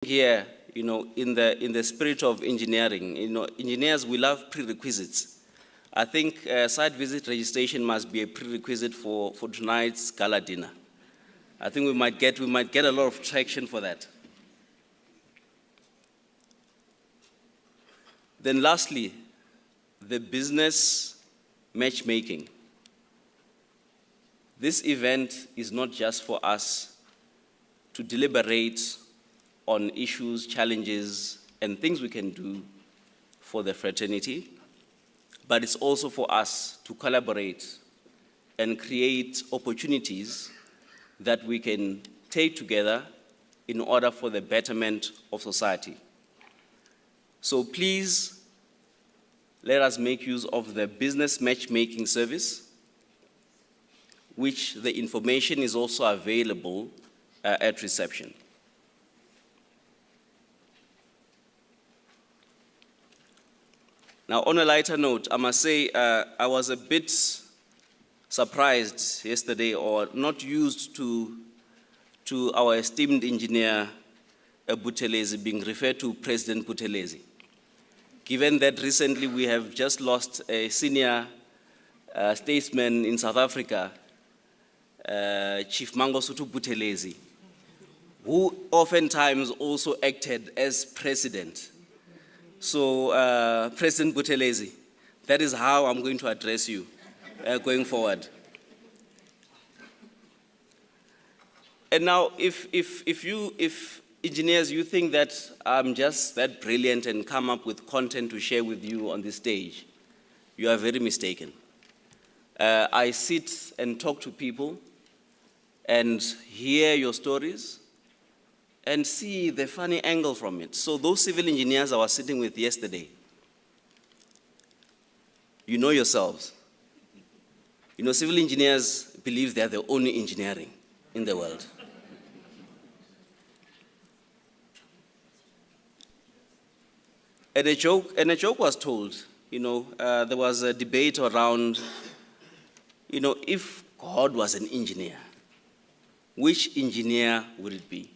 Here, in the spirit of engineering, engineers, we love prerequisites. I think site visit registration must be a prerequisite for tonight's gala dinner. I think we might get a lot of traction for that. Then lastly, the business matchmaking. This event is not just for us to deliberate on issues, challenges, and things we can do for the fraternity, but it's also for us to collaborate and create opportunities that we can take together in order for the betterment of society. So please, let us make use of the business matchmaking service, which the information is also available at reception. Now, on a lighter note, I must say I was a bit surprised yesterday, or not used to our esteemed engineer Buthelezi being referred to President Buthelezi. Given that recently we have just lost a senior statesman in South Africa, Chief Mangosuthu Buthelezi, who oftentimes also acted as president. So, President Buthelezi, that is how I'm going to address you going forward. And now, if engineers, you think that I'm just that brilliant and come up with content to share with you on this stage, you are very mistaken. I sit and talk to people and hear your stories and see the funny angle from it. So those civil engineers I was sitting with yesterday, you know yourselves. Civil engineers believe they are the only engineering in the world. And a joke was told. There was a debate around, if God was an engineer, which engineer would it be?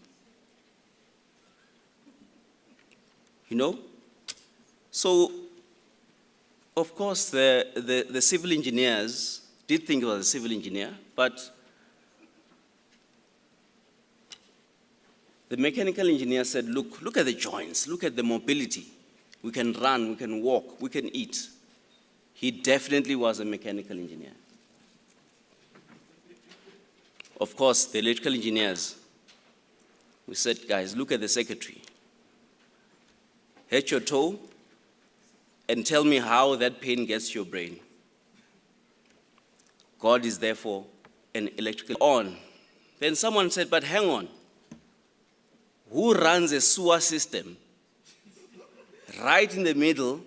So, of course, the civil engineers did think it was a civil engineer, but the mechanical engineer said, look at the joints, look at the mobility. We can run, we can walk, we can eat. He definitely was a mechanical engineer. Of course, the electrical engineers, we said, guys, look at the circuitry. Hit your toe and tell me how that pain gets to your brain. God is therefore an electrical on. Then someone said, but hang on. Who runs a sewer system right in the middle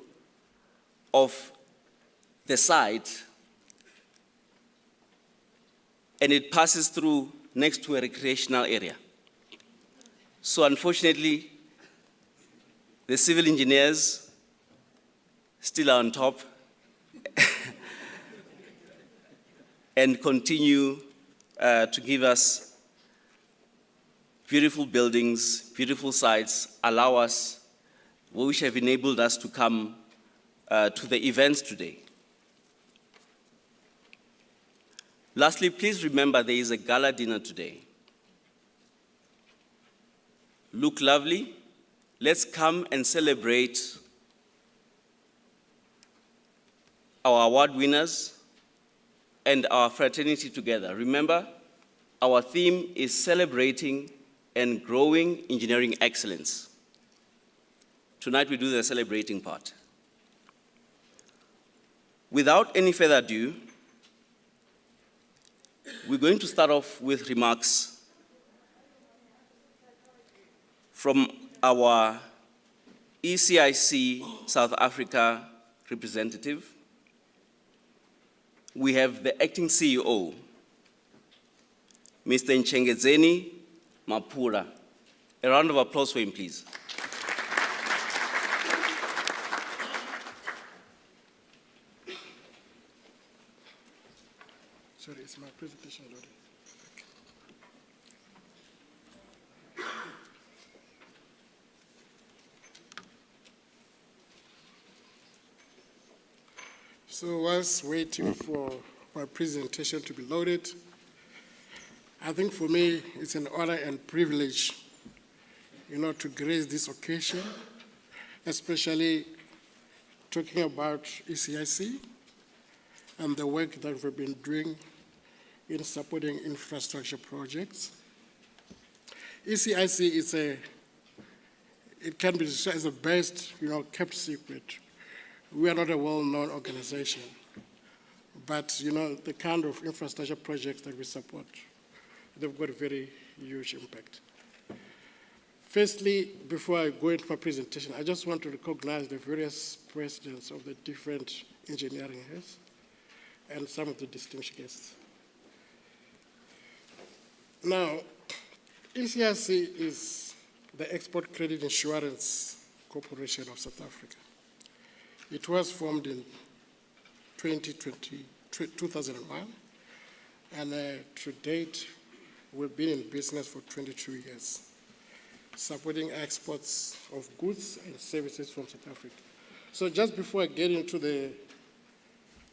of the site and it passes through next to a recreational area? So unfortunately, the civil engineers still are on top and continue to give us beautiful buildings, beautiful sites, allow us, which have enabled us to come to the events today. Lastly, please remember there is a gala dinner today. Look lovely. Let's come and celebrate our award winners and our fraternity together. Remember, our theme is celebrating and growing engineering excellence. Tonight we do the celebrating part. Without any further ado, we're going to start off with remarks from our ECIC South Africa representative. We have the acting CEO, Mr. Nchengezeni Mapura. A round of applause for him, please. Sorry, is my presentation loaded? Okay. So whilst waiting for my presentation to be loaded, I think for me it's an honor and privilege, to grace this occasion, especially talking about ECIC and the work that we've been doing in supporting infrastructure projects. ECIC it can be described as the best, kept secret. We are not a well-known organization, but, the kind of infrastructure projects that we support, they've got a very huge impact. Firstly, before I go into my presentation, I just want to recognize the various presidents of the different engineering heads and some of the distinguished guests. Now, ECIC is the Export Credit Insurance Corporation of South Africa. It was formed in 2001, and to date, we've been in business for 22 years, supporting exports of goods and services from South Africa. So just before I get into the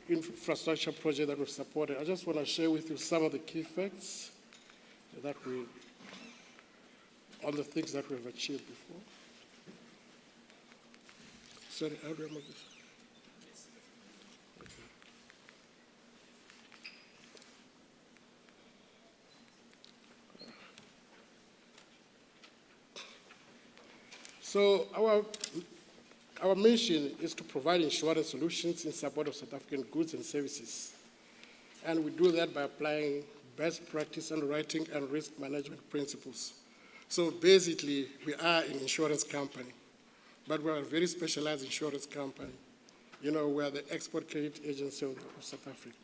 infrastructure project that we've supported, I just want to share with you some of the key facts on the things that we've achieved before. Sorry, how do I move this? Okay. So our mission is to provide insurance solutions in support of South African goods and services. And we do that by applying best practice underwriting and risk management principles. So basically, we are an insurance company, but we're a very specialized insurance company. We're the export credit agency of South Africa.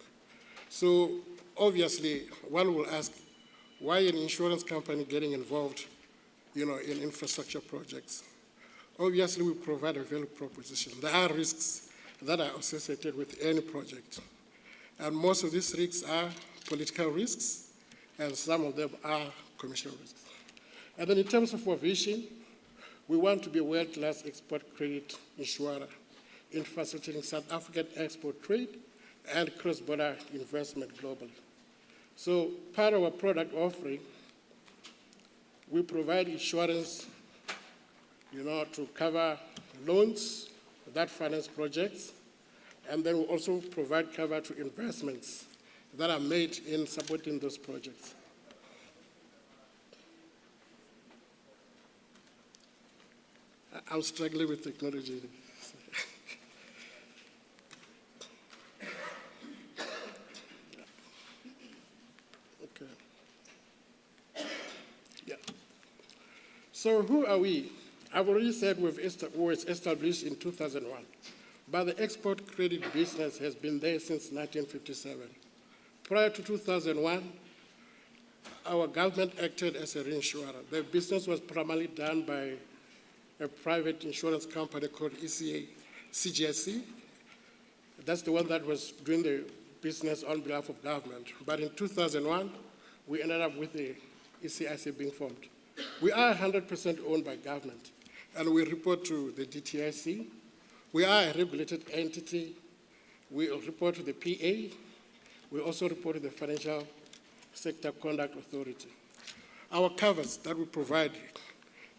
So obviously, one will ask, why an insurance company getting involved, in infrastructure projects? Obviously, we provide a value proposition. There are risks that are associated with any project. And most of these risks are political risks, and some of them are commercial risks. And then in terms of our vision, we want to be a world-class export credit insurer in facilitating South African export trade and cross-border investment globally. So part of our product offering, we provide insurance, to cover loans that finance projects, and then we also provide cover to investments that are made in supporting those projects. I'm struggling with technology. Okay. Yeah. So who are we? I've already said we were established in 2001, but the export credit business has been there since 1957. Prior to 2001, our government acted as a reinsurer. The business was primarily done by a private insurance company called CGIC. That's the one that was doing the business on behalf of government. But in 2001, we ended up with the ECIC being formed. We are 100% owned by government, and we report to the DTIC. We are a regulated entity. We report to the PA. We also report to the Financial Sector Conduct Authority. Our covers that we provide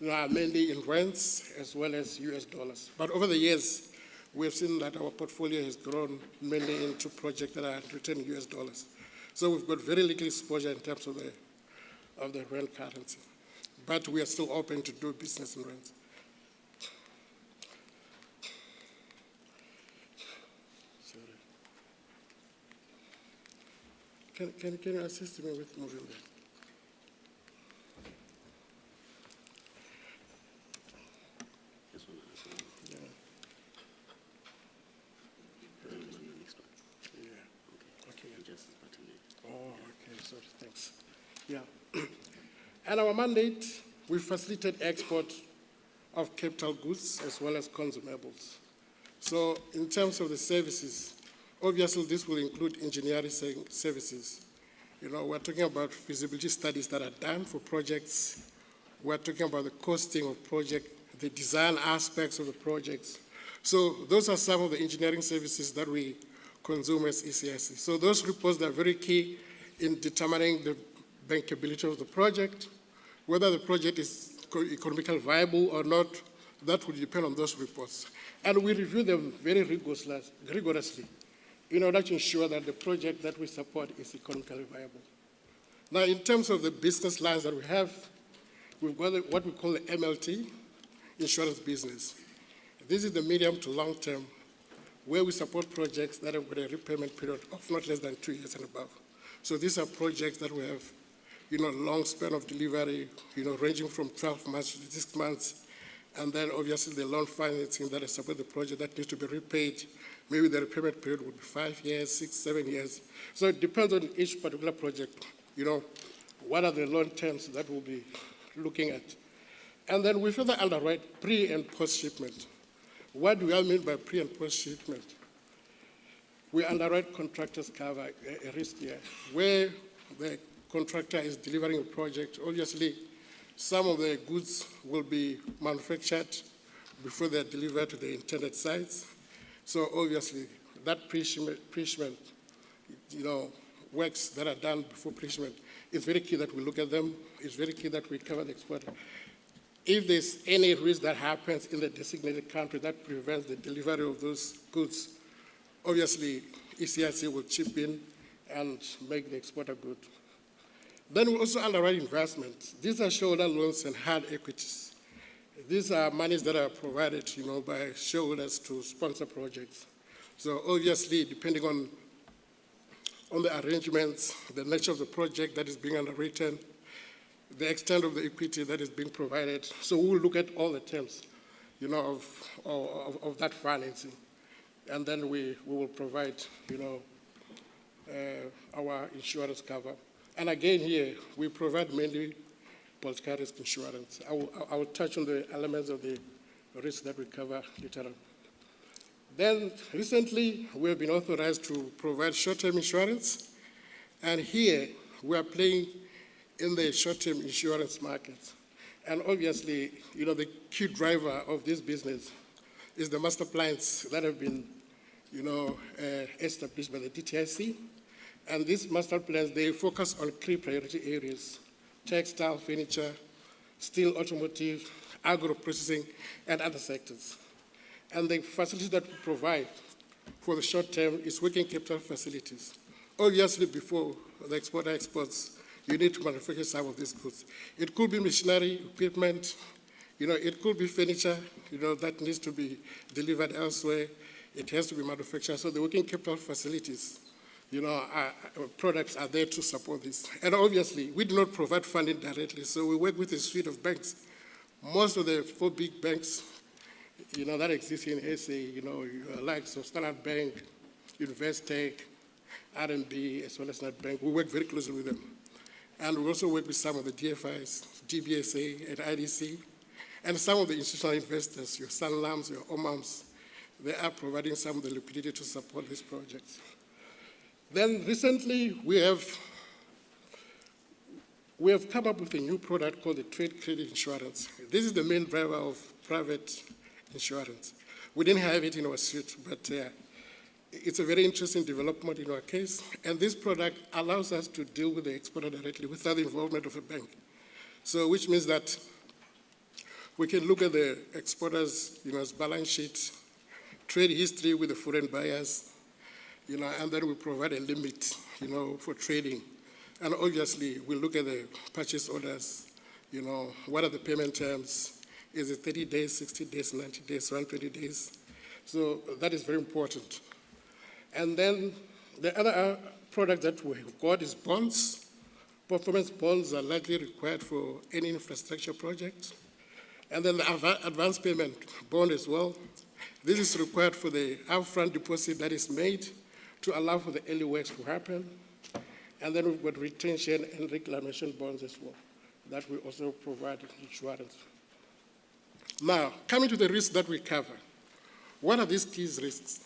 are mainly in rands as well as US dollars. But over the years, we have seen that our portfolio has grown mainly into projects that are written in US dollars. So we've got very little exposure in terms of the rand currency. But we are still open to do business in rands. Sorry. Can you assist me with moving that? Thanks. Yeah. And our mandate, we facilitate export of capital goods as well as consumables. So in terms of the services, obviously this will include engineering services. We're talking about feasibility studies that are done for projects. We're talking about the costing of project, the design aspects of the projects. So those are some of the engineering services that we consumers ECIC. So those reports are very key in determining the bankability of the project. Whether the project is economically viable or not, that will depend on those reports. And we review them very rigorously in order to ensure that the project that we support is economically viable. Now, in terms of the business lines that we have, we've got what we call the MLT, insurance business. This is the medium to long term, where we support projects that have got a repayment period of not less than 2 years and above. So these are projects that we have, long span of delivery, ranging from 12 months to 6 months, and then obviously the loan financing that support the project that needs to be repaid. Maybe the repayment period would be 5 years, 6, 7 years. So it depends on each particular project, what are the loan terms that we'll be looking at. And then we further underwrite pre and post shipment. What do I mean by pre and post shipment? We underwrite contractors cover a risk here, where the contractor is delivering a project. Obviously, some of the goods will be manufactured before they're delivered to the intended sites. So obviously, that pre-shipment, works that are done before pre-shipment, it's very key that we look at them. It's very key that we cover the exporter. If there's any risk that happens in the designated country that prevents the delivery of those goods, obviously, ECIC will chip in and make the exporter good. Then we also underwrite investments. These are shareholder loans and hard equities. These are monies that are provided, by shareholders to sponsor projects. So obviously, depending on the arrangements, the nature of the project that is being underwritten, the extent of the equity that is being provided. So we will look at all the terms, of that financing. And then we will provide, our insurance cover. And again here, we provide mainly political risk insurance. I will touch on the elements of the risk that we cover later on. Then recently, we have been authorized to provide short-term insurance. And here, we are playing in the short-term insurance market. And obviously, the key driver of this business is the master plans that have been, established by the DTIC. And these master plans, they focus on 3 priority areas: textile, furniture, steel, automotive, agro-processing, and other sectors. And the facilities that we provide for the short term is working capital facilities. Obviously, before the exporter exports, you need to manufacture some of these goods. It could be machinery, equipment, it could be furniture, that needs to be delivered elsewhere. It has to be manufactured. So the working capital facilities, products are there to support this. And obviously, we do not provide funding directly, so we work with a suite of banks. Most of the 4 big banks, that exist in SA, like Standard Bank, Investec, RMB, as well as NetBank, we work very closely with them. And we also work with some of the DFIs, GBSA and IDC, and some of the institutional investors, your Sanlams, your Omams, they are providing some of the liquidity to support these projects. Then recently, we have come up with a new product called the trade credit insurance. This is the main driver of private insurance. We didn't have it in our suite, but it's a very interesting development in our case. And this product allows us to deal with the exporter directly without the involvement of a bank. So which means that we can look at the exporter's balance sheet, trade history with the foreign buyers, and then we provide a limit, for trading. And obviously, we look at the purchase orders, what are the payment terms? Is it 30 days, 60 days, 90 days, 120 days? So that is very important. And then the other product that we have got is bonds. Performance bonds are likely required for any infrastructure project. And then the advance payment bond as well. This is required for the upfront deposit that is made to allow for the early works to happen. And then we've got retention and reclamation bonds as well, that we also provide insurance. Now, coming to the risks that we cover. What are these key risks?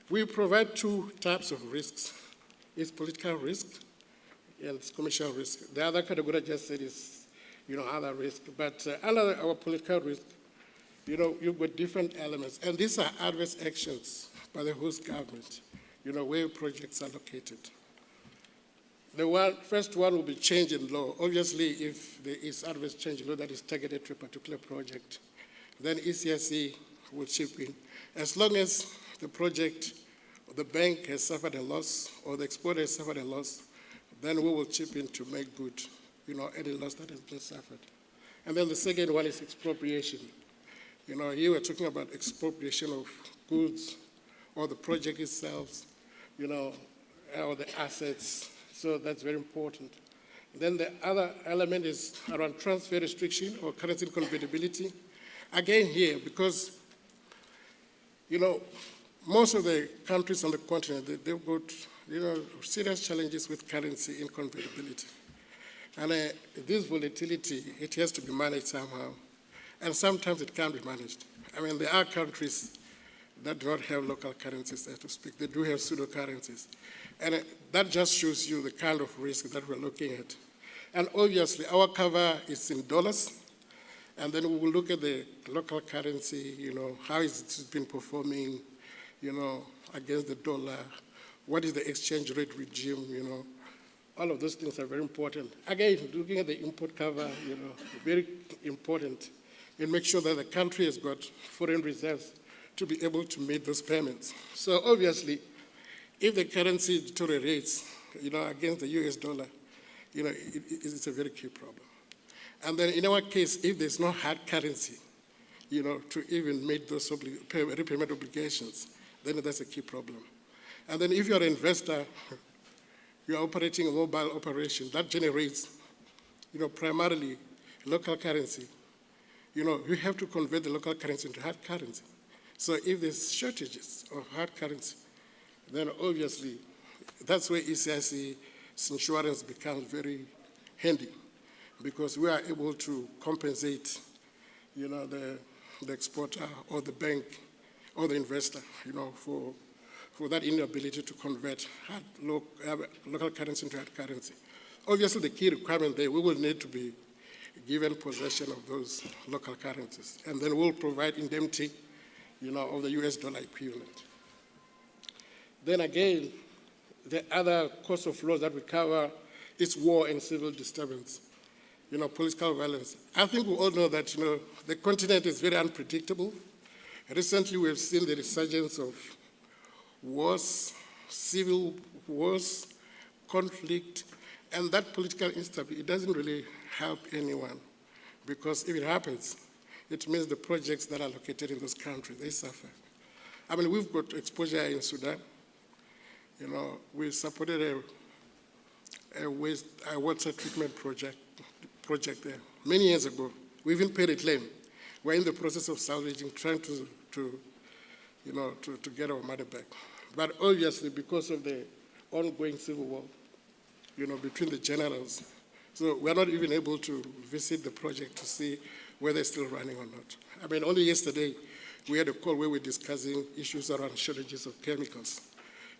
We provide 2 types of risks. It's political risk and it's commercial risk. The other category I just said is, other risk. But under our political risk, you've got different elements. And these are adverse actions by the host government, where projects are located. The first one will be change in law. Obviously, if there is adverse change in law that is targeted to a particular project, then ECIC will chip in. As long as the project, or the bank has suffered a loss, or the exporter has suffered a loss, then we will chip in to make good, any loss that has been suffered. And then the second one is expropriation. Here we're talking about expropriation of goods, or the project itself, or the assets. So that's very important. Then the other element is around transfer restriction or currency convertibility. Again here, because, most of the countries on the continent, they've got, serious challenges with currency inconvertibility. And this volatility, it has to be managed somehow. And sometimes it can't be managed. I mean, there are countries that do not have local currencies, so to speak. They do have pseudo-currencies. And that just shows you the kind of risk that we're looking at. And obviously, our cover is in dollars. And then we will look at the local currency, how is it been performing, against the dollar, what is the exchange rate regime, all of those things are very important. Again, looking at the import cover, very important, and make sure that the country has got foreign reserves to be able to make those payments. So obviously, if the currency deteriorates, against the US dollar, it's a very key problem. And then in our case, if there's no hard currency, to even make those repayment obligations, then that's a key problem. And then if you're an investor, you're operating a mobile operation, that generates, primarily local currency. You have to convert the local currency into hard currency. So if there's shortages of hard currency, then obviously that's where ECIC's insurance becomes very handy, because we are able to compensate, the exporter or the bank or the investor, for that inability to convert local currency into hard currency. Obviously, the key requirement there, we will need to be given possession of those local currencies, and then we'll provide indemnity, of the US dollar equivalent. Then again, the other cause of loss that we cover is war and civil disturbance, political violence. I think we all know that, the continent is very unpredictable. Recently, we have seen the resurgence of wars, civil wars, conflict, and that political instability, it doesn't really help anyone, because if it happens, it means the projects that are located in those countries, they suffer. I mean, we've got exposure in Sudan. We supported a water treatment project there many years ago. We even paid a claim. We're in the process of salvaging, trying to get our money back. But obviously, because of the ongoing civil war, between the generals, so we're not even able to visit the project to see whether it's still running or not. I mean, only yesterday, we had a call where we're discussing issues around shortages of chemicals.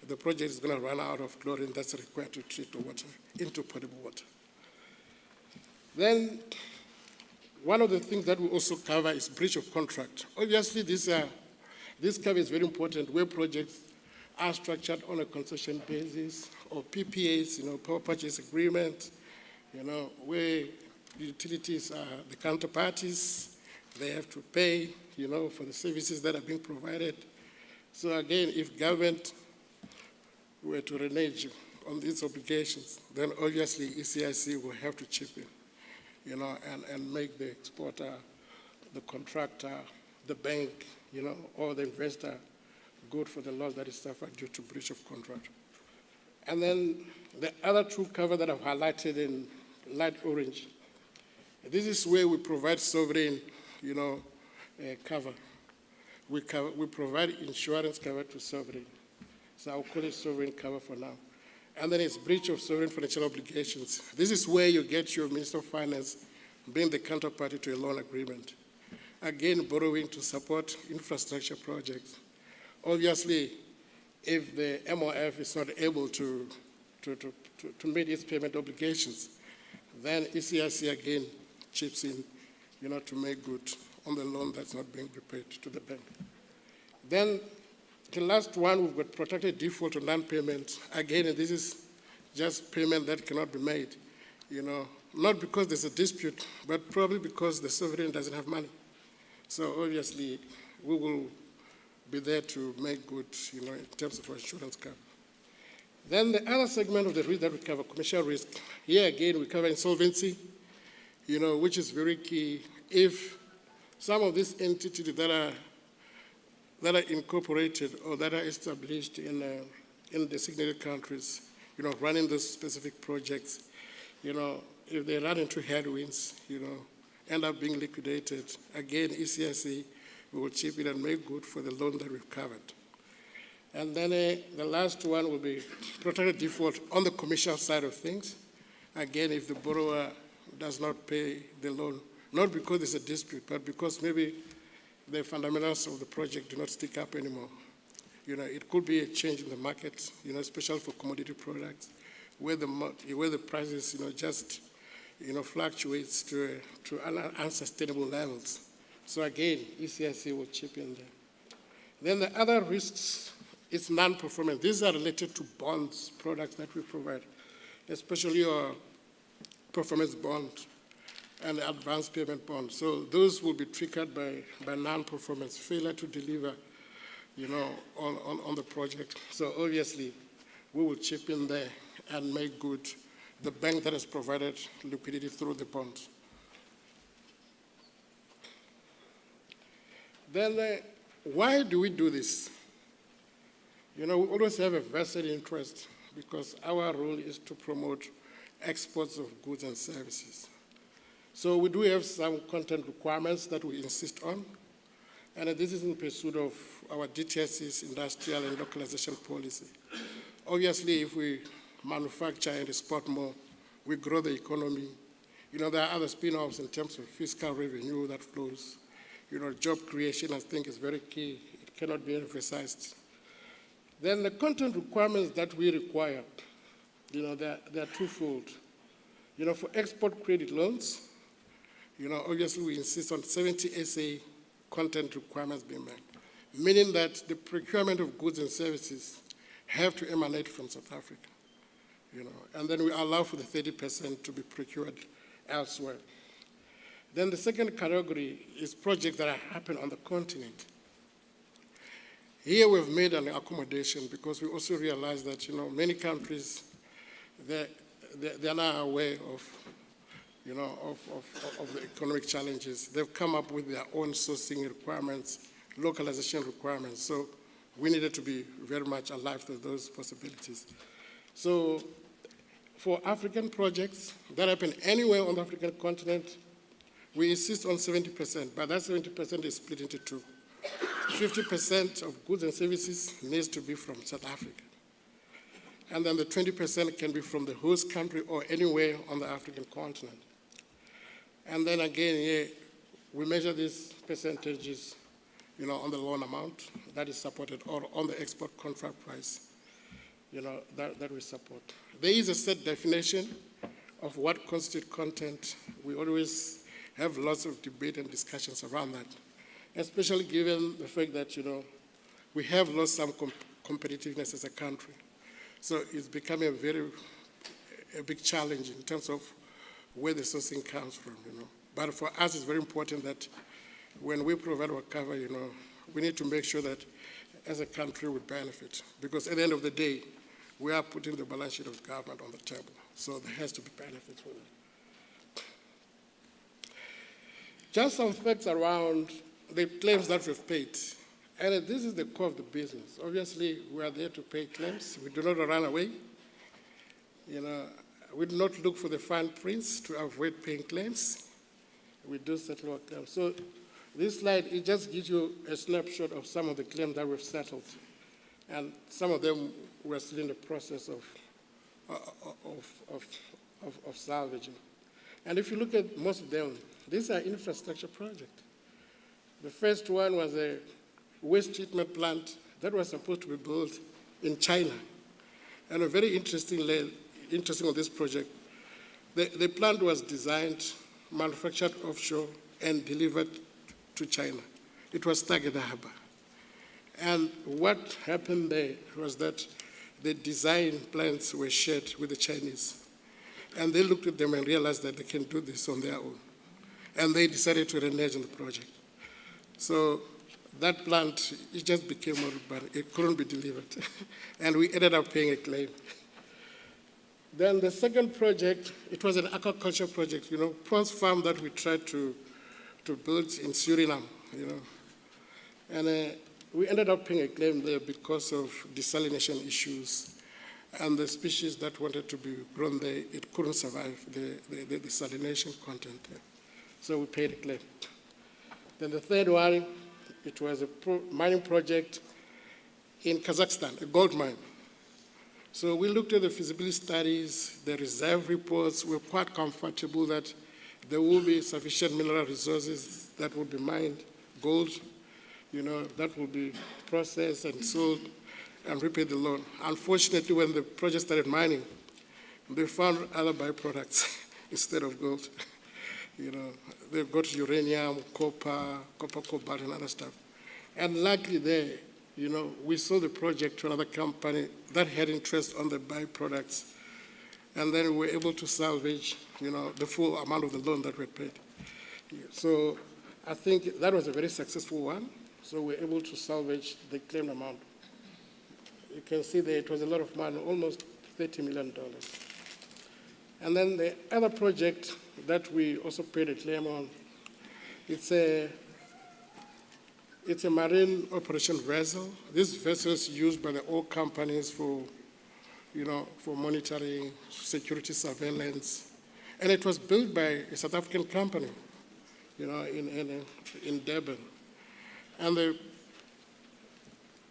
The project is going to run out of chlorine that's required to treat the water into potable water. Then, one of the things that we also cover is breach of contract. Obviously, this cover is very important where projects are structured on a concession basis, or PPAs, power purchase agreements, where the utilities are the counterparties, they have to pay, for the services that are being provided. So again, if government were to renege on these obligations, then obviously ECIC will have to chip in, and make the exporter, the contractor, the bank, or the investor good for the loss that is suffered due to breach of contract. And then the other true cover that I've highlighted in light orange, this is where we provide sovereign, cover. We provide insurance cover to sovereign. So I'll call it sovereign cover for now. And then it's breach of sovereign financial obligations. This is where you get your Minister of Finance being the counterparty to a loan agreement. Again, borrowing to support infrastructure projects. Obviously, if the MOF is not able to meet its payment obligations, then ECIC again chips in, to make good on the loan that's not being repaid to the bank. Then The last one, we've got protected default or non-payment. Again, this is just payment that cannot be made, not because there's a dispute, but probably because the sovereign doesn't have money. So obviously, we will be there to make good, in terms of our insurance cover. Then the other segment of the risk that we cover, commercial risk. Here again, we cover insolvency, which is very key. If some of these entities that are incorporated or that are established in the signatory countries, running those specific projects, if they run into headwinds, end up being liquidated, again, ECIC will chip in and make good for the loan that we've covered. And then the last one will be protected default on the commercial side of things. Again, if the borrower does not pay the loan, not because there's a dispute, but because maybe the fundamentals of the project do not stick up anymore. It could be a change in the market, especially for commodity products, where the prices, just, fluctuates to unsustainable levels. So again, ECIC will chip in there. Then the other risks is non-performance. These are related to bonds, products that we provide, especially our performance bond and advance payment bond. So those will be triggered by non-performance, failure to deliver, on the project. So obviously, we will chip in there and make good the bank that has provided liquidity through the bond. Then why do we do this? We always have a vested interest because our role is to promote exports of goods and services. So we do have some content requirements that we insist on, and this is in pursuit of our DTS's industrial and localization policy. Obviously, if we manufacture and export more, we grow the economy. There are other spin-offs in terms of fiscal revenue that flows. Job creation, I think, is very key. It cannot be emphasized. Then the content requirements that we require, they're twofold. For export credit loans, obviously we insist on 70 SA content requirements being met, meaning that the procurement of goods and services have to emanate from South Africa, and then we allow for the 30% to be procured elsewhere. Then the second category is projects that happen on the continent. Here we've made an accommodation because we also realize that, many countries, they're not aware of the economic challenges. They've come up with their own sourcing requirements, localization requirements. So we needed to be very much alive to those possibilities. So for African projects that happen anywhere on the African continent, we insist on 70%, but that 70% is split into two. 50% of goods and services needs to be from South Africa. And then the 20% can be from the host country or anywhere on the African continent. And then again, we measure these percentages, on the loan amount that is supported or on the export contract price, that we support. There is a set definition of what constitutes content. We always have lots of debate and discussions around that, especially given the fact that, we have lost some competitiveness as a country. So it's becoming a big challenge in terms of where the sourcing comes from, But for us, it's very important that when we provide our cover, we need to make sure that as a country we benefit. Because at the end of the day, we are putting the balance sheet of government on the table. So there has to be benefits for that. Just some facts around the claims that we've paid. And this is the core of the business. Obviously, we are there to pay claims. We do not run away. We do not look for the fine prints to avoid paying claims. We do settle our claims. So this slide, it just gives you a snapshot of some of the claims that we've settled. And some of them we're still in the process of salvaging. And if you look at most of them, these are infrastructure projects. The first one was a waste treatment plant that was supposed to be built in China. And a very interesting on this project, the plant was designed, manufactured offshore, and delivered to China. It was stuck at the harbor. And what happened there was that the design plans were shared with the Chinese. And they looked at them and realized that they can do this on their own. And they decided to renege on the project. So that plant, it just became urban. It couldn't be delivered. And we ended up paying a claim. Then the second project, it was an aquaculture project, prawns farm that we tried to build in Suriname, And we ended up paying a claim there because of desalination issues. And the species that wanted to be grown there, it couldn't survive the desalination content there. So we paid a claim. Then the third one, it was a mining project in Kazakhstan, a gold mine. So we looked at the feasibility studies, the reserve reports. We're quite comfortable that there will be sufficient mineral resources that will be mined, gold, that will be processed and sold and repay the loan. Unfortunately, when the project started mining, they found other byproducts instead of gold. They've got uranium, copper, cobalt, and other stuff. And luckily there, we sold the project to another company that had interest on the byproducts. And then we were able to salvage, the full amount of the loan that we had paid. So I think that was a very successful one. So we were able to salvage the claimed amount. You can see there it was a lot of money, almost $30 million. And then the other project that we also paid a claim on, it's a marine operation vessel. This vessel is used by the oil companies for monitoring, security surveillance. And it was built by a South African company, in Durban. And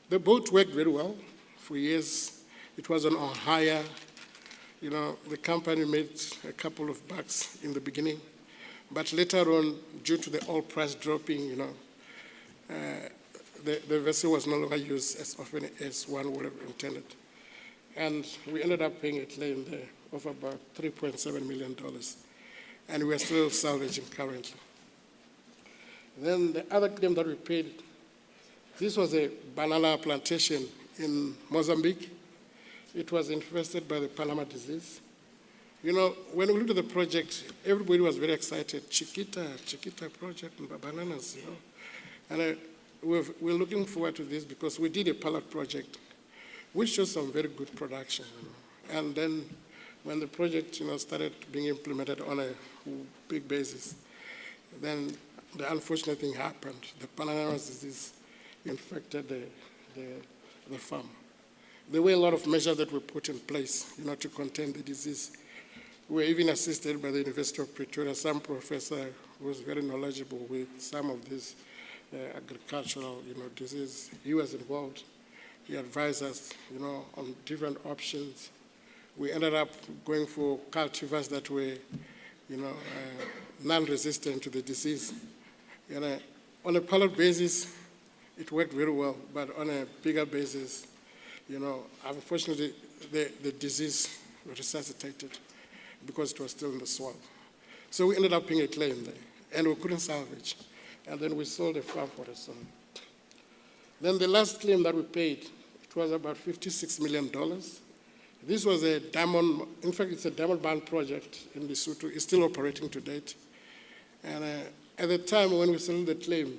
the boat worked very well for years. It was on hire. The company made a couple of bucks in the beginning. But later on, due to the oil price dropping, the vessel was no longer used as often as one would have intended. And we ended up paying a claim there of about $3.7 million. And we are still salvaging currently. Then the other claim that we paid, this was a banana plantation in Mozambique. It was infested by the Panama disease. When we looked at the project, everybody was very excited. Chiquita project and bananas, And we're looking forward to this because we did a pilot project which showed some very good production. And then when the project started being implemented on a big basis, then the unfortunate thing happened. The Panama disease infected the farm. There were a lot of measures that were put in place to contain the disease. We were even assisted by the University of Pretoria, some professor who was very knowledgeable with some of these agricultural disease. He was involved. He advised us on different options. We ended up going for cultivars that were non-resistant to the disease. On a pilot basis, it worked very well, but on a bigger basis, unfortunately, the disease resuscitated because it was still in the soil. So we ended up paying a claim there, and we couldn't salvage. And then we sold the farm for a sum. Then the last claim that we paid, it was about $56 million. This was a diamond, in fact, it's a diamond band project in Lesotho. It's still operating to date. And at the time when we settled the claim,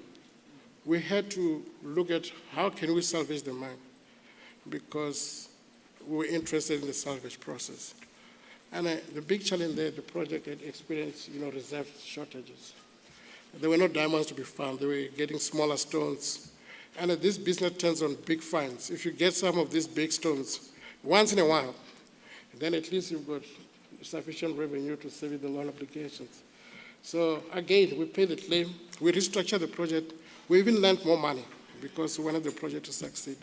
we had to look at how can we salvage the mine, because we were interested in the salvage process. And the big challenge there, the project had experienced reserve shortages. There were no diamonds to be found. They were getting smaller stones. And this business turns on big finds. If you get some of these big stones once in a while, then at least you've got sufficient revenue to service the loan obligations. So again, we paid the claim. We restructured the project. We even lent more money because we wanted the project to succeed.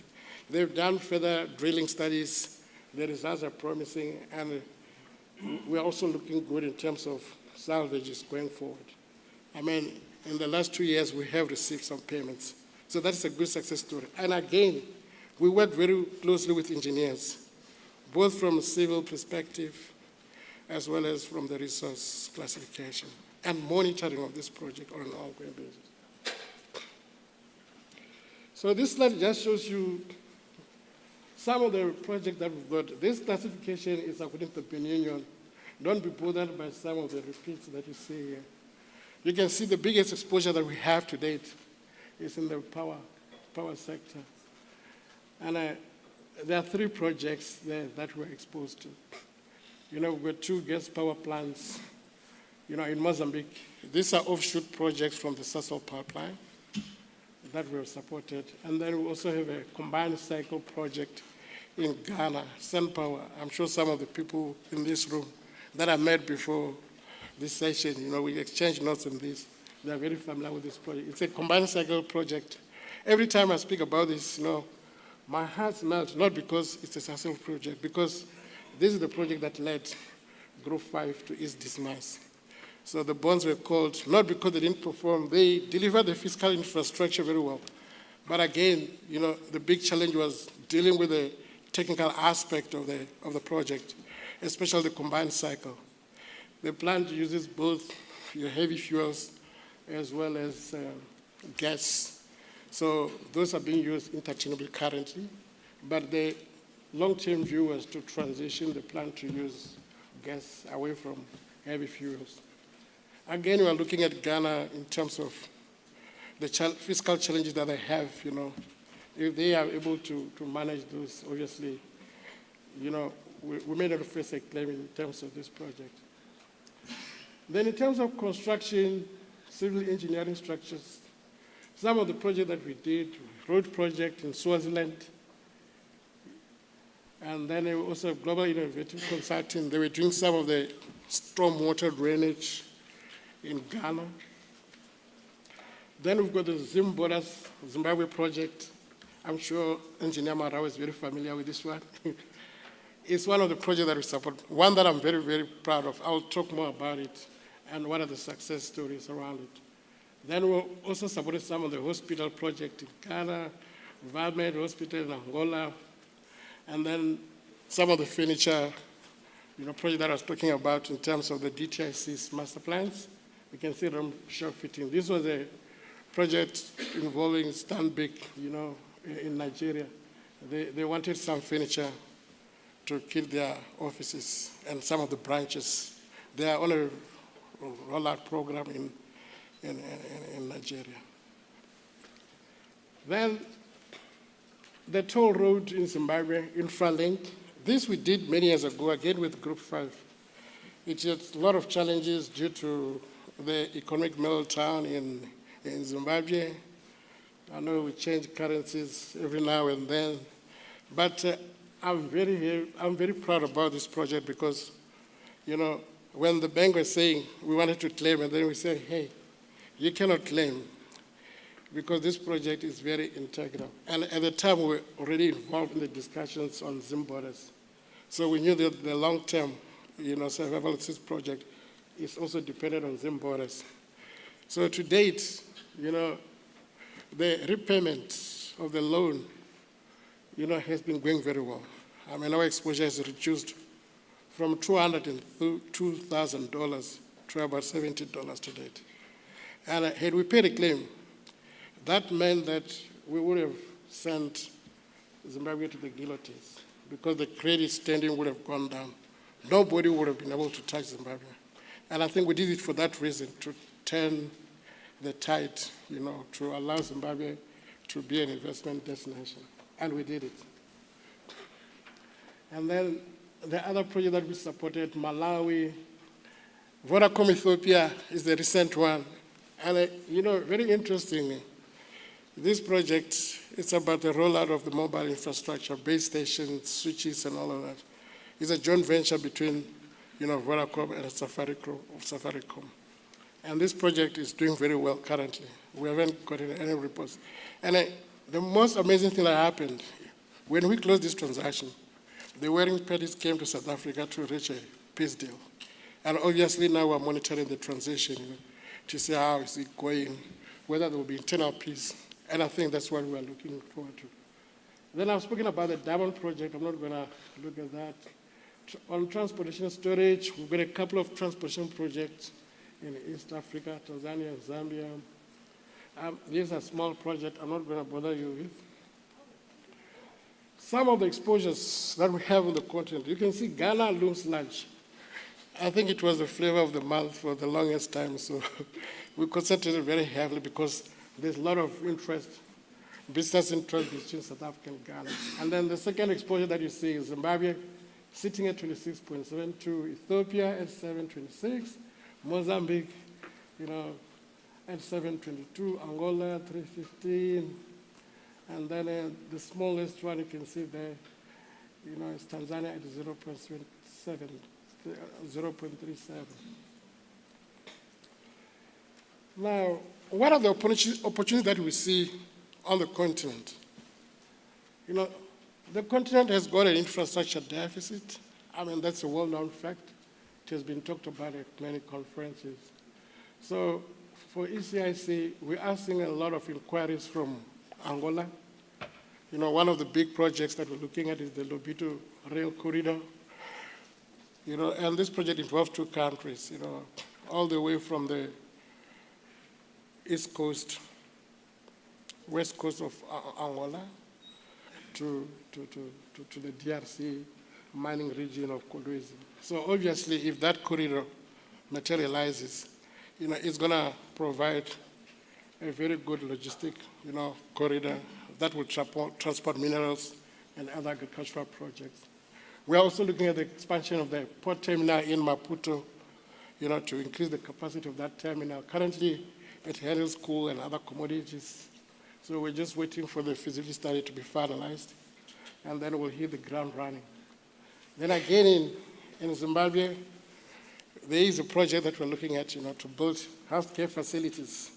They've done further drilling studies. The results are promising, and we're also looking good in terms of salvages going forward. I mean, in the last 2 years, we have received some payments. So that's a good success story. And again, we work very closely with engineers, both from a civil perspective as well as from the resource classification and monitoring of this project on an ongoing basis. So this slide just shows you some of the projects that we've got. This classification is according to the European Union. Don't be bothered by some of the repeats that you see here. You can see the biggest exposure that we have to date is in the power sector. And there are 3 projects there that we're exposed to. We've got 2 gas power plants, in Mozambique. These are offshoot projects from the Sasol pipeline that we have supported. And then we also have a combined cycle project in Ghana, SunPower. I'm sure some of the people in this room that I met before this session, we exchanged notes on this. They are very familiar with this project. It's a combined cycle project. Every time I speak about this, my heart melts, not because it's a successful project, because this is the project that led Group 5 to its demise. So the bonds were called, not because they didn't perform, they delivered the fiscal infrastructure very well. But again, the big challenge was dealing with the technical aspect of the project, especially the combined cycle. The plant uses both your heavy fuels as well as gas. So those are being used interchangeably currently, but the long-term view was to transition the plant to use gas away from heavy fuels. Again, we are looking at Ghana in terms of the fiscal challenges that they have, If they are able to manage those, obviously, we may not face a claim in terms of this project. Then in terms of construction, civil engineering structures, some of the projects that we did, road project in Swaziland, and then we also have Global Innovative Consulting. They were doing some of the stormwater drainage in Ghana. Then we've got the Zimbabwe project. I'm sure Engineer Marau is very familiar with this one. It's one of the projects that we support, one that I'm very, very proud of. I'll talk more about it and what are the success stories around it. Then we also supported some of the hospital projects in Ghana, Valmed Hospital in Angola, and then some of the furniture project that I was talking about in terms of the DTIC's master plans. You can see them shop fitting. This was a project involving Stanbic, in Nigeria. They wanted some furniture to keep their offices and some of the branches. They are on a rollout program in Nigeria. Then the toll road in Zimbabwe, Infralink. This we did many years ago, again with Group 5. It had a lot of challenges due to the economic meltdown in Zimbabwe. I know we change currencies every now and then, but I'm very proud about this project because, when the bank was saying we wanted to claim, and then we said, hey, you cannot claim because this project is very integral. And at the time, we were already involved in the discussions on Zim borders. So we knew that the long-term, survival of this project is also dependent on Zim borders. So to date, the repayment of the loan, has been going very well. I mean, our exposure has reduced from $202,000 to about $70 to date. And had we paid a claim, that meant that we would have sent Zimbabwe to the guillotines because the credit standing would have gone down. Nobody would have been able to touch Zimbabwe. And I think we did it for that reason, to turn the tide, to allow Zimbabwe to be an investment destination. And we did it. And then the other project that we supported, Malawi, Vodacom Ethiopia is the recent one. And, very interestingly, this project is about the rollout of the mobile infrastructure, base stations, switches, and all of that. It's a joint venture between, Vodacom and Safaricom. And this project is doing very well currently. We haven't gotten any reports. And the most amazing thing that happened, when we closed this transaction, the wearing parties came to South Africa to reach a peace deal. And obviously now we're monitoring the transition to see how is it going, whether there will be internal peace. And I think that's what we're looking forward to. Then I've spoken about the Diamond project. I'm not going to look at that. On transportation storage, we've got a couple of transportation projects in East Africa, Tanzania, Zambia. This is a small project I'm not going to bother you with. Some of the exposures that we have on the continent, you can see Ghana looms large. I think it was the flavor of the month for the longest time, so we concentrated very heavily because there's a lot of interest, business interest between South Africa and Ghana. And then the second exposure that you see is Zimbabwe sitting at 26.72, Ethiopia at 7.26, Mozambique, at 7.22, Angola 3.15, and then the smallest one you can see there, is Tanzania at 0.37. 0.37. Now, what are the opportunities that we see on the continent? The continent has got an infrastructure deficit. I mean, that's a well-known fact. It has been talked about at many conferences. So for ECIC, we are seeing a lot of inquiries from Angola. One of the big projects that we're looking at is the Lobito Rail Corridor. And this project involves two countries, all the way from the east coast, west coast of Angola to the DRC mining region of Kolwezi. So obviously, if that corridor materializes, it's going to provide a very good logistic, corridor that will transport minerals and other agricultural projects. We are also looking at the expansion of the port terminal in Maputo, to increase the capacity of that terminal. Currently, it handles coal and other commodities. So we're just waiting for the feasibility study to be finalized, and then we'll hit the ground running. Then again, in Zimbabwe, there is a project that we're looking at, to build healthcare facilities.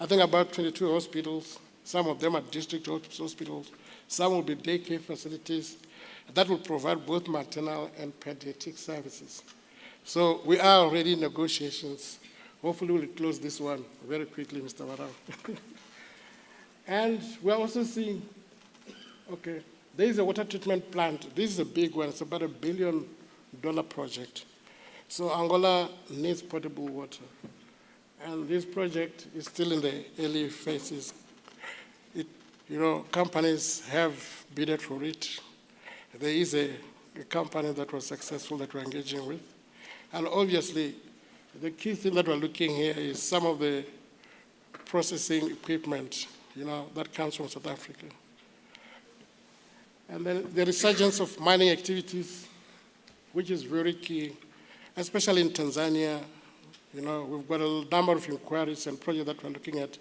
I think about 22 hospitals. Some of them are district hospitals. Some will be daycare facilities. That will provide both maternal and pediatric services. So we are already in negotiations. Hopefully we'll close this one very quickly, Mr. Warau. And we're also seeing, there is a water treatment plant. This is a big one. It's about $1 billion project. So Angola needs potable water. And this project is still in the early phases. Companies have bidded for it. There is a company that was successful that we're engaging with. And obviously, the key thing that we're looking here is some of the processing equipment, that comes from South Africa. And then the resurgence of mining activities, which is very key, especially in Tanzania. We've got a number of inquiries and projects that we're looking at.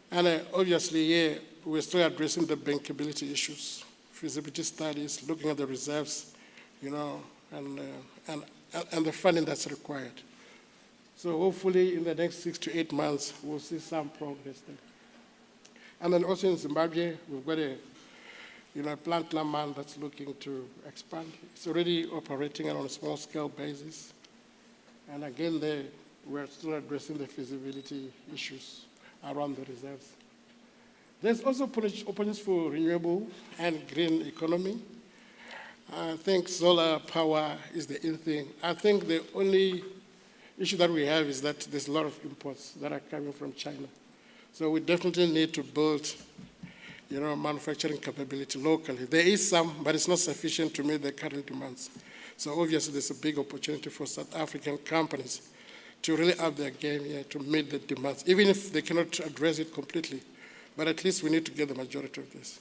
And obviously, here, we're still addressing the bankability issues, feasibility studies, looking at the reserves, and the funding that's required. So hopefully in the next 6 to 8 months, we'll see some progress there. And then also in Zimbabwe, we've got a plant Laman that's looking to expand. It's already operating on a small scale basis. And again, there, we're still addressing the feasibility issues around the reserves. There's also opportunities for renewable and green economy. I think solar power is the in thing. I think the only issue that we have is that there's a lot of imports that are coming from China. So we definitely need to build, manufacturing capability locally. There is some, but it's not sufficient to meet the current demands. So obviously there's a big opportunity for South African companies to really up their game here to meet the demands, even if they cannot address it completely. But at least we need to get the majority of this.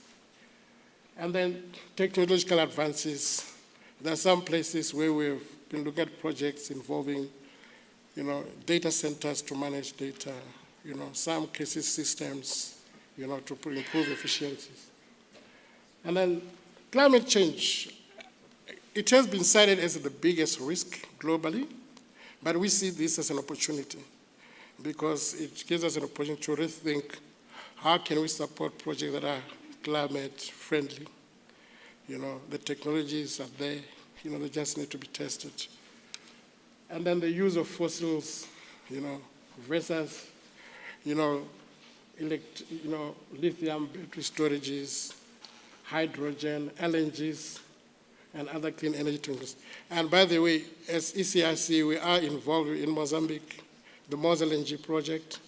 And then technological advances. There are some places where we've been looking at projects involving, data centers to manage data, some cases systems, to improve efficiencies. And then climate change. It has been cited as the biggest risk globally, but we see this as an opportunity because it gives us an opportunity to rethink how can we support projects that are climate friendly. The technologies are there, they just need to be tested. And then the use of fossils, versus, lithium battery storages, hydrogen, LNGs, and other clean energy technologies. And by the way, as ECIC, we are involved in Mozambique, the Mos LNG project.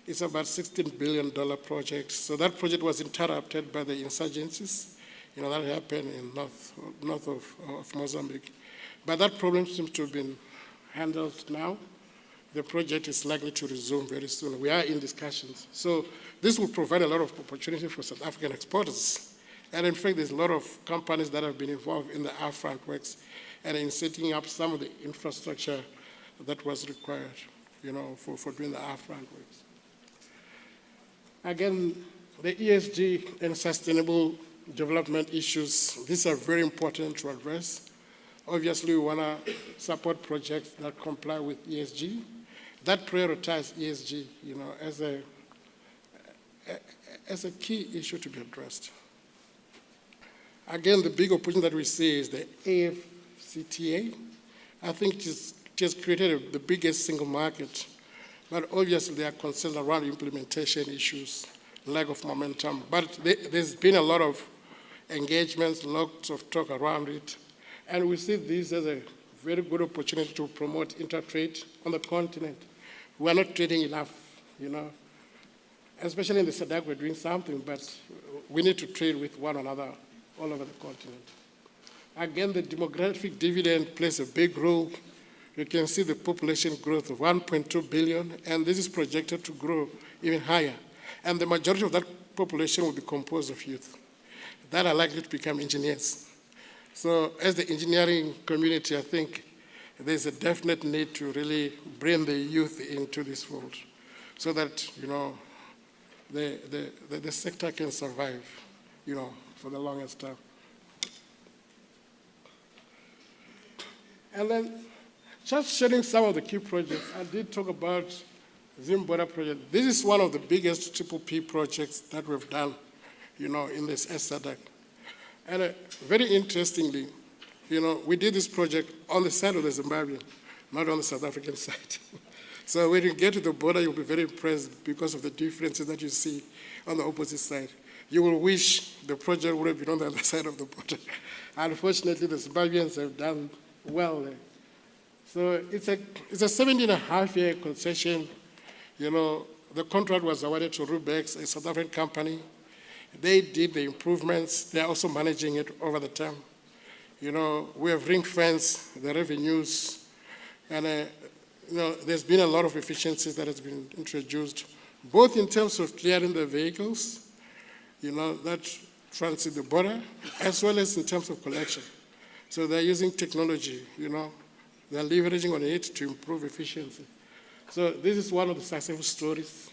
It's about $16 billion project. So that project was interrupted by the insurgencies. That happened in north of Mozambique. But that problem seems to have been handled now. The project is likely to resume very soon. We are in discussions. So this will provide a lot of opportunity for South African exporters. And in fact, there's a lot of companies that have been involved in the R-front works and in setting up some of the infrastructure that was required, for doing the R-front works. Again, the ESG and sustainable development issues, these are very important to address. Obviously, we want to support projects that comply with ESG, that prioritize ESG, as a key issue to be addressed. Again, the big opportunity that we see is the AfCFTA. I think it has created the biggest single market, but obviously there are concerns around implementation issues, lack of momentum. But there's been a lot of engagements, lots of talk around it, and we see this as a very good opportunity to promote intertrade on the continent. We are not trading enough, especially in the SADC, we're doing something, but we need to trade with one another all over the continent. Again, the demographic dividend plays a big role. You can see the population growth of 1.2 billion, and this is projected to grow even higher. And the majority of that population will be composed of youth that are likely to become engineers. So as the engineering community, I think there's a definite need to really bring the youth into this fold so that, the sector can survive, for the longest time. And then just sharing some of the key projects. I did talk about Zimborder project. This is one of the biggest PPP projects that we've done, in this SADC. And very interestingly, we did this project on the side of the Zimbabwean, not on the South African side. So when you get to the border, you'll be very impressed because of the differences that you see on the opposite side. You will wish the project would have been on the other side of the border. Unfortunately, the Zimbabweans have done well there. So it's a 17.5-year concession. The contract was awarded to Rubex, a South African company. They did the improvements. They're also managing it over the time. We have ring-fenced the revenues, and there's been a lot of efficiencies that has been introduced, both in terms of clearing the vehicles, that transit the border, as well as in terms of collection. So they're using technology, they're leveraging on it to improve efficiency. So this is one of the successful stories.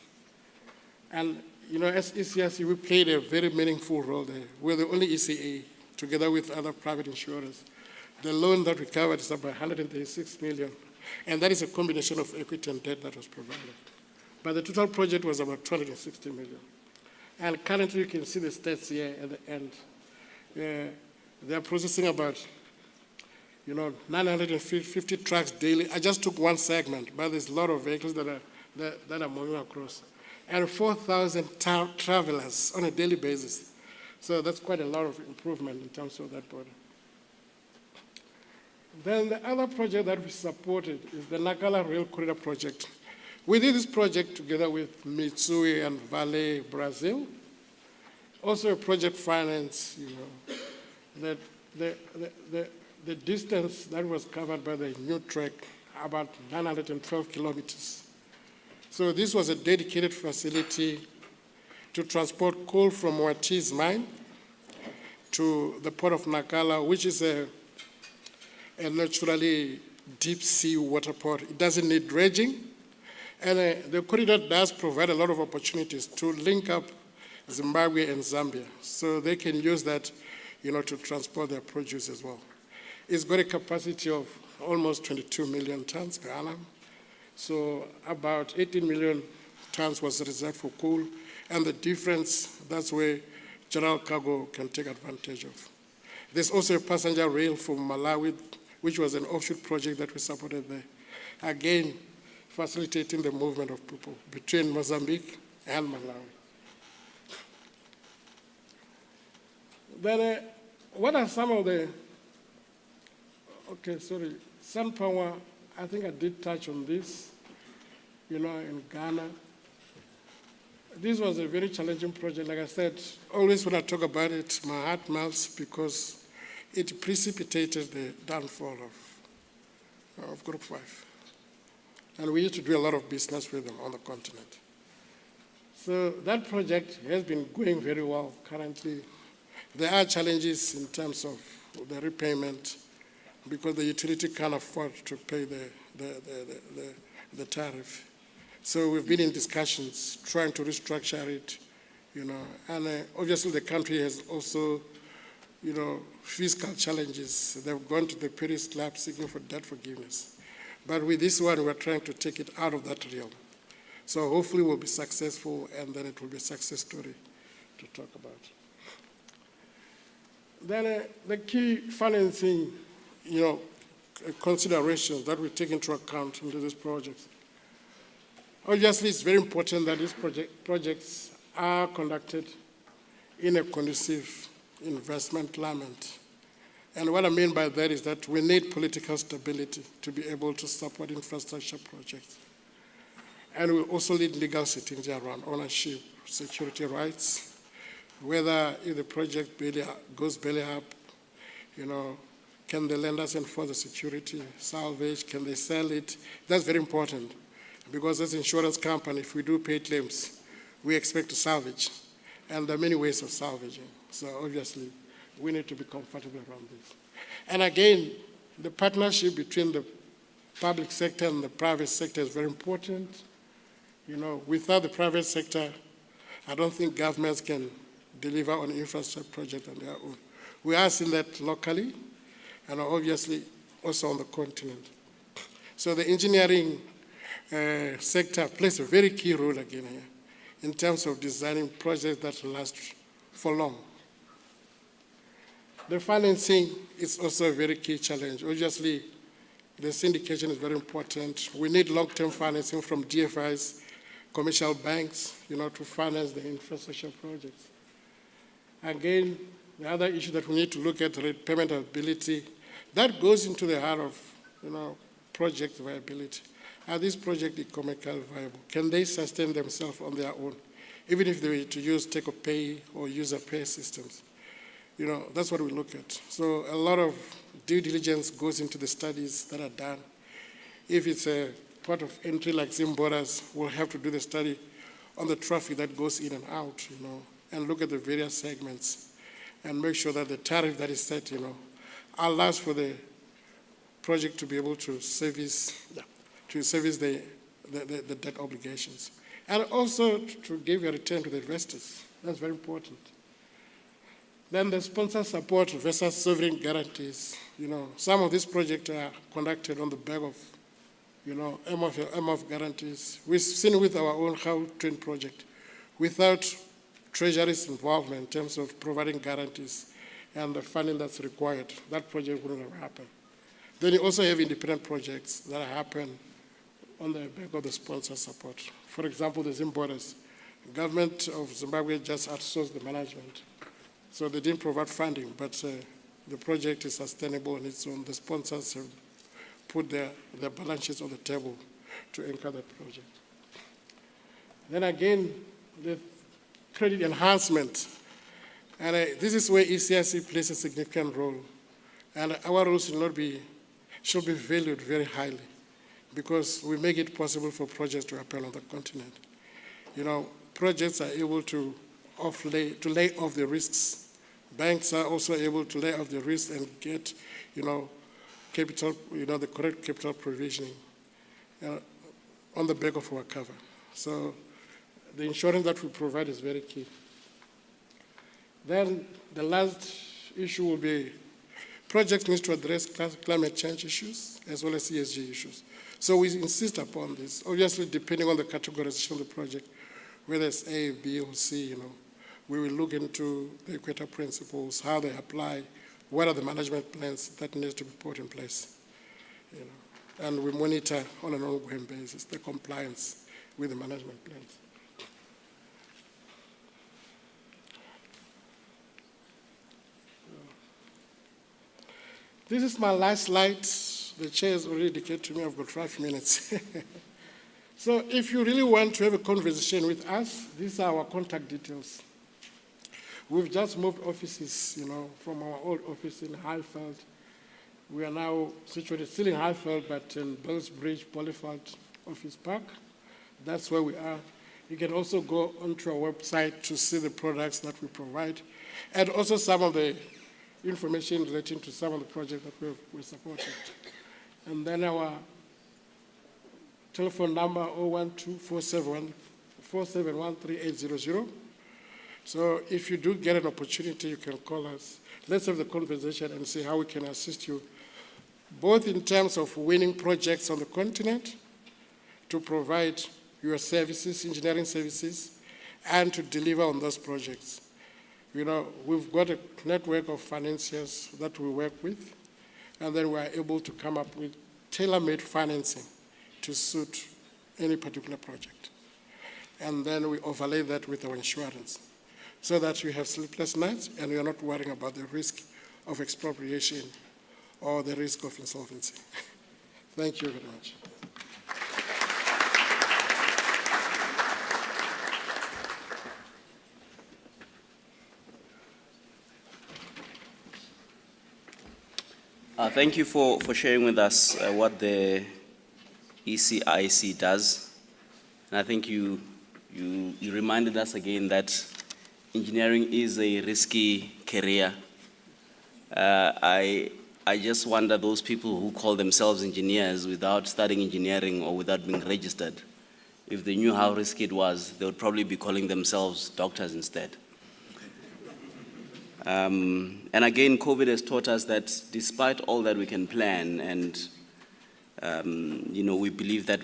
And, as ECIC, we played a very meaningful role there. We're the only ECA, together with other private insurers. The loan that we covered is about 136 million. And that is a combination of equity and debt that was provided. But the total project was about 260 million. And currently, you can see the stats here at the end. They're processing about 950 trucks daily. I just took one segment, but there's a lot of vehicles that are moving across. And 4,000 travelers on a daily basis. So that's quite a lot of improvement in terms of that border. Then the other project that we supported is the Nacala Rail Corridor project. We did this project together with Mitsui and Vale, Brazil. Also a project finance, that the distance that was covered by the new track, about 912 kilometers. So this was a dedicated facility to transport coal from Wati's mine to the port of Nacala, which is a naturally deep sea water port. It doesn't need dredging. And the corridor does provide a lot of opportunities to link up Zimbabwe and Zambia. So they can use that, to transport their produce as well. It's got a capacity of almost 22 million tons per annum. So about 18 million tons was reserved for coal. And the difference, that's where general cargo can take advantage of. There's also a passenger rail from Malawi, which was an offshoot project that we supported there. Again, facilitating the movement of people between Mozambique and Malawi. Then, what are some of the, sun power, I think I did touch on this, in Ghana. this was a very challenging project. Like I said, always when I talk about it, my heart melts because it precipitated the downfall of Group 5. And we used to do a lot of business with them on the continent. So that project has been going very well currently. There are challenges in terms of the repayment because the utility can't afford to pay the tariff. So we've been in discussions trying to restructure it, and obviously the country has also, fiscal challenges. They've gone to the Paris Club seeking for debt forgiveness. But with this one, we're trying to take it out of that realm. So hopefully we'll be successful, and then it will be a success story to talk about. Then the key financing, considerations that we take into account into this project. Obviously, it's very important that these projects are conducted in a conducive investment climate. And what I mean by that is that we need political stability to be able to support infrastructure projects. And we also need legal certainty around ownership, security rights, whether if the project goes belly up, can the lenders enforce the security, salvage, can they sell it? That's very important because as an insurance company, if we do pay claims, we expect to salvage. And there are many ways of salvaging. So obviously, we need to be comfortable around this. And again, the partnership between the public sector and the private sector is very important. Without the private sector, I don't think governments can deliver on infrastructure projects on their own. We are seeing that locally, and obviously also on the continent. So the engineering sector plays a very key role again here in terms of designing projects that last for long. The financing is also a very key challenge. Obviously, the syndication is very important. We need long-term financing from DFIs, commercial banks, to finance the infrastructure projects. Again, the other issue that we need to look at, repayment ability, that goes into the heart of, project viability. Are these projects economically viable? Can they sustain themselves on their own, even if they were to use take-or-pay or user-pay systems? That's what we look at. So a lot of due diligence goes into the studies that are done. If it's a port of entry like Zimboras, we'll have to do the study on the traffic that goes in and out, and look at the various segments and make sure that the tariff that is set, allows for the project to be able to service the debt obligations. And also to give a return to the investors. That's very important. Then the sponsor support versus sovereign guarantees. Some of these projects are conducted on the back of, MF guarantees. We've seen with our own How Train project, without Treasury's involvement in terms of providing guarantees and the funding that's required, that project wouldn't have happened. Then you also have independent projects that happen on the back of the sponsor support. For example, the Zimboras. The government of Zimbabwe just outsourced the management. So they didn't provide funding, but the project is sustainable on its own. The sponsors have put their balance sheets on the table to anchor the project. Then again, the credit enhancement. And this is where ECIC plays a significant role. And our role should be valued very highly because we make it possible for projects to happen on the continent. Projects are able to lay off the risks. Banks are also able to lay off the risks and get, capital, the correct capital provisioning on the back of our cover. So the insurance that we provide is very key. Then the last issue will be projects need to address climate change issues as well as ESG issues. So we insist upon this. Obviously, depending on the categorization of the project, whether it's A, B, or C, we will look into the Equator principles, how they apply, what are the management plans that need to be put in place. And we monitor on an ongoing basis the compliance with the management plans. This is my last slide. The chair has already indicated to me I've got 5 minutes. So if you really want to have a conversation with us, these are our contact details. We've just moved offices, from our old office in Highveld. We are now situated still in Highveld, but in Bellsbridge, Boulevard Office Park. That's where we are. You can also go onto our website to see the products that we provide, and also some of the information relating to some of the projects that we've supported. And then our telephone number 012-471-3800. So if you do get an opportunity, you can call us. Let's have the conversation and see how we can assist you, both in terms of winning projects on the continent, to provide your services, engineering services, and to deliver on those projects. We've got a network of financiers that we work with, and then we are able to come up with tailor-made financing to suit any particular project. And then we overlay that with our insurance, so that you have sleepless nights and you're not worrying about the risk of expropriation or the risk of insolvency. Thank you very much. Thank you for sharing with us what the ECIC does. And I think you reminded us again that engineering is a risky career. I just wonder those people who call themselves engineers without studying engineering or without being registered, if they knew how risky it was, they would probably be calling themselves doctors instead. And again, COVID has taught us that despite all that we can plan and, we believe that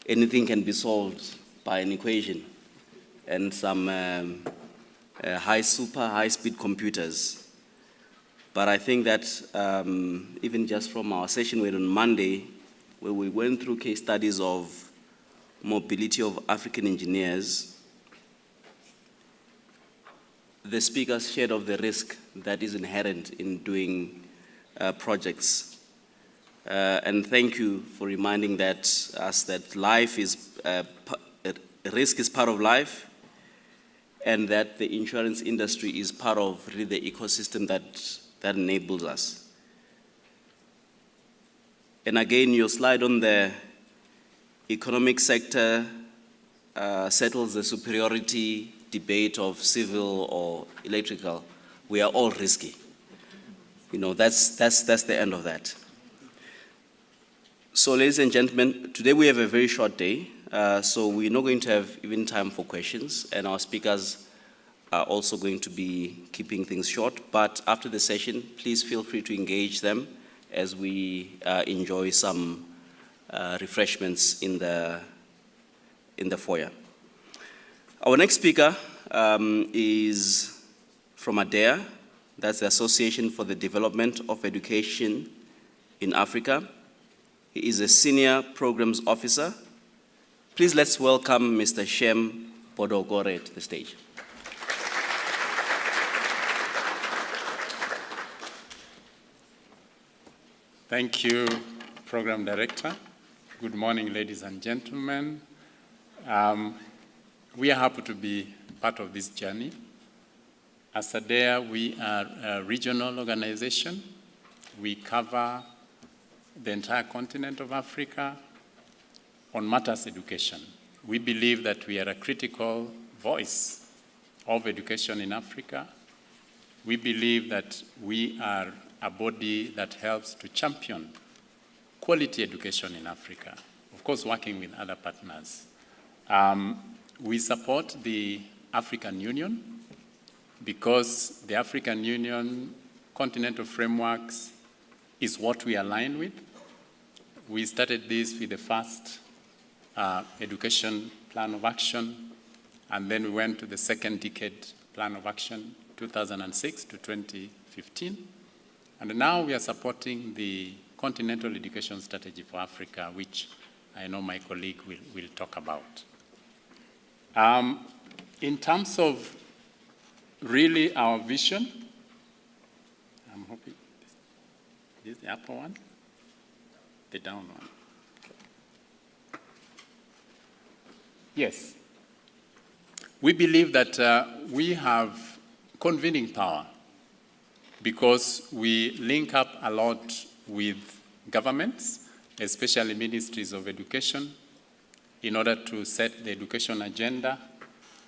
anything can be solved by an equation and some super high-speed computers. But I think that even just from our session on Monday, where we went through case studies of mobility of African engineers, the speakers shared of the risk that is inherent in doing projects. And thank you for reminding us that life is, risk is part of life, and that the insurance industry is part of really the ecosystem that enables us. And again, your slide on the economic sector settles the superiority debate of civil or electrical. We are all risky. That's the end of that. So, ladies and gentlemen, today we have a very short day, so we're not going to have even time for questions, and our speakers are also going to be keeping things short. But after the session, please feel free to engage them as we enjoy some refreshments in the foyer. Our next speaker is from ADEA, that's the Association for the Development of Education in Africa. He is a Senior Programs Officer. Please let's welcome Mr. Shem Bodogore to the stage. Thank you, Program Director. Good morning, ladies and gentlemen. We are happy to be part of this journey. As ADEA, we are a regional organization. We cover the entire continent of Africa on matters education. We believe that we are a critical voice of education in Africa. We believe that we are a body that helps to champion quality education in Africa, of course, working with other partners. We support the African Union because the African Union continental frameworks is what we align with. We started this with the first education plan of action, and then we went to the second decade plan of action, 2006 to 2015. And now we are supporting the Continental Education Strategy for Africa, which I know my colleague will talk about. In terms of really our vision, I'm hoping this is the upper one, the down one. Okay. Yes. We believe that we have convening power because we link up a lot with governments, especially ministries of education, in order to set the education agenda.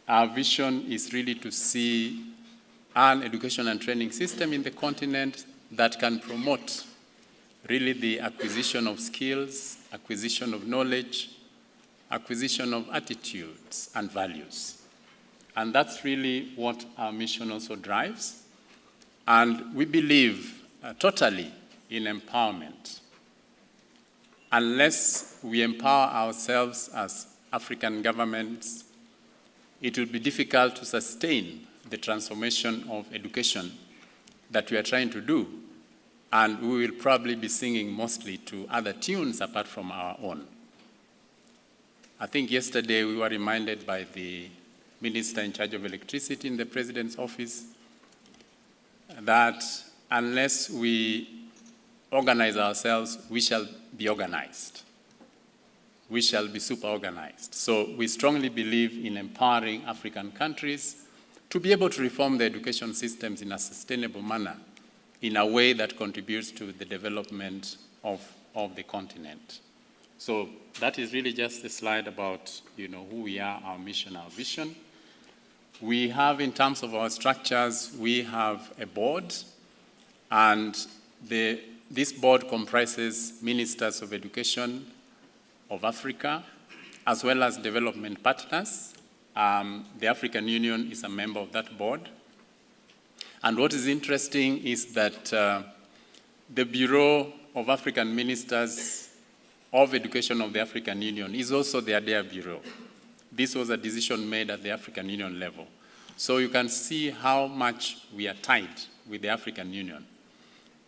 Our vision is really to see an education and training system in the continent that can promote really the acquisition of skills, acquisition of knowledge, acquisition of attitudes and values. And that's really what our mission also drives. And we believe totally in empowerment. Unless we empower ourselves as African governments, it will be difficult to sustain the transformation of education that we are trying to do. And we will probably be singing mostly to other tunes apart from our own. I think yesterday we were reminded by the Minister in charge of electricity in the President's office that unless we organize ourselves, we shall be organized. We shall be super organized. So we strongly believe in empowering African countries to be able to reform their education systems in a sustainable manner, in a way that contributes to the development of the continent. So that is really just a slide about, who we are, our mission, our vision. We have, in terms of our structures, we have a board, and this board comprises ministers of education of Africa, as well as development partners. The African Union is a member of that board. And what is interesting is that the Bureau of African Ministers of Education of the African Union is also the ADEA Bureau. This was a decision made at the African Union level. So you can see how much we are tied with the African Union.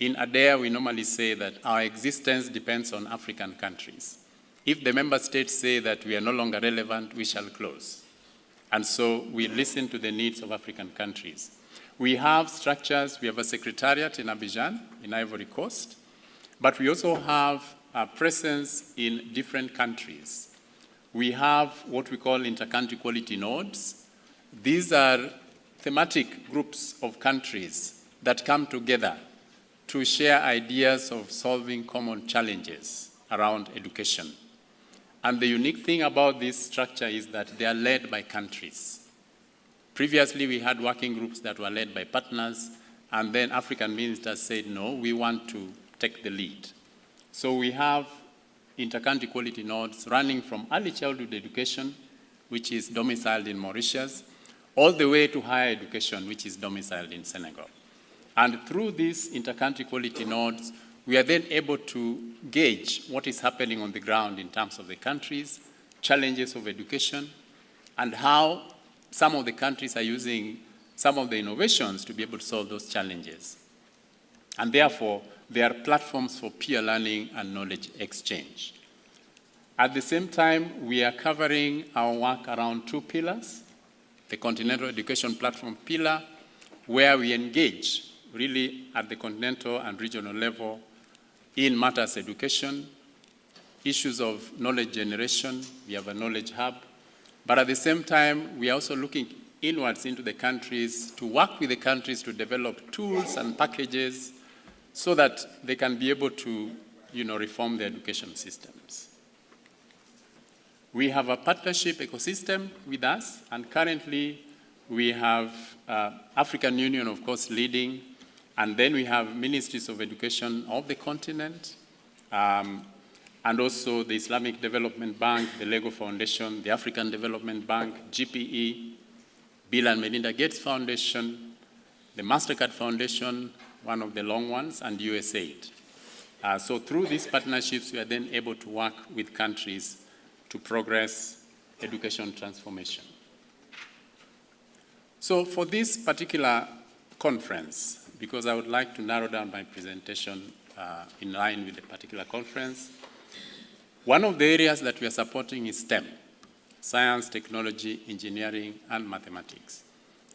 In ADEA, we normally say that our existence depends on African countries. If the member states say that we are no longer relevant, we shall close. And so we listen to the needs of African countries. We have structures. We have a secretariat in Abidjan, in Ivory Coast, but we also have a presence in different countries. We have what we call inter-country quality nodes. These are thematic groups of countries that come together to share ideas of solving common challenges around education. And the unique thing about this structure is that they are led by countries. Previously, we had working groups that were led by partners, and then African ministers said, no, we want to take the lead. So we have inter-country quality nodes running from early childhood education, which is domiciled in Mauritius, all the way to higher education, which is domiciled in Senegal. And through these inter-country quality nodes, we are then able to gauge what is happening on the ground in terms of the countries, challenges of education, and how some of the countries are using some of the innovations to be able to solve those challenges. And therefore, there are platforms for peer learning and knowledge exchange. At the same time, we are covering our work around two pillars: the Continental Education Platform pillar, where we engage really at the continental and regional level in matters education, issues of knowledge generation. We have a knowledge hub. But at the same time, we are also looking inwards into the countries to work with the countries to develop tools and packages so that they can be able to, reform their education systems. We have a partnership ecosystem with us, and currently we have African Union, of course, leading, and then we have ministries of education of the continent, and also the Islamic Development Bank, the Lego Foundation, the African Development Bank, GPE, Bill and Melinda Gates Foundation, the MasterCard Foundation, one of the long ones, and USAID. So through these partnerships, we are then able to work with countries to progress education transformation. So for this particular conference, because I would like to narrow down my presentation in line with the particular conference, one of the areas that we are supporting is STEM, science, technology, engineering, and mathematics.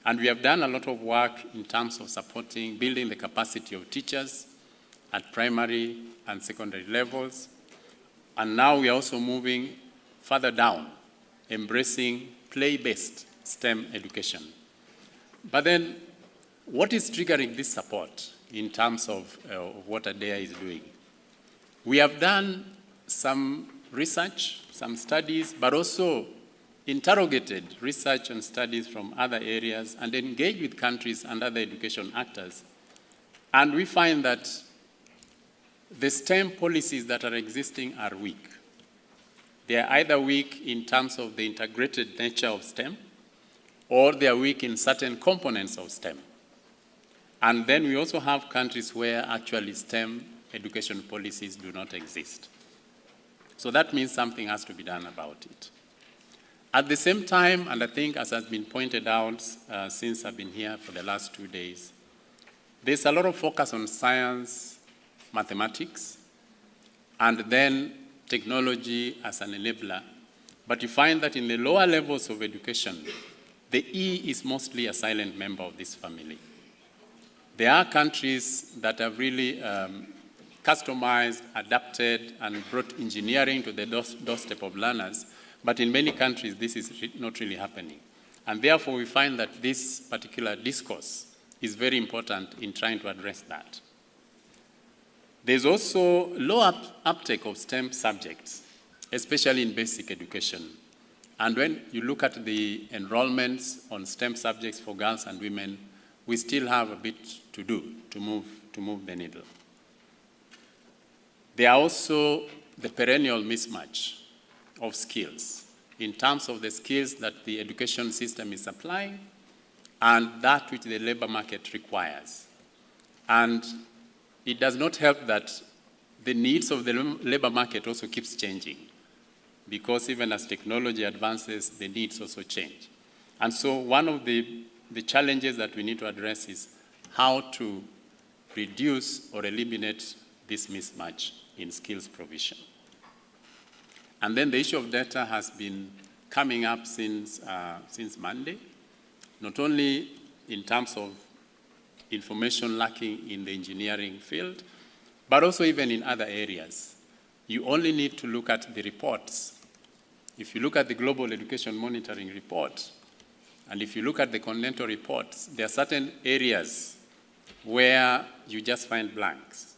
And we have done a lot of work in terms of supporting, building the capacity of teachers at primary and secondary levels. And now we are also moving further down embracing play-based STEM education. But then, what is triggering this support in terms of what ADEA is doing? We have done some research, some studies, but also interrogated research and studies from other areas and engaged with countries and other education actors. And we find that the STEM policies that are existing are weak. They are either weak in terms of the integrated nature of STEM, or they are weak in certain components of STEM. And then we also have countries where actually STEM education policies do not exist. So that means something has to be done about it. At the same time, and I think as has been pointed out since I've been here for the last 2 days, there's a lot of focus on science, mathematics, and then technology as an enabler. But you find that in the lower levels of education, the E is mostly a silent member of this family. There are countries that have really customized, adapted, and brought engineering to the doorstep of learners. But in many countries, this is not really happening. And therefore, we find that this particular discourse is very important in trying to address that. There's also low uptake of STEM subjects, especially in basic education. And when you look at the enrollments on STEM subjects for girls and women, we still have a bit to do to move the needle. There are also the perennial mismatch of skills in terms of the skills that the education system is supplying and that which the labor market requires. And it does not help that the needs of the labor market also keeps changing, because even as technology advances, the needs also change. And so one of the challenges that we need to address is how to reduce or eliminate this mismatch in skills provision. And then the issue of data has been coming up since Monday, not only in terms of information lacking in the engineering field, but also even in other areas. You only need to look at the reports. If you look at the Global Education Monitoring Report, and if you look at the continental reports, there are certain areas where you just find blanks,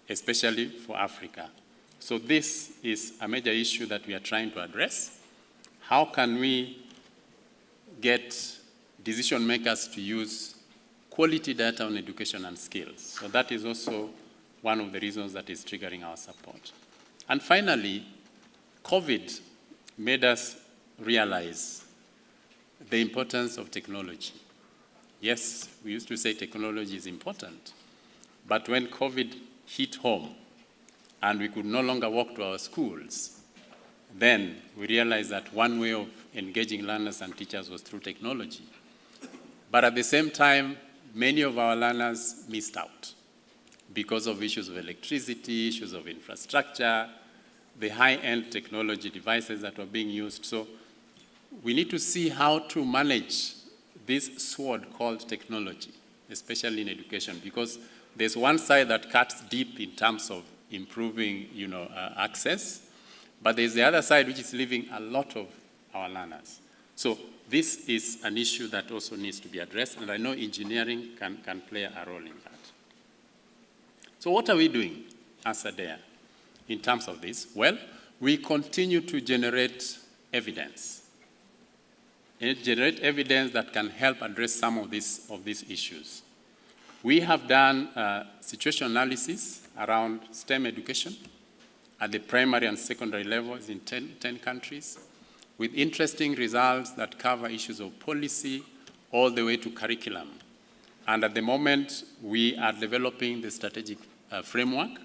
especially for Africa. So this is a major issue that we are trying to address. How can we get decision makers to use quality data on education and skills? So that is also one of the reasons that is triggering our support. And finally, COVID made us realize the importance of technology. Yes, we used to say technology is important, but when COVID hit home and we could no longer walk to our schools, then we realized that one way of engaging learners and teachers was through technology. But at the same time, many of our learners missed out because of issues of electricity, issues of infrastructure, the high-end technology devices that were being used. So we need to see how to manage this sword called technology, especially in education, because there's one side that cuts deep in terms of improving, access, but there's the other side which is leaving a lot of our learners. So this is an issue that also needs to be addressed, and I know engineering can play a role in that. So what are we doing as ADEA in terms of this? Well, we continue to generate evidence. And generate evidence that can help address some of these issues. We have done situation analysis around STEM education at the primary and secondary levels in 10 countries, with interesting results that cover issues of policy all the way to curriculum. And at the moment, we are developing the strategic framework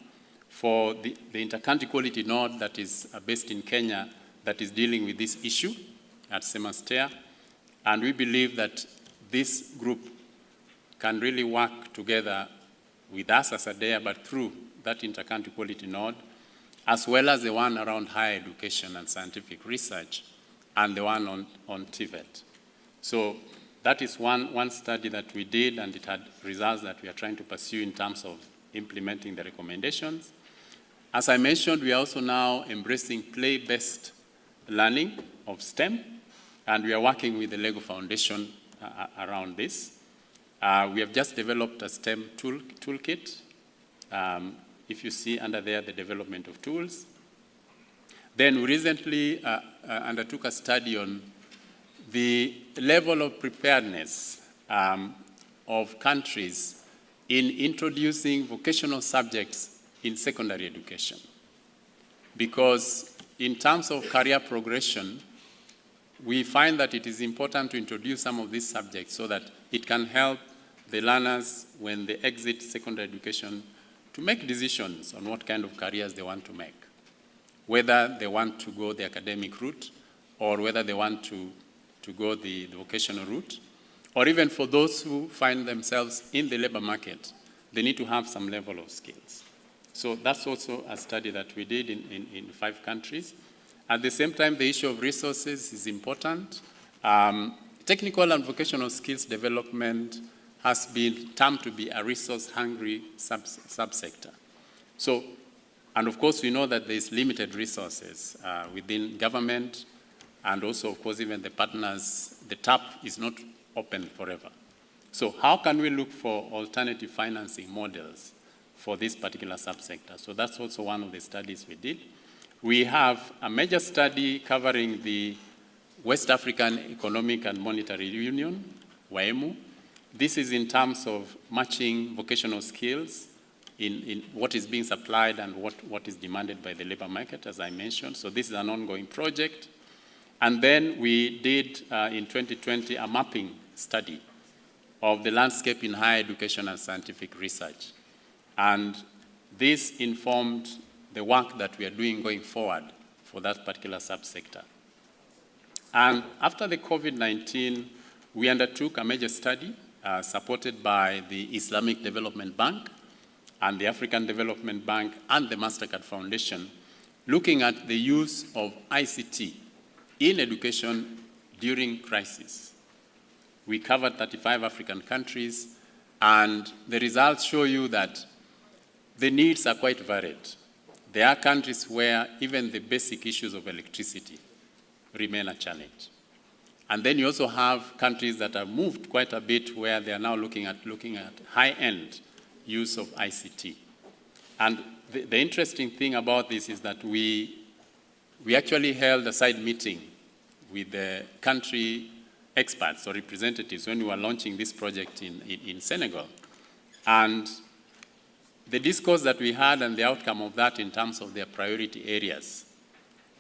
for the Inter-Country Quality Node that is based in Kenya that is dealing with this issue at CSIR. And we believe that this group can really work together with us as ADEA, but through that Inter-Country Quality Node, as well as the one around higher education and scientific research, and the one on TVET. So that is one study that we did, and it had results that we are trying to pursue in terms of implementing the recommendations. As I mentioned, we are also now embracing play-based learning of STEM, and we are working with the Lego Foundation around this. We have just developed a STEM toolkit. If you see under there, the development of tools. Then we recently undertook a study on the level of preparedness of countries in introducing vocational subjects in secondary education. Because in terms of career progression, we find that it is important to introduce some of these subjects so that it can help the learners when they exit secondary education to make decisions on what kind of careers they want to make, whether they want to go the academic route or whether they want to go the vocational route, or even for those who find themselves in the labor market, they need to have some level of skills. So that's also a study that we did in 5 countries. At the same time, the issue of resources is important. Technical and vocational skills development has been termed to be a resource-hungry subsector. So, and of course, we know that there's limited resources within government, and also, of course, even the partners. The tap is not open forever. So how can we look for alternative financing models for this particular subsector? So that's also one of the studies we did. We have a major study covering the West African Economic and Monetary Union, WAEMU. This is in terms of matching vocational skills in what is being supplied and what is demanded by the labor market, as I mentioned. So this is an ongoing project. And then we did, in 2020, a mapping study of the landscape in higher education and scientific research. And this informed the work that we are doing going forward for that particular subsector. And after the COVID-19, we undertook a major study supported by the Islamic Development Bank and the African Development Bank and the MasterCard Foundation, looking at the use of ICT in education during crisis. We covered 35 African countries, and the results show you that the needs are quite varied. There are countries where even the basic issues of electricity remain a challenge. And then you also have countries that have moved quite a bit where they are now looking at high-end use of ICT. And the interesting thing about this is that we actually held a side meeting with the country experts or representatives when we were launching this project in Senegal. And the discourse that we had and the outcome of that in terms of their priority areas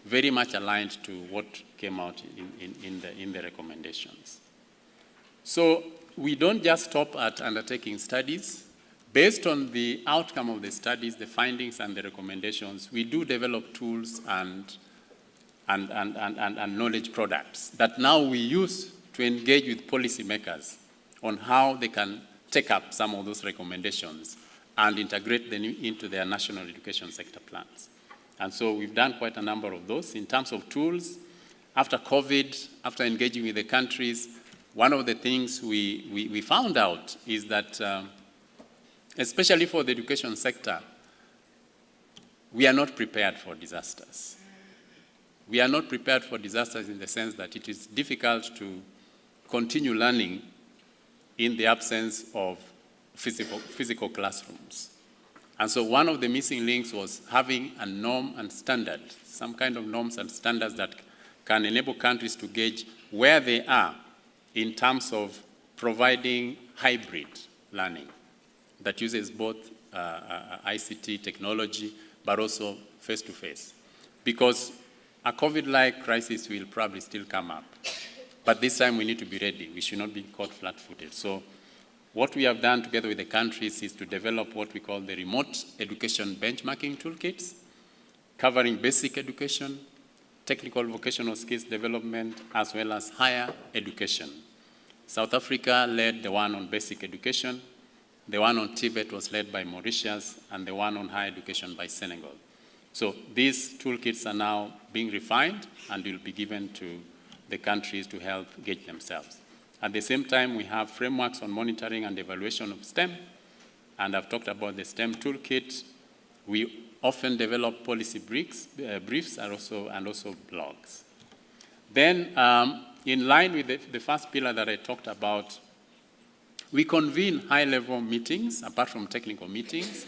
very much aligned to what came out in the recommendations. So we don't just stop at undertaking studies. Based on the outcome of the studies, the findings and the recommendations, we do develop tools and knowledge products that now we use to engage with policymakers on how they can take up some of those recommendations and integrate them into their national education sector plans. And so we've done quite a number of those. In terms of tools, after COVID, after engaging with the countries, one of the things we found out is that, especially for the education sector, we are not prepared for disasters. We are not prepared for disasters in the sense that it is difficult to continue learning in the absence of physical classrooms. And so one of the missing links was having a norm and standard, some kind of norms and standards that can enable countries to gauge where they are in terms of providing hybrid learning that uses both ICT technology, but also face-to-face. Because a COVID-like crisis will probably still come up. But this time we need to be ready. We should not be caught flat-footed. So what we have done together with the countries is to develop what we call the remote education benchmarking toolkits, covering basic education, technical vocational skills development, as well as higher education. South Africa led the one on basic education, the one on Tibet was led by Mauritius, and the one on higher education by Senegal. So these toolkits are now being refined and will be given to the countries to help gauge themselves. At the same time, we have frameworks on monitoring and evaluation of STEM, and I've talked about the STEM toolkit. We often develop policy briefs and also blogs. Then, in line with the first pillar that I talked about, we convene high-level meetings, apart from technical meetings.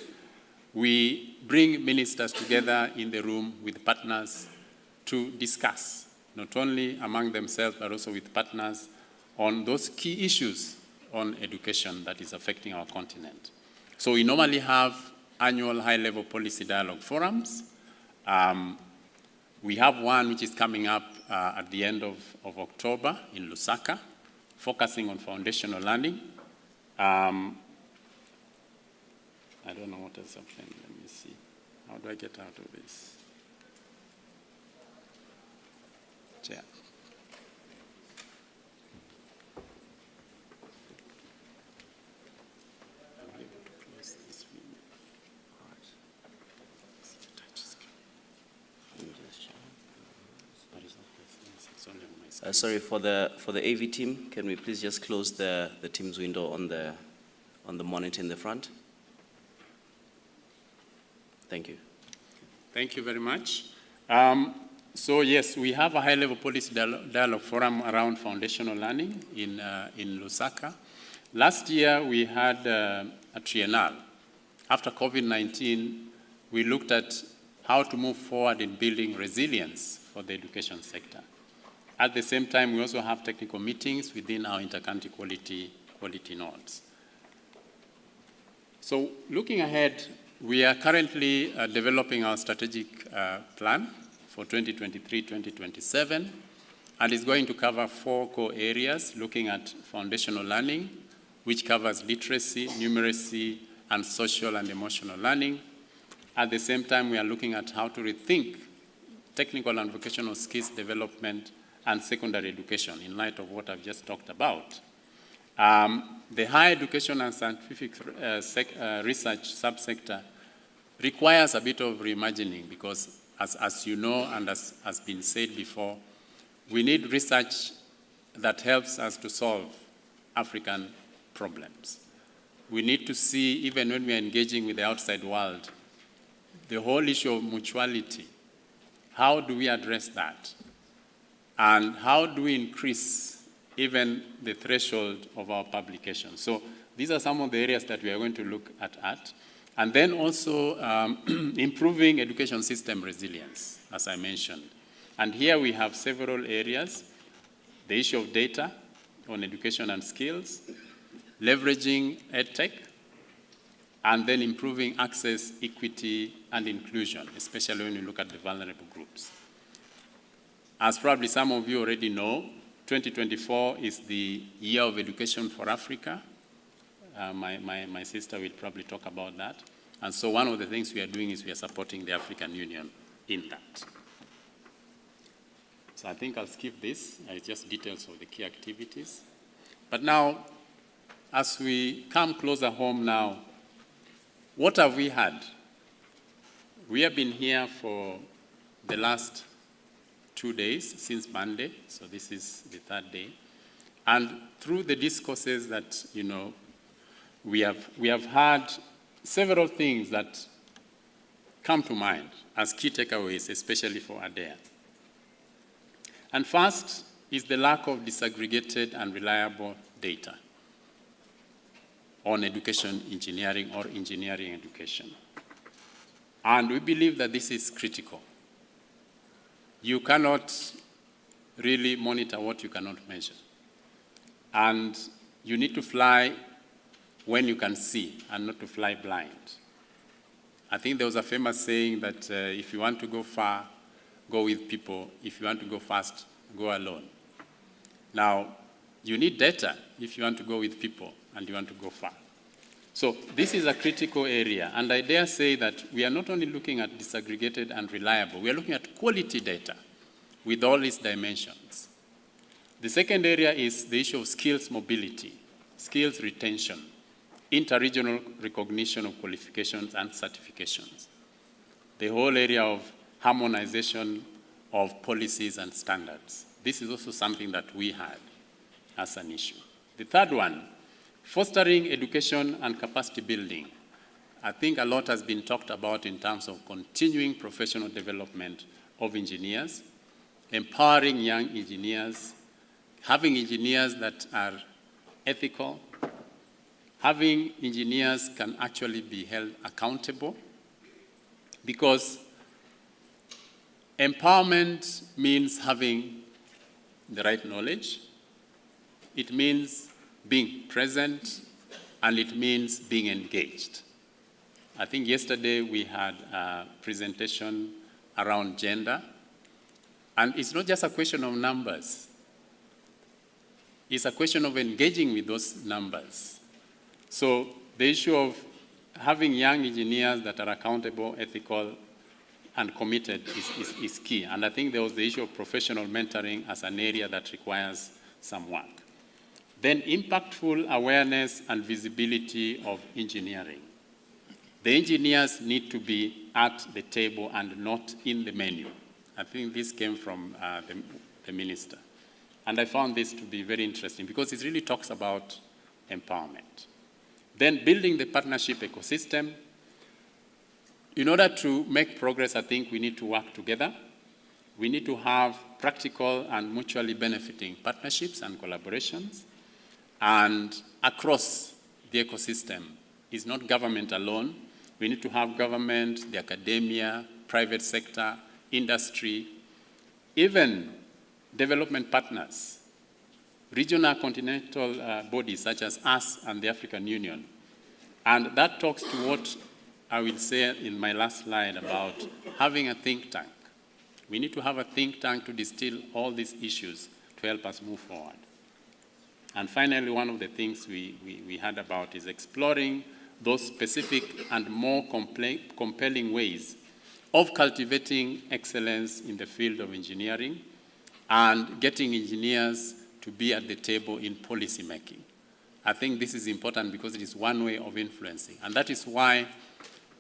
We bring ministers together in the room with partners to discuss, not only among themselves, but also with partners on those key issues on education that is affecting our continent. So we normally have annual high-level policy dialogue forums. We have one which is coming up at the end of October in Lusaka, focusing on foundational learning. I don't know what has happened. Let me see. How do I get out of this? Chair. Sorry, for the AV team, can we please just close the Teams window on the monitor in the front? Thank you. Thank you very much. So yes, we have a high-level policy dialogue forum around foundational learning in Lusaka. Last year, we had a triennial. After COVID-19, we looked at how to move forward in building resilience for the education sector. At the same time, we also have technical meetings within our inter-country quality nodes. So looking ahead, we are currently developing our strategic plan for 2023-2027, and it's going to cover 4 core areas, looking at foundational learning, which covers literacy, numeracy, and social and emotional learning. At the same time, we are looking at how to rethink technical and vocational skills development and secondary education in light of what I've just talked about. The higher education and scientific research subsector requires a bit of reimagining because, as you know and as has been said before, we need research that helps us to solve African problems. We need to see, even when we are engaging with the outside world, the whole issue of mutuality. How do we address that? And how do we increase even the threshold of our publication? So these are some of the areas that we are going to look at. And then also improving education system resilience, as I mentioned. And here we have several areas: the issue of data on education and skills, leveraging EdTech, and then improving access, equity, and inclusion, especially when you look at the vulnerable groups. As probably some of you already know, 2024 is the Year of Education for Africa. My sister will probably talk about that. And so one of the things we are doing is we are supporting the African Union in that. So I think I'll skip this. It's just details of the key activities. But now, as we come closer home now, what have we had? We have been here for the last 2 days, since Monday, so this is the 3rd day. And through the discourses that, we have had several things that come to mind as key takeaways, especially for ADEA. And first is the lack of disaggregated and reliable data on education engineering or engineering education. And we believe that this is critical. You cannot really monitor what you cannot measure. And you need to fly when you can see and not to fly blind. I think there was a famous saying that if you want to go far, go with people. If you want to go fast, go alone. Now, you need data if you want to go with people and you want to go far. So this is a critical area, and I dare say that we are not only looking at disaggregated and reliable, we are looking at quality data with all its dimensions. The second area is the issue of skills mobility, skills retention, interregional recognition of qualifications and certifications, the whole area of harmonization of policies and standards. This is also something that we had as an issue. The third one, fostering education and capacity building. I think a lot has been talked about in terms of continuing professional development of engineers, empowering young engineers, having engineers that are ethical, having engineers can actually be held accountable, because empowerment means having the right knowledge, it means being present, and it means being engaged. I think yesterday we had a presentation around gender, and it's not just a question of numbers. It's a question of engaging with those numbers. So the issue of having young engineers that are accountable, ethical, and committed is key. And I think there was the issue of professional mentoring as an area that requires some work. Then impactful awareness and visibility of engineering. The engineers need to be at the table and not in the menu. I think this came from the minister. And I found this to be very interesting because it really talks about empowerment. Then building the partnership ecosystem. In order to make progress, I think we need to work together. We need to have practical and mutually benefiting partnerships and collaborations. And across the ecosystem, it's not government alone. We need to have government, the academia, private sector, industry, even development partners, regional continental bodies such as us and the African Union. And that talks to what I will say in my last slide about having a think tank. We need to have a think tank to distill all these issues to help us move forward. And finally, one of the things we heard about is exploring those specific and more compelling ways of cultivating excellence in the field of engineering and getting engineers to be at the table in policy making. I think this is important because it is one way of influencing. And that is why,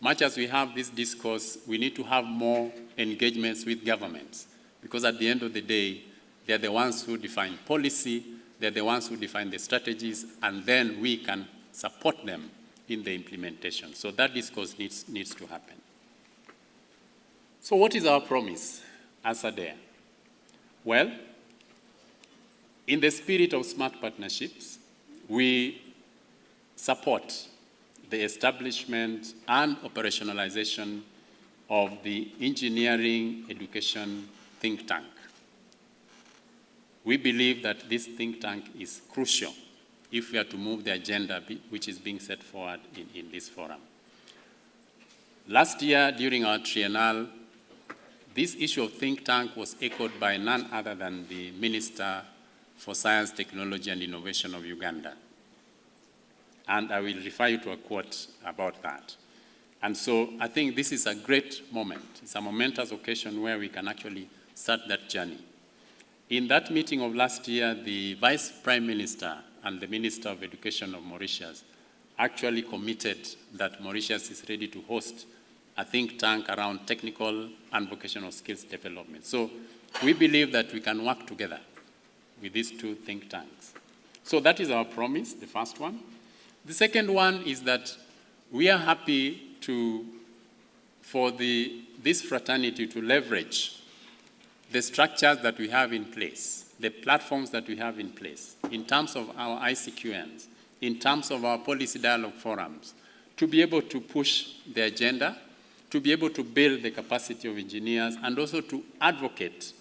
much as we have this discourse, we need to have more engagements with governments. Because at the end of the day, they're the ones who define policy, they're the ones who define the strategies, and then we can support them in the implementation. So that discourse needs to happen. So what is our promise as SADC? Well, in the spirit of smart partnerships, we support the establishment and operationalization of the engineering education think tank. We believe that this think tank is crucial if we are to move the agenda which is being set forward in this forum. Last year, during our triennial, this issue of think tank was echoed by none other than the Minister for Science, Technology, and Innovation of Uganda. And I will refer you to a quote about that. And so I think this is a great moment. It's a momentous occasion where we can actually start that journey. In that meeting of last year, the Vice Prime Minister and the Minister of Education of Mauritius actually committed that Mauritius is ready to host a think tank around technical and vocational skills development. So we believe that we can work together with these two think tanks. So that is our promise, the first one. The second one is that we are happy for this fraternity to leverage the structures that we have in place, the platforms that we have in place, in terms of our ICQNs, in terms of our policy dialogue forums, to be able to push the agenda, to be able to build the capacity of engineers, and also to advocate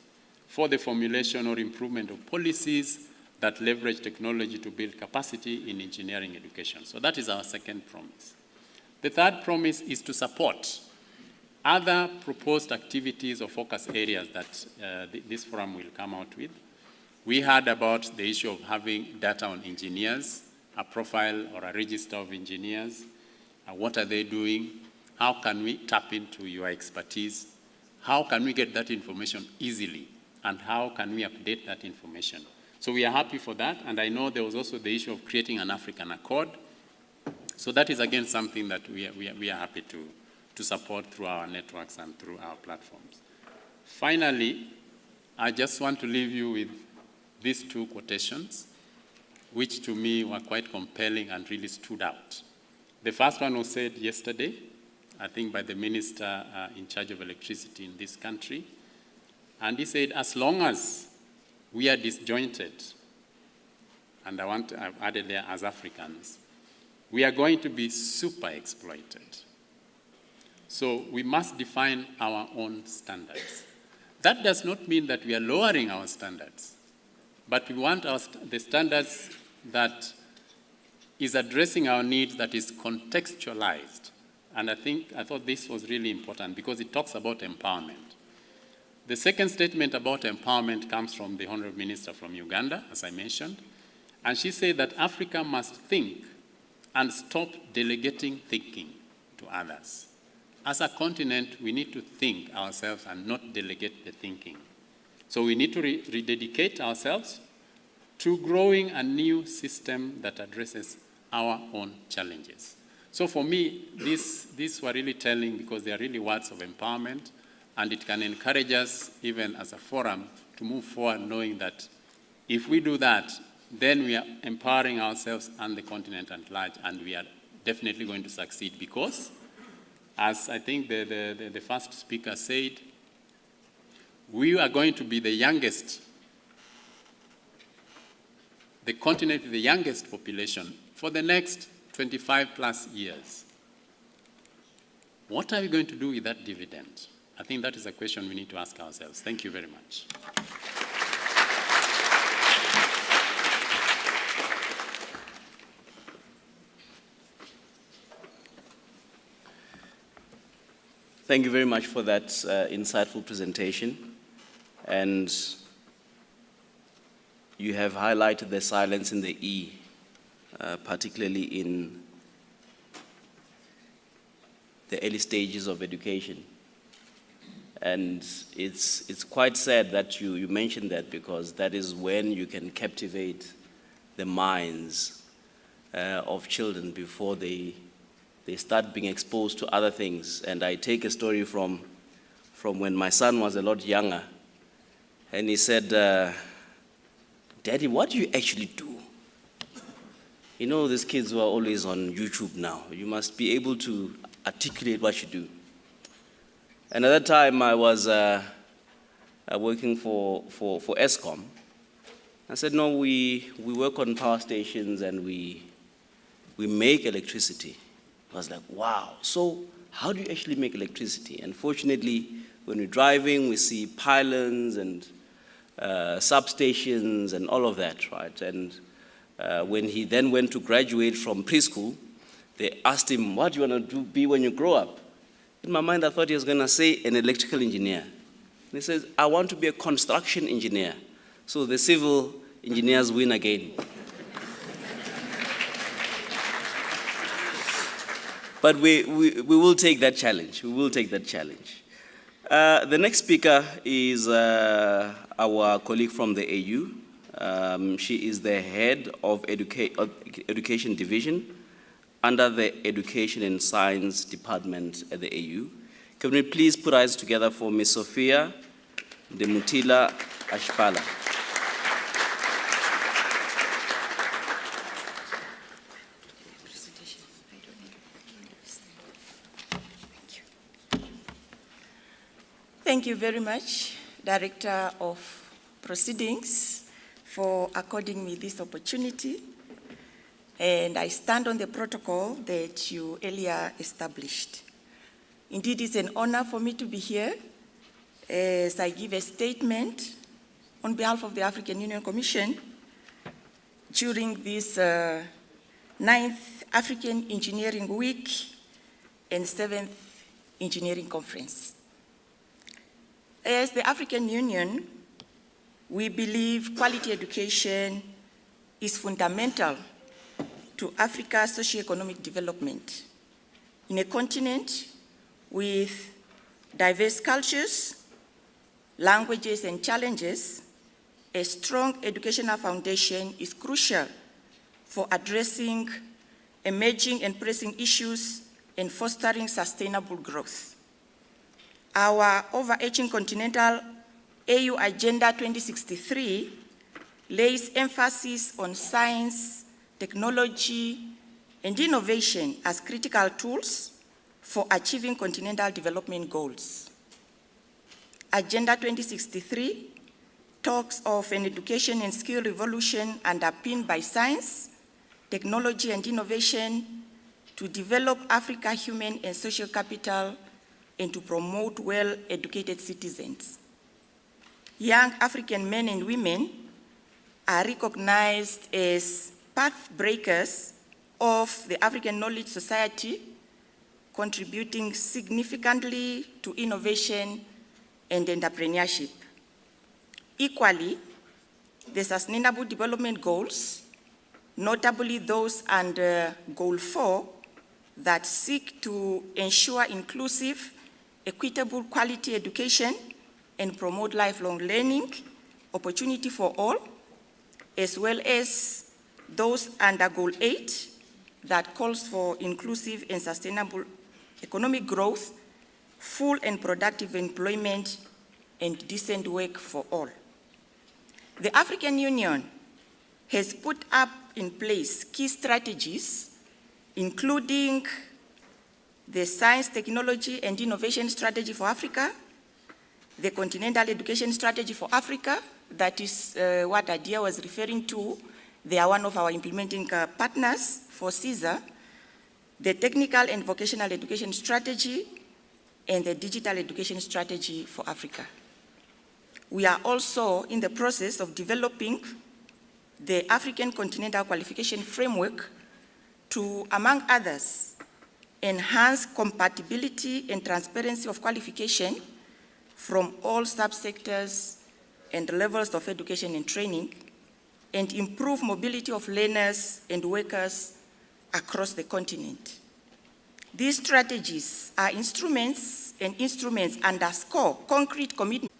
for the formulation or improvement of policies that leverage technology to build capacity in engineering education. So that is our second promise. The third promise is to support other proposed activities or focus areas that this forum will come out with. We heard about the issue of having data on engineers, a profile or a register of engineers. What are they doing? How can we tap into your expertise? How can we get that information easily? And how can we update that information? So we are happy for that. And I know there was also the issue of creating an African Accord. So that is, again, something that we are happy to support through our networks and through our platforms. Finally, I just want to leave you with these two quotations, which to me were quite compelling and really stood out. The first one was said yesterday, I think by the minister in charge of electricity in this country. And he said, as long as we are disjointed, and I've added there as Africans, we are going to be super exploited. So we must define our own standards. That does not mean that we are lowering our standards, but we want the standards that is addressing our needs, that is contextualized. And I thought this was really important because it talks about empowerment. The second statement about empowerment comes from the Honorable Minister from Uganda, as I mentioned, and she said that Africa must think and stop delegating thinking to others. As a continent, we need to think ourselves and not delegate the thinking. So we need to rededicate ourselves to growing a new system that addresses our own challenges. So for me, these were really telling because they are really words of empowerment, and it can encourage us, even as a forum, to move forward knowing that if we do that, then we are empowering ourselves and the continent at large, and we are definitely going to succeed because, as I think the first speaker said, we are going to be the youngest, the continent with the youngest population for the next 25 plus years. What are we going to do with that dividend? I think that is a question we need to ask ourselves. Thank you very much. Thank you very much for that insightful presentation. And you have highlighted the silence in the E, particularly in the early stages of education. And it's quite sad that you mentioned that, because that is when you can captivate the minds of children before they start being exposed to other things. And I take a story from when my son was a lot younger, and he said, Daddy, what do you actually do? You know, these kids who are always on YouTube now, you must be able to articulate what you do. And at that time, I was working for ESCOM. I said, no, we work on power stations and we make electricity. I was like, wow, so how do you actually make electricity? And fortunately, when we're driving, we see pylons and substations and all of that, right? And when he then went to graduate from preschool, they asked him, what do you want to be when you grow up? In my mind, I thought he was going to say an electrical engineer. And he says, I want to be a construction engineer. So the civil engineers win again. But we will take that challenge. We will take that challenge. The next speaker is our colleague from the AU. She is the head of Education Division under the Education and Science Department at the AU. Can we please put eyes together for Ms. Sophia Demutila Ashpala. Thank you very much, Director of Proceedings, for according me this opportunity. And I stand on the protocol that you earlier established. Indeed, it's an honor for me to be here as I give a statement on behalf of the African Union Commission during this 9th African Engineering Week and 7th Engineering Conference. As the African Union, we believe quality education is fundamental to Africa's socio-economic development. In a continent with diverse cultures, languages, and challenges, a strong educational foundation is crucial for addressing emerging and pressing issues and fostering sustainable growth. Our overarching continental AU Agenda 2063 lays emphasis on science, technology, and innovation as critical tools for achieving continental development goals. Agenda 2063 talks of an education and skill revolution underpinned by science, technology, and innovation to develop Africa's human and social capital and to promote well-educated citizens. Young African men and women are recognized as path breakers of the African Knowledge Society, contributing significantly to innovation and entrepreneurship. Equally, the Sustainable Development Goals, notably those under Goal 4, that seek to ensure inclusive, equitable quality education and promote lifelong learning, opportunity for all, as well as those under Goal 8 that calls for inclusive and sustainable economic growth, full and productive employment, and decent work for all. The African Union has put up in place key strategies, including the Science, Technology, and Innovation Strategy for Africa, the Continental Education Strategy for Africa, that is what Adia was referring to. They are one of our implementing partners for CSIR, the Technical and Vocational Education Strategy, and the Digital Education Strategy for Africa. We are also in the process of developing the African Continental Qualification Framework to, among others, enhance compatibility and transparency of qualification from all subsectors and levels of education and training, and improve mobility of learners and workers across the continent. These strategies are instruments, and instruments underscore concrete commitment.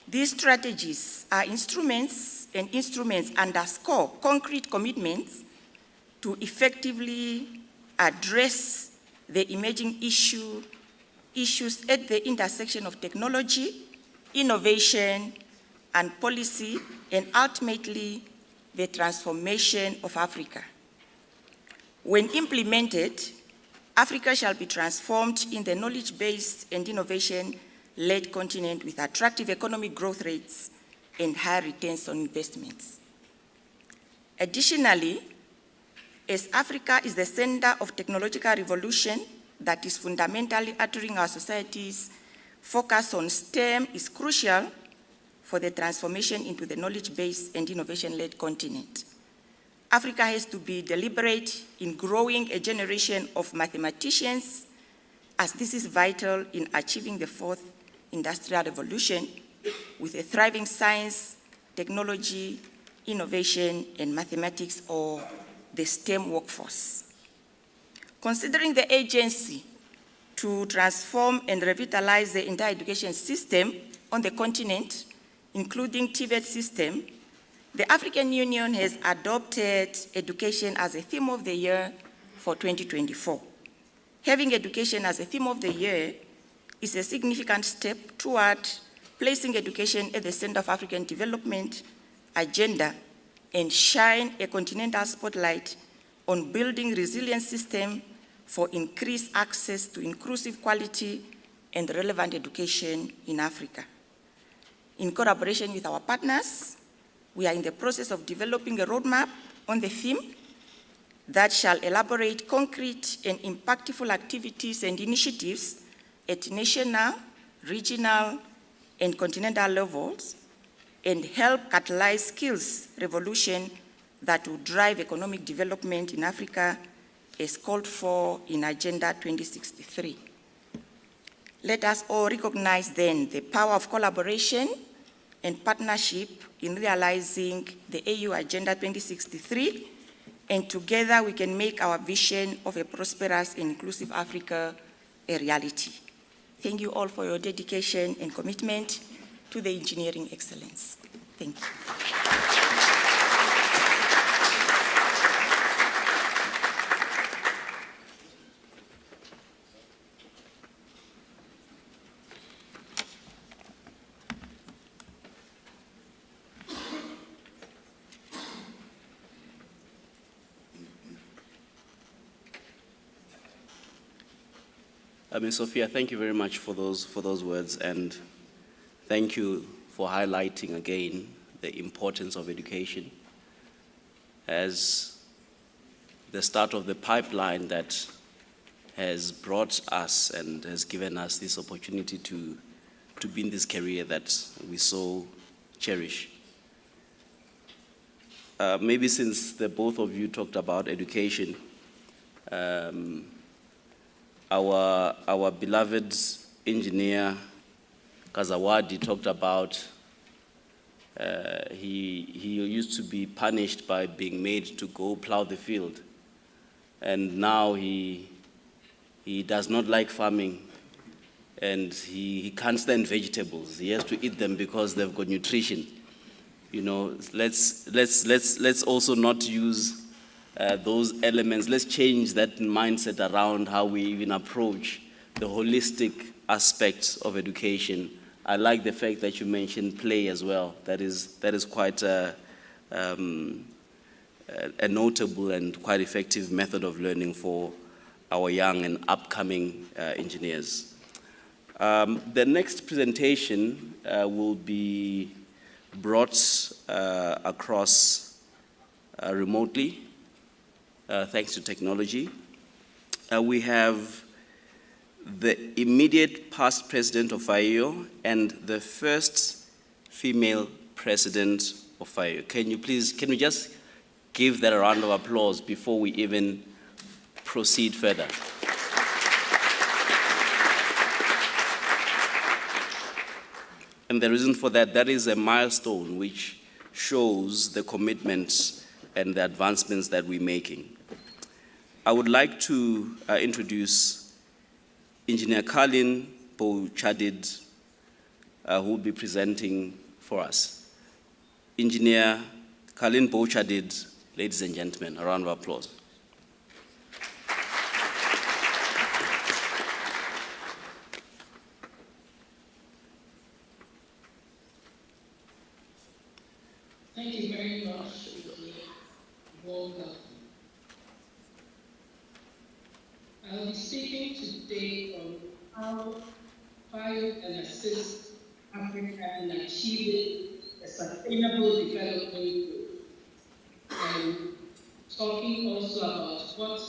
These strategies are instruments, and instruments underscore concrete commitments to effectively address the emerging issues at the intersection of technology, innovation, and policy, and ultimately the transformation of Africa. When implemented, Africa shall be transformed in the knowledge-based and innovation-led continent with attractive economic growth rates and high returns on investments. Additionally, as Africa is the center of technological revolution that is fundamentally altering our societies, focus on STEM is crucial for the transformation into the knowledge-based and innovation-led continent. Africa has to be deliberate in growing a generation of mathematicians, as this is vital in achieving the fourth industrial revolution with a thriving science, technology, innovation, and mathematics, or the STEM workforce. Considering the agency to transform and revitalize the entire education system on the continent, including TVET system, the African Union has adopted education as a theme of the year for 2024. Having education as a theme of the year is a significant step toward placing education at the center of African development agenda and shine a continental spotlight on building resilient systems for increased access to inclusive, quality, and relevant education in Africa. In collaboration with our partners, we are in the process of developing a roadmap on the theme that shall elaborate concrete and impactful activities and initiatives at national, regional, and continental levels, and help catalyze skills revolution that will drive economic development in Africa as called for in Agenda 2063. Let us all recognize then the power of collaboration and partnership in realizing the AU Agenda 2063, and together we can make our vision of a prosperous and inclusive Africa a reality. Thank you all for your dedication and commitment to the engineering excellence. Thank you. Sophia, thank you very much for those words, and thank you for highlighting again the importance of education as the start of the pipeline that has brought us and has given us this opportunity to be in this career that we so cherish. Maybe since the both of you talked about education, our beloved engineer Kazawadi talked about he used to be punished by being made to go plow the field, and now he does not like farming, and he can't stand vegetables. He has to eat them because they've got nutrition. You know, let's also not use those elements. Let's change that mindset around how we even approach the holistic aspects of education. I like the fact that you mentioned play as well. That is quite a notable and quite effective method of learning for our young and upcoming engineers. The next presentation will be brought across remotely, thanks to technology. We have the immediate past president of FAIO and the first female president of FAIO. Can we just give that a round of applause before we even proceed further? And the reason for that, that is a milestone which shows the commitments and the advancements that we're making. I would like to introduce Engineer Kalin Bouchadid, who will be presenting for us. Engineer Kalin Bouchadid, ladies and gentlemen, a round of applause. Thank you very much. Warm welcome. I'll be speaking today on how FAIO can assist Africa in achieving a sustainable development goal, and talking also about what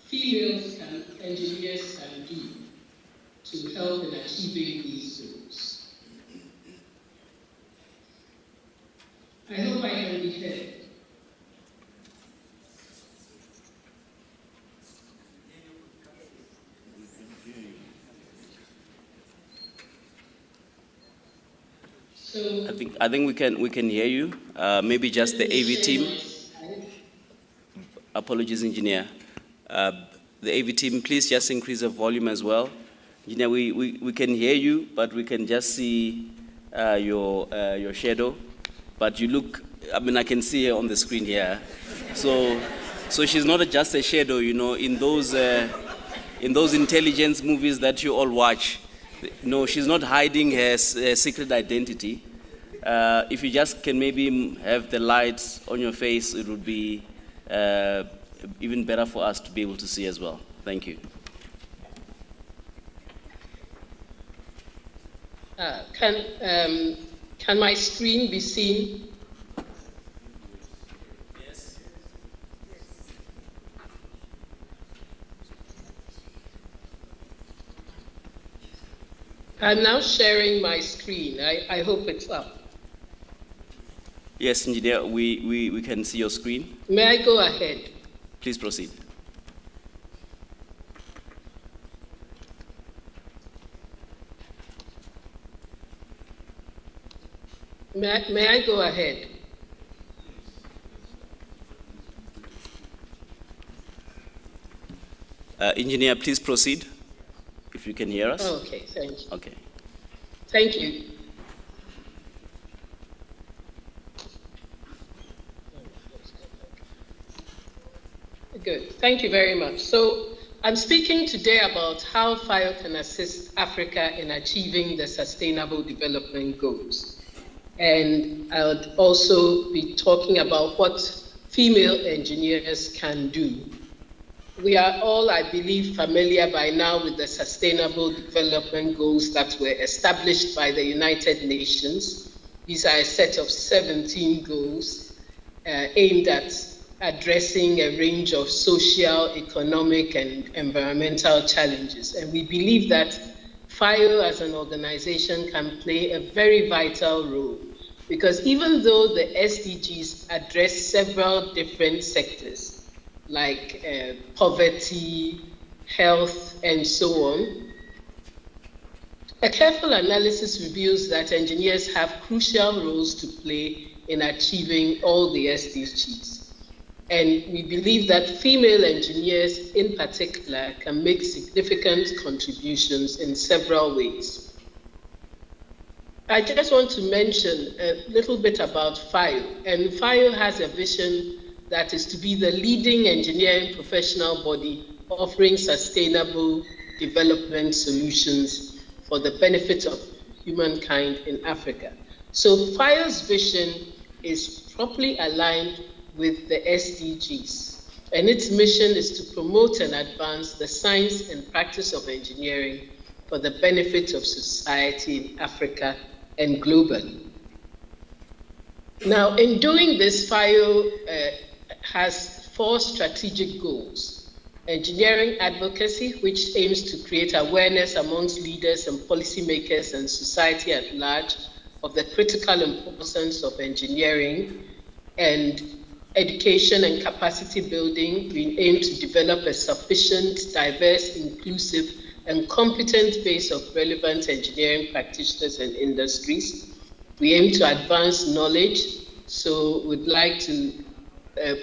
females engineers can do to help in achieving these goals. I hope I can be heard. So I think we can hear you. Maybe just the AV team. Apologies, engineer. The AV team, please just increase the volume as well. Engineer, we can hear you, but we can just see your shadow. But you look, I mean, I can see her on the screen here. So she's not just a shadow, you know, in those intelligence movies that you all watch. No, she's not hiding her secret identity. If you just can maybe have the lights on your face, it would be even better for us to be able to see as well. Thank you. Can my screen be seen? Yes. I'm now sharing my screen. I hope it's up. Yes, engineer, we can see your screen. May I go ahead? Please proceed. May I go ahead? Engineer, please proceed, if you can hear us. Oh, okay, thank you. Okay. Thank you. Good, thank you very much. So I'm speaking today about how FAIO can assist Africa in achieving the Sustainable Development Goals. And I would also be talking about what female engineers can do We are all, I believe, familiar by now with the Sustainable Development Goals that were established by the United Nations. These are a set of 17 goals aimed at addressing a range of social, economic, and environmental challenges. And we believe that FAIO as an organization can play a very vital role, because even though the SDGs address several different sectors, like poverty, health, and so on, a careful analysis reveals that engineers have crucial roles to play in achieving all the SDGs. And we believe that female engineers in particular can make significant contributions in several ways. I just want to mention a little bit about FAIO. And FAIO has a vision that is to be the leading engineering professional body offering sustainable development solutions for the benefit of humankind in Africa. So FAIO's vision is properly aligned with the SDGs, and its mission is to promote and advance the science and practice of engineering for the benefit of society in Africa and globally. Now, in doing this, FAIO has 4 strategic goals: engineering advocacy, which aims to create awareness amongst leaders and policymakers and society at large of the critical importance of engineering, and education and capacity building. We aim to develop a sufficient, diverse, inclusive, and competent base of relevant engineering practitioners and industries. We aim to advance knowledge, so we'd like to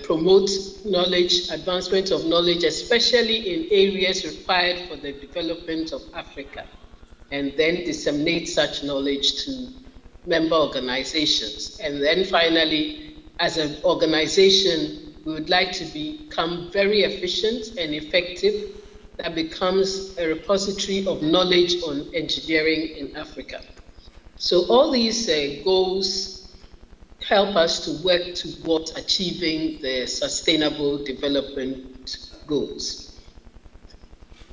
promote knowledge, advancement of knowledge, especially in areas required for the development of Africa, and then disseminate such knowledge to member organizations. And then finally, as an organization, we would like to become very efficient and effective, that becomes a repository of knowledge on engineering in Africa. So all these goals help us to work towards achieving the Sustainable Development Goals.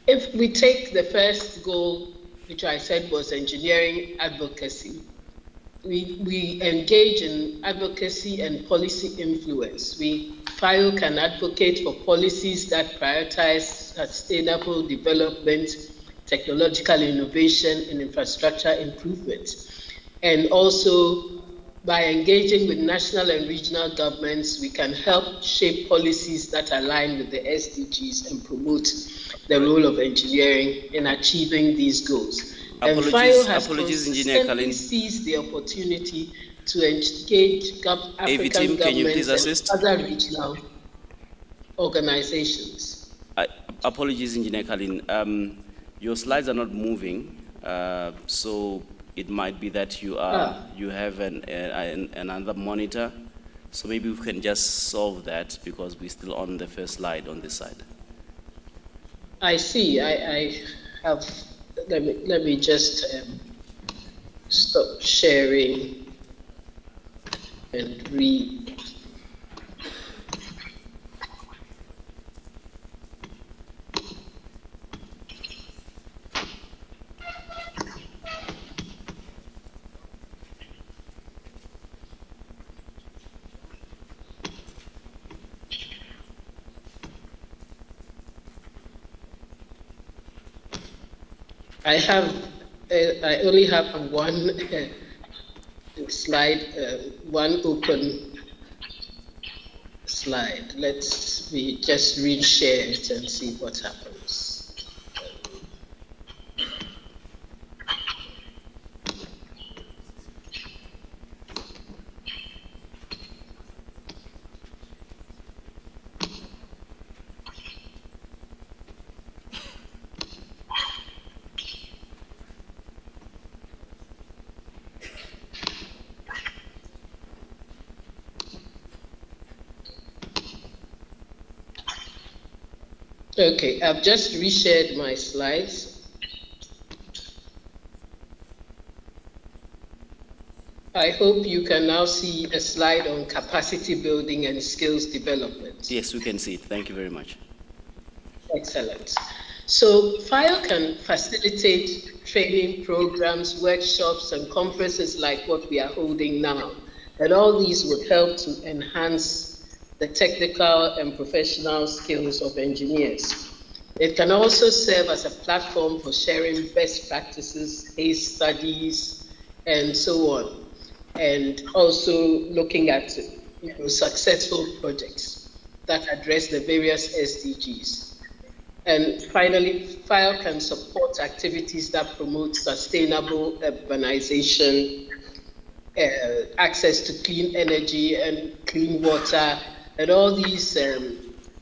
If we take the first goal, which I said was engineering advocacy, we engage in advocacy and policy influence. FAIO can advocate for policies that prioritize sustainable development, technological innovation, and infrastructure improvement. And also, by engaging with national and regional governments, we can help shape policies that align with the SDGs and promote the role of engineering in achieving these goals. And FAIO has consistently seized the opportunity to engage African governments and other regional organizations. Apologies, Engineer Kalin. Your slides are not moving, so it might be that you have another monitor. So maybe we can just solve that, because we're still on the first slide on this side. I see. I have. Let me just stop sharing and read. I only have one slide, one open slide. Let's just reshare it and see what happens. Okay, I've just reshared my slides. I hope you can now see a slide on capacity building and skills development. Yes, we can see it. Thank you very much. Excellent. So FIO can facilitate training programs, workshops, and conferences like what we are holding now. And all these would help to enhance the technical and professional skills of engineers. It can also serve as a platform for sharing best practices, case studies, and so on. And also looking at successful projects that address the various SDGs. And finally, FIO can support activities that promote sustainable urbanization, access to clean energy and clean water, and all these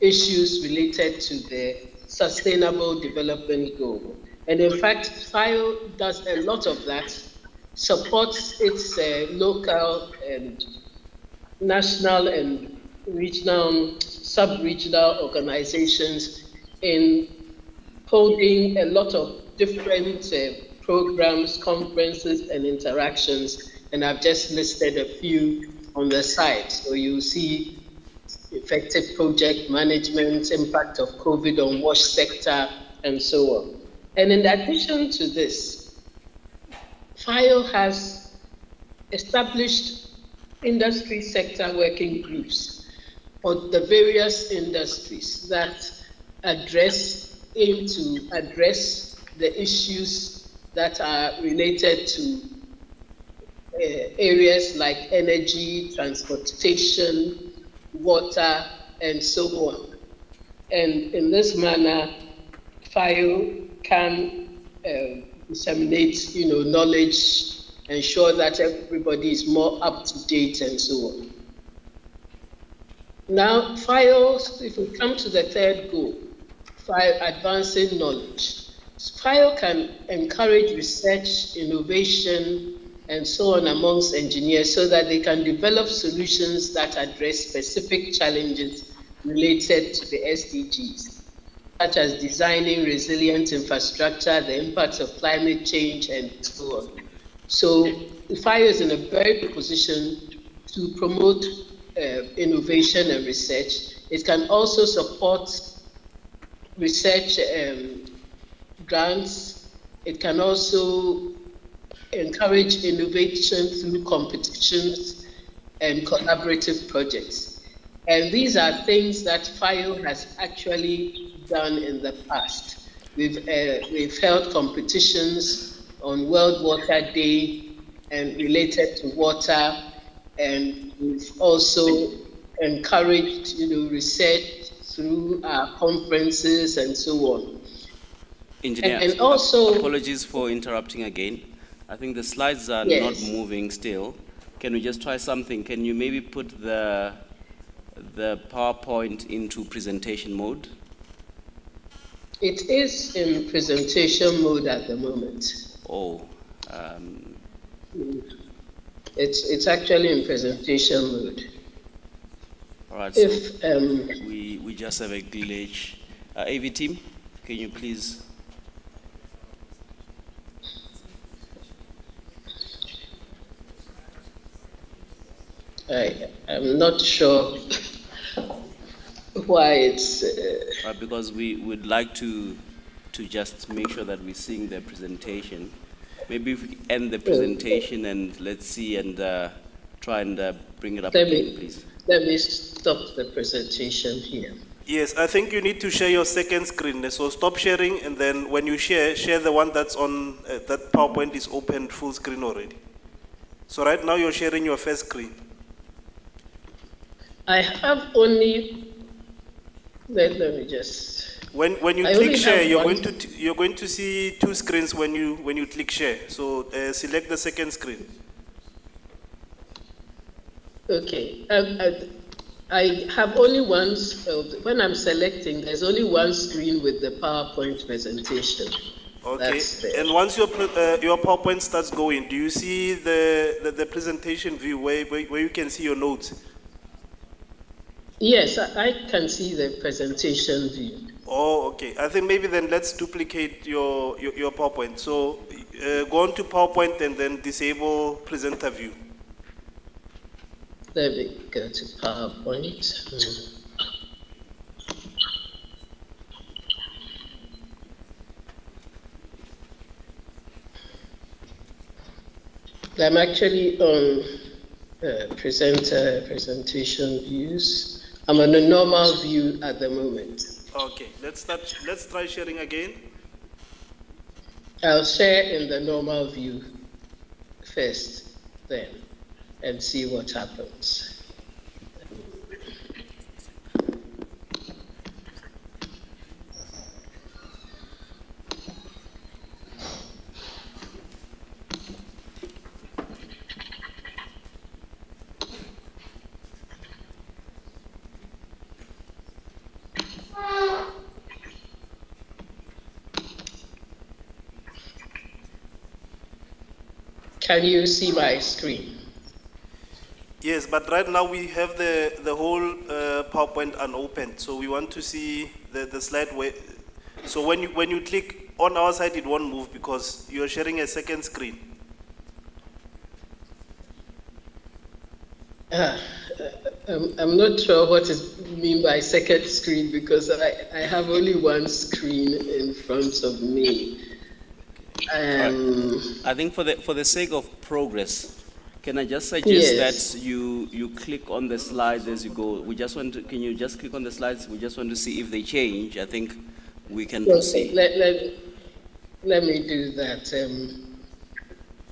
issues related to the Sustainable Development Goal. And in fact, FIO does a lot of that, supports its local and national and regional, sub-regional organizations in holding a lot of different programs, conferences, and interactions, and I've just listed a few on the side. So you see effective project management, impact of COVID on wash sector, and so on. And in addition to this, FIO has established industry sector working groups for the various industries that aim to address the issues that are related to areas like energy, transportation, water, and so on. And in this manner, FIO can disseminate, knowledge, ensure that everybody is more up to date, and so on. Now, FIO, if we come to the third goal, FIO advancing knowledge. FIO can encourage research, innovation, and so on amongst engineers so that they can develop solutions that address specific challenges related to the SDGs, such as designing resilient infrastructure, the impacts of climate change, and so on. So FIO is in a very good position to promote innovation and research. It can also support research grants. It can also encourage innovation through competitions and collaborative projects. And these are things that FIO has actually done in the past. We've held competitions on World Water Day and related to water, and we've also encouraged research through our conferences and so on. Engineer, and also, apologies for interrupting again. I think the slides are not moving still. Can we just try something? Can you maybe put the PowerPoint into presentation mode? It is in presentation mode at the moment. Oh. It's actually in presentation mode. All right, so we just have a glitch. AV team, can you please? I'm not sure why it's... because we would like to just make sure that we're seeing the presentation. Maybe if we end the presentation and let's see and try and bring it up again, please. Let me stop the presentation here. Yes, I think you need to share your second screen. So stop sharing, and then when you share the one that's on, that PowerPoint is open full screen already. So right now you're sharing your first screen. I have only, let me just... When you click share, you're going to see two screens when you click share. So select the second screen. Okay. I have only one. When I'm selecting, there's only one screen with the PowerPoint presentation. Okay. And once your PowerPoint starts going, do you see the presentation view where you can see your notes? Yes, I can see the presentation view. Oh, okay. I think maybe then let's duplicate your PowerPoint. So go on to PowerPoint and then disable presenter view. Let me go to PowerPoint. I'm actually on presentation views. I'm on a normal view at the moment. Okay, let's try sharing again. I'll share in the normal view first then and see what happens. Can you see my screen? Yes, but right now we have the whole PowerPoint unopened, so we want to see the slide where. So when you click on our side, it won't move because you are sharing a second screen. I'm not sure what is mean by second screen because I have only one screen in front of me. I think for the sake of progress, can I just suggest Yes. that you click on the slides as you go? We just want to, can you just click on the slides? We just want to see if they change. I think we can proceed. Let me do that.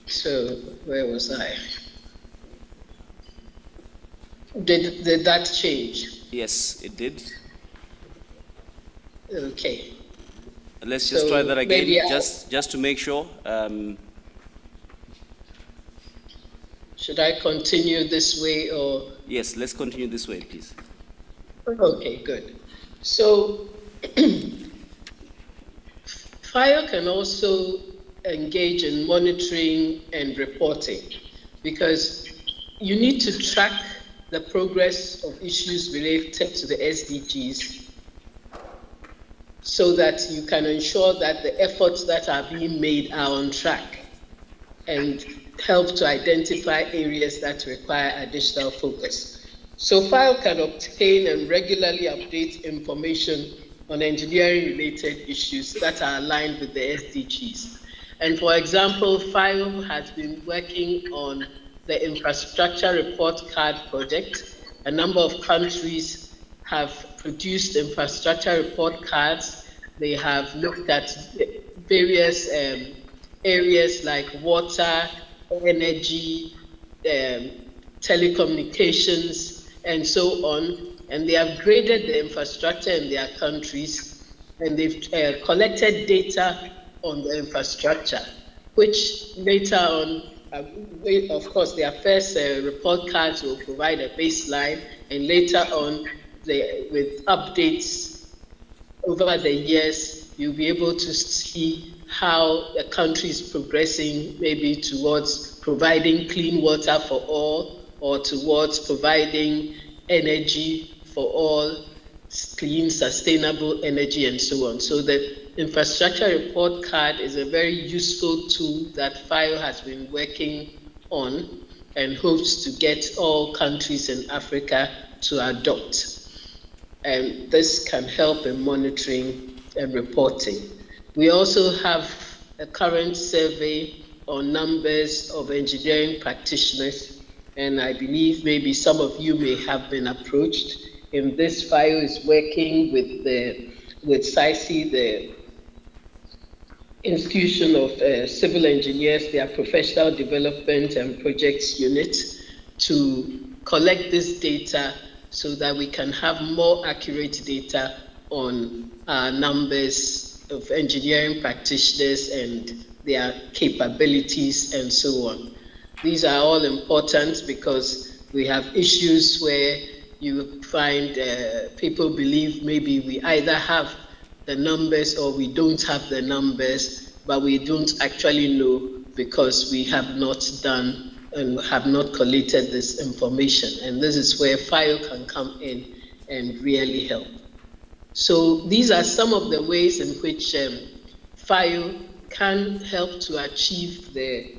So where was I? Did that change? Yes, it did. Okay. Let's just So try that again, maybe just to make sure. Should I continue this way or? Yes, let's continue this way, please. Okay, good. So FIRE can also engage in monitoring and reporting because you need to track the progress of issues related to the SDGs so that you can ensure that the efforts that are being made are on track and help to identify areas that require additional focus. So FIRE can obtain and regularly update information on engineering-related issues that are aligned with the SDGs. And for example, FIRE has been working on the infrastructure report card project. A number of countries have produced infrastructure report cards. They have looked at various areas like water, energy, telecommunications, and so on. And they have graded the infrastructure in their countries, and they've collected data on the infrastructure, which later on, of course, their first report cards will provide a baseline, and later on, with updates over the years, you'll be able to see how the country is progressing, maybe towards providing clean water for all, or towards providing energy for all, clean, sustainable energy, and so on. So the infrastructure report card is a very useful tool that FIRE has been working on and hopes to get all countries in Africa to adopt. And this can help in monitoring and reporting. We also have a current survey on numbers of engineering practitioners, and I believe maybe some of you may have been approached. In this, FIRE is working with CSIR, the Institution of Civil Engineers, their Professional Development and Projects Unit, to collect this data so that we can have more accurate data on numbers of engineering practitioners and their capabilities and so on. These are all important because we have issues where you find people believe maybe we either have the numbers or we don't have the numbers, but we don't actually know because we have not done and have not collated this information. And this is where FIRE can come in and really help. So these are some of the ways in which FIRE can help to achieve the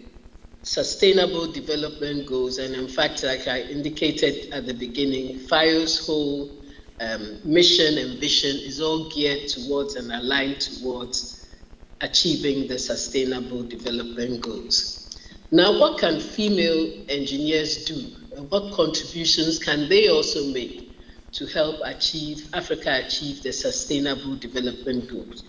Sustainable Development Goals. And in fact, like I indicated at the beginning, FIRE's whole mission and vision is all geared towards and aligned towards achieving the Sustainable Development Goals. Now, what can female engineers do? And what contributions can they also make to help Africa achieve the Sustainable Development Goals?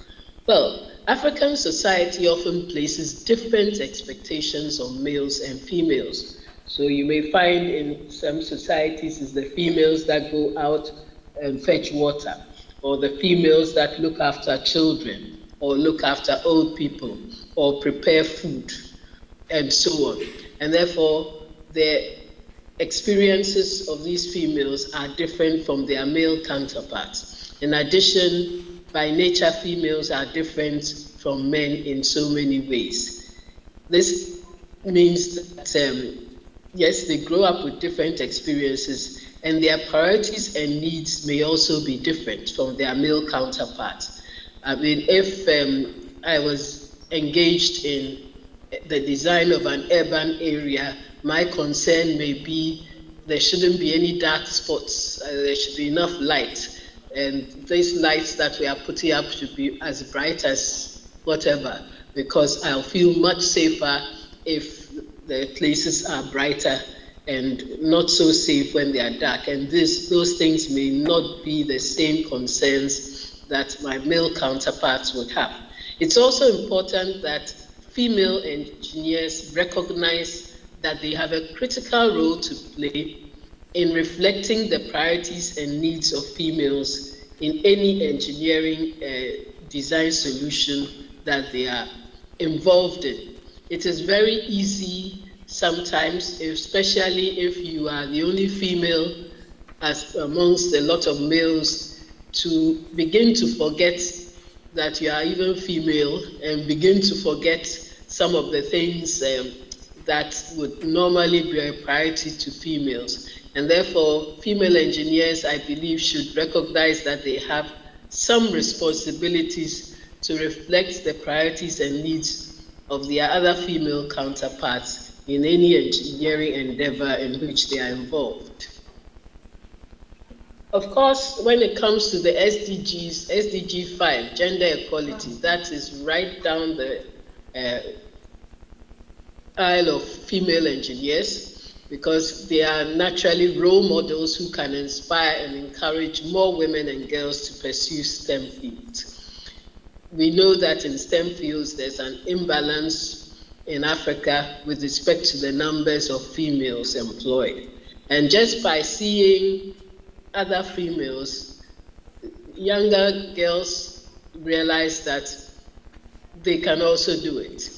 Well, African society often places different expectations on males and females. So you may find in some societies it's the females that go out and fetch water, or the females that look after children, or look after old people, or prepare food, and so on. And therefore, the experiences of these females are different from their male counterparts. In addition, by nature, females are different from men in so many ways. This means that, yes, they grow up with different experiences, and their priorities and needs may also be different from their male counterparts. I mean, if I was engaged in the design of an urban area, my concern may be there shouldn't be any dark spots, there should be enough light, and these lights that we are putting up should be as bright as whatever, because I'll feel much safer if the places are brighter and not so safe when they are dark. And those things may not be the same concerns that my male counterparts would have. It's also important that female engineers recognize that they have a critical role to play in reflecting the priorities and needs of females in any engineering design solution that they are involved in. It is very easy sometimes, especially if you are the only female as amongst a lot of males, to begin to forget that you are even female and begin to forget some of the things that would normally be a priority to females. And therefore, female engineers, I believe, should recognize that they have some responsibilities to reflect the priorities and needs of their other female counterparts in any engineering endeavor in which they are involved. Of course, when it comes to the SDGs, SDG 5, gender equality, that is right down the aisle of female engineers, because they are naturally role models who can inspire and encourage more women and girls to pursue STEM fields. We know that in STEM fields, there's an imbalance in Africa with respect to the numbers of females employed. And just by seeing other females, younger girls realize that they can also do it.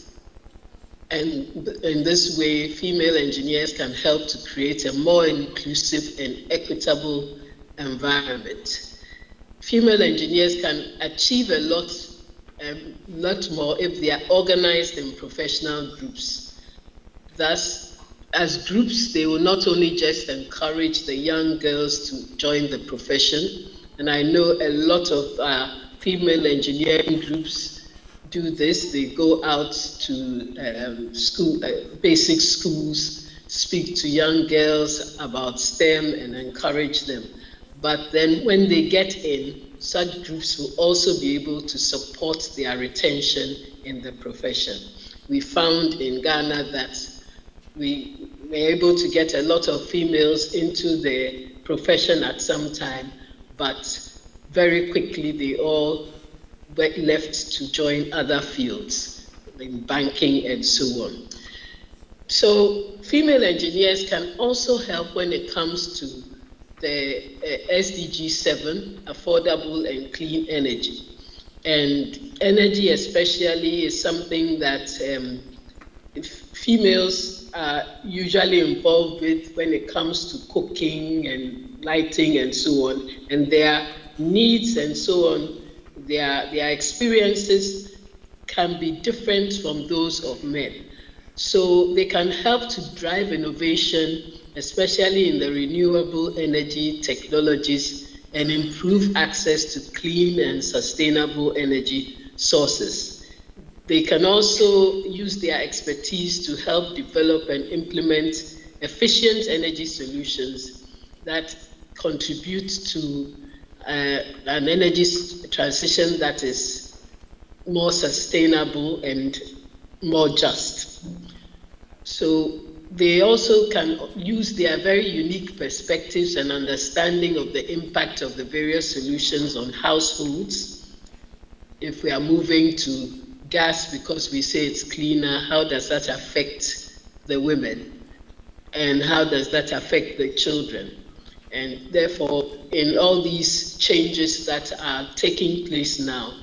And in this way, female engineers can help to create a more inclusive and equitable environment. Female engineers can achieve a lot more if they are organized in professional groups. Thus, as groups, they will not only just encourage the young girls to join the profession, and I know a lot of female engineering groups do this. They go out to basic schools, speak to young girls about STEM and encourage them. But then when they get in, such groups will also be able to support their retention in the profession. We found in Ghana that we were able to get a lot of females into the profession at some time, but very quickly they all were left to join other fields, in banking and so on. So female engineers can also help when it comes to the SDG 7, affordable and clean energy. And energy especially is something that females are usually involved with when it comes to cooking and lighting and so on. And their needs and so on, their experiences can be different from those of men. So they can help to drive innovation, especially in the renewable energy technologies, and improve access to clean and sustainable energy sources. They can also use their expertise to help develop and implement efficient energy solutions that contribute to an energy transition that is more sustainable and more just. So they also can use their very unique perspectives and understanding of the impact of the various solutions on households. If we are moving to gas because we say it's cleaner, how does that affect the women? And how does that affect the children? And therefore, in all these changes that are taking place now,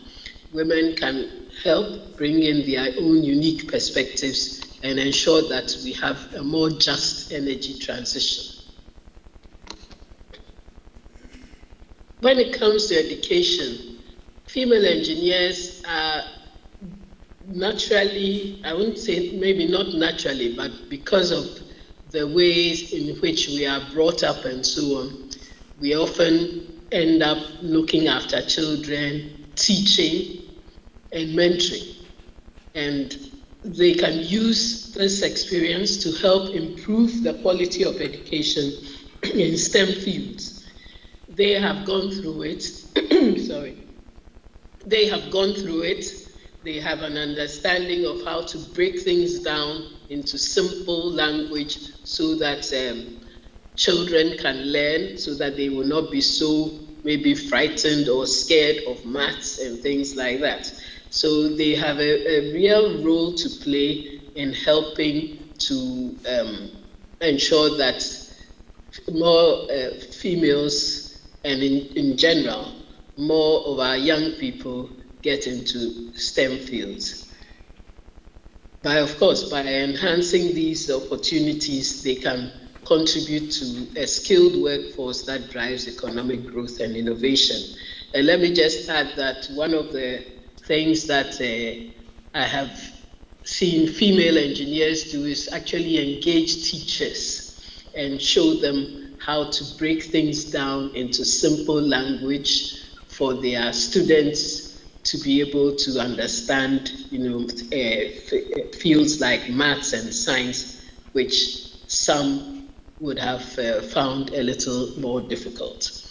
women can help bring in their own unique perspectives and ensure that we have a more just energy transition. When it comes to education, female engineers are naturally, I wouldn't say maybe not naturally, but because of the ways in which we are brought up and so on, we often end up looking after children, teaching, and mentoring. And they can use this experience to help improve the quality of education in STEM fields. They have gone through it, sorry. They have gone through it. They have an understanding of how to break things down into simple language so that children can learn, so that they will not be so maybe frightened or scared of maths and things like that. So they have a real role to play in helping to ensure that more females and in general, more of our young people get into STEM fields. But of course, by enhancing these opportunities, they can contribute to a skilled workforce that drives economic growth and innovation. And let me just add that one of the things that I have seen female engineers do is actually engage teachers and show them how to break things down into simple language for their students to be able to understand, fields like maths and science, which some would have found a little more difficult.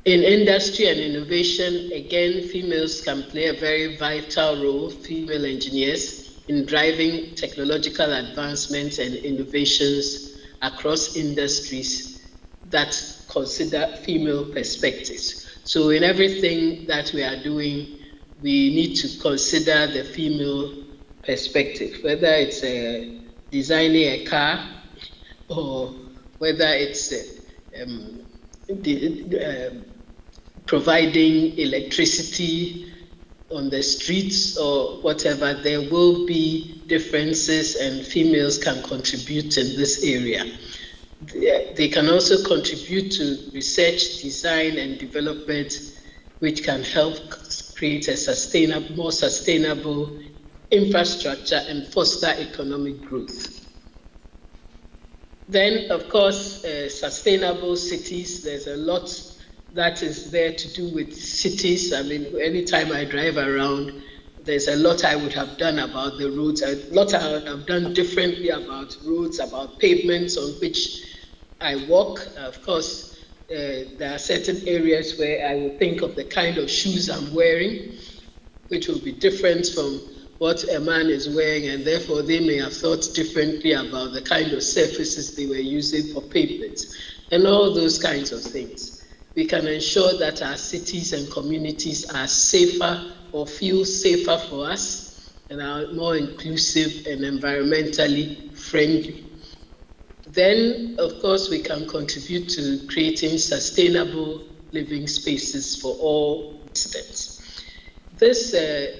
In industry and innovation, again, females can play a very vital role, female engineers, in driving technological advancements and innovations across industries that consider female perspectives. So in everything that we are doing, we need to consider the female perspective, whether it's designing a car or whether it's providing electricity on the streets or whatever. There will be differences and females can contribute in this area. They can also contribute to research, design, and development, which can help create a more sustainable infrastructure and foster economic growth. Then, of course, sustainable cities. There's a lot that is there to do with cities. I mean, anytime I drive around, there's a lot I would have done about the roads, a lot I would have done differently about roads, about pavements on which I walk. Of course, there are certain areas where I would think of the kind of shoes I'm wearing, which will be different from what a man is wearing, and therefore they may have thought differently about the kind of surfaces they were using for pavements, and all those kinds of things. We can ensure that our cities and communities are safer or feel safer for us and are more inclusive and environmentally friendly. Then, of course, we can contribute to creating sustainable living spaces for all residents. This,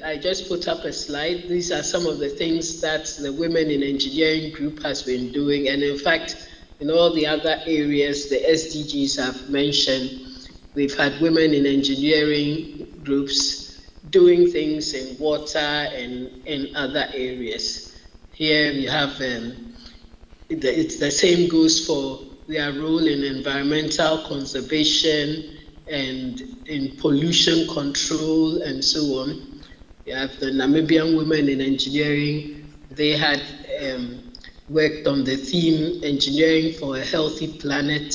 I just put up a slide. These are some of the things that the Women in Engineering group has been doing. And in fact, in all the other areas, the SDGs have mentioned, we've had women in engineering groups doing things in water and in other areas. Here we have it's the same goes for their role in environmental conservation and in pollution control and so on. You have the Namibian Women in Engineering. They had worked on the theme Engineering for a Healthy Planet,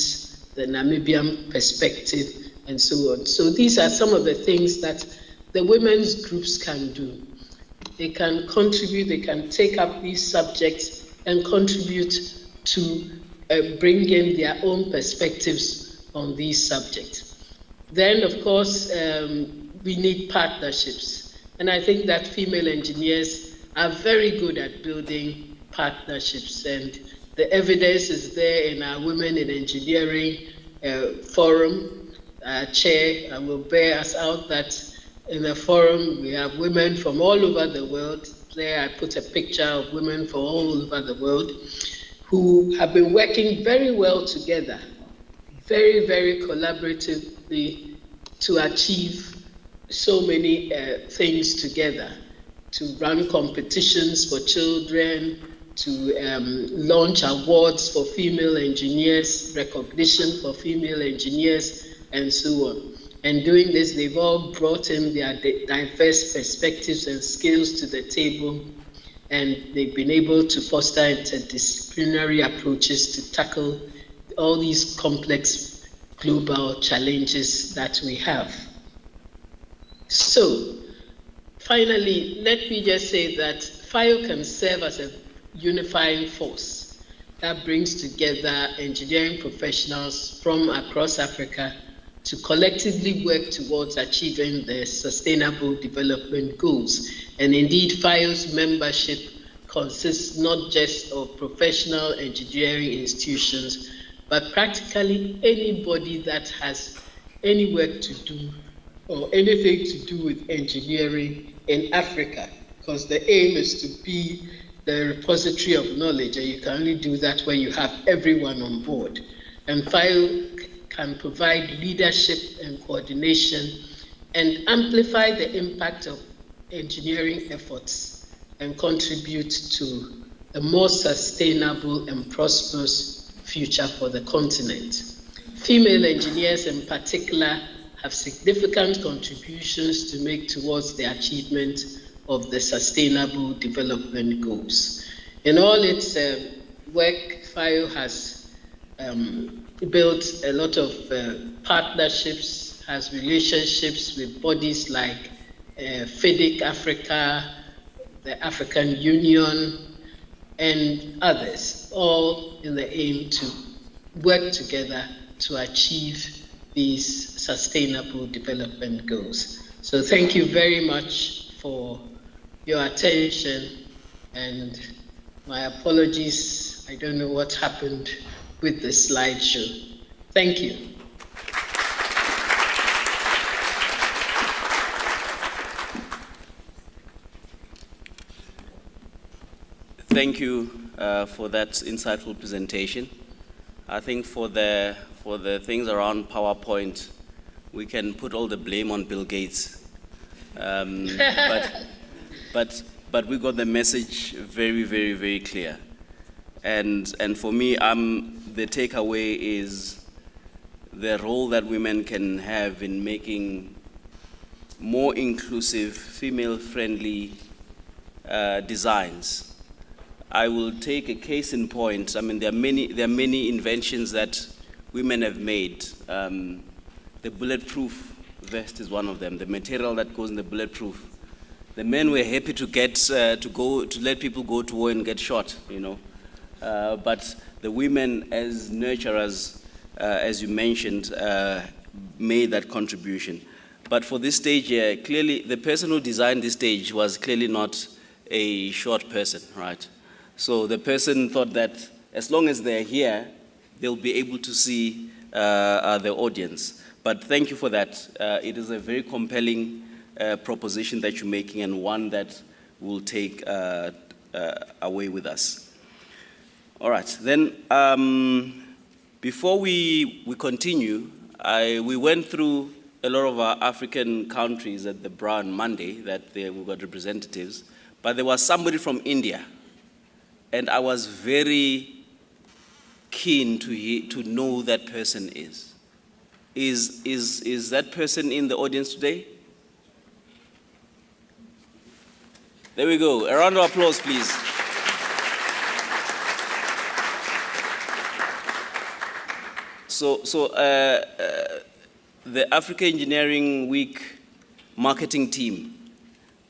the Namibian perspective, and so on. So these are some of the things that the women's groups can do. They can contribute, they can take up these subjects and contribute to bring in their own perspectives on these subjects. Then, of course, we need partnerships. And I think that female engineers are very good at building partnerships. And the evidence is there in our Women in Engineering Forum. Our chair will bear us out that in the forum we have women from all over the world. There I put a picture of women from all over the world who have been working very well together, very, very collaboratively to achieve so many things together, to run competitions for children, to launch awards for female engineers, recognition for female engineers, and so on. And doing this, they've all brought in their diverse perspectives and skills to the table, and they've been able to foster interdisciplinary approaches to tackle all these complex global challenges that we have. So, finally, let me just say that FIO can serve as a unifying force that brings together engineering professionals from across Africa to collectively work towards achieving the Sustainable Development Goals. And indeed, FIO's membership consists not just of professional engineering institutions, but practically anybody that has any work to do or anything to do with engineering in Africa, because the aim is to be the repository of knowledge, and you can only do that when you have everyone on board. And FIO can provide leadership and coordination and amplify the impact of engineering efforts and contribute to a more sustainable and prosperous future for the continent. Female engineers in particular have significant contributions to make towards the achievement of the Sustainable Development Goals. In all its work, FIO has built a lot of partnerships, has relationships with bodies like FIDIC Africa, the African Union, and others, all in the aim to work together to achieve these Sustainable Development Goals. So thank you very much for your attention, and my apologies, I don't know what happened with the slideshow. Thank you. Thank you for that insightful presentation. I think for the things around PowerPoint, we can put all the blame on Bill Gates. But we got the message very, very, very clear. And for me, the takeaway is the role that women can have in making more inclusive, female-friendly designs. I will take a case in point. I mean, there are many inventions that women have made. The bulletproof vest is one of them. The material that goes in the bulletproof. The men were happy to let people go to war and get shot, you know. But the women, as nurturers, as you mentioned, made that contribution. But for this stage here, clearly the person who designed this stage was clearly not a short person, right? So the person thought that as long as they're here, they'll be able to see the audience. But thank you for that. It is a very compelling proposition that you're making, and one that we'll take away with us. All right, then before we continue, we went through a lot of our African countries at the Brown Monday that we got representatives, but there was somebody from India, and I was very keen to know who that person is. Is that person in the audience today? There we go. A round of applause, please. So the Africa Engineering Week marketing team,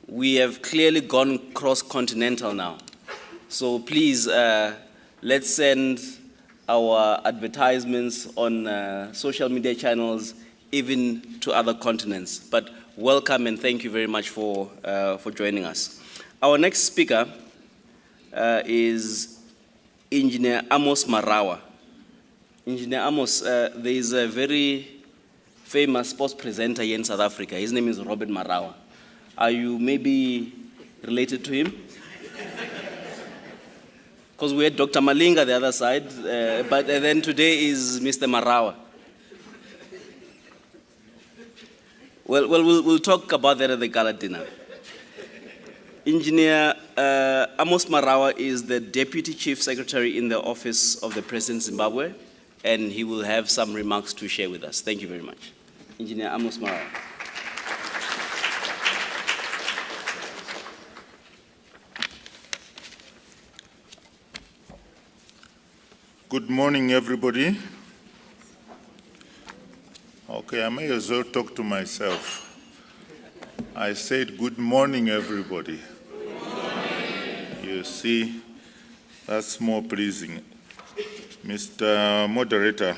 we have clearly gone cross-continental now. So please, let's send our advertisements on social media channels, even to other continents. But welcome and thank you very much for joining us. Our next speaker is Engineer Amos Marawa. Engineer Amos, there is a very famous sports presenter here in South Africa. His name is Robert Marawa. Are you maybe related to him? Because we had Dr. Malinga the other side, but then today is Mr. Marawa. Well, we'll talk about that at the gala dinner. Engineer Amos Marawa is the Deputy Chief Secretary in the Office of the President of Zimbabwe, and he will have some remarks to share with us. Thank you very much. Engineer Amos Marawa. Good morning, everybody. Okay, I may as well talk to myself. I said, good morning, everybody. Good morning. You see, that's more pleasing. Mr. Moderator,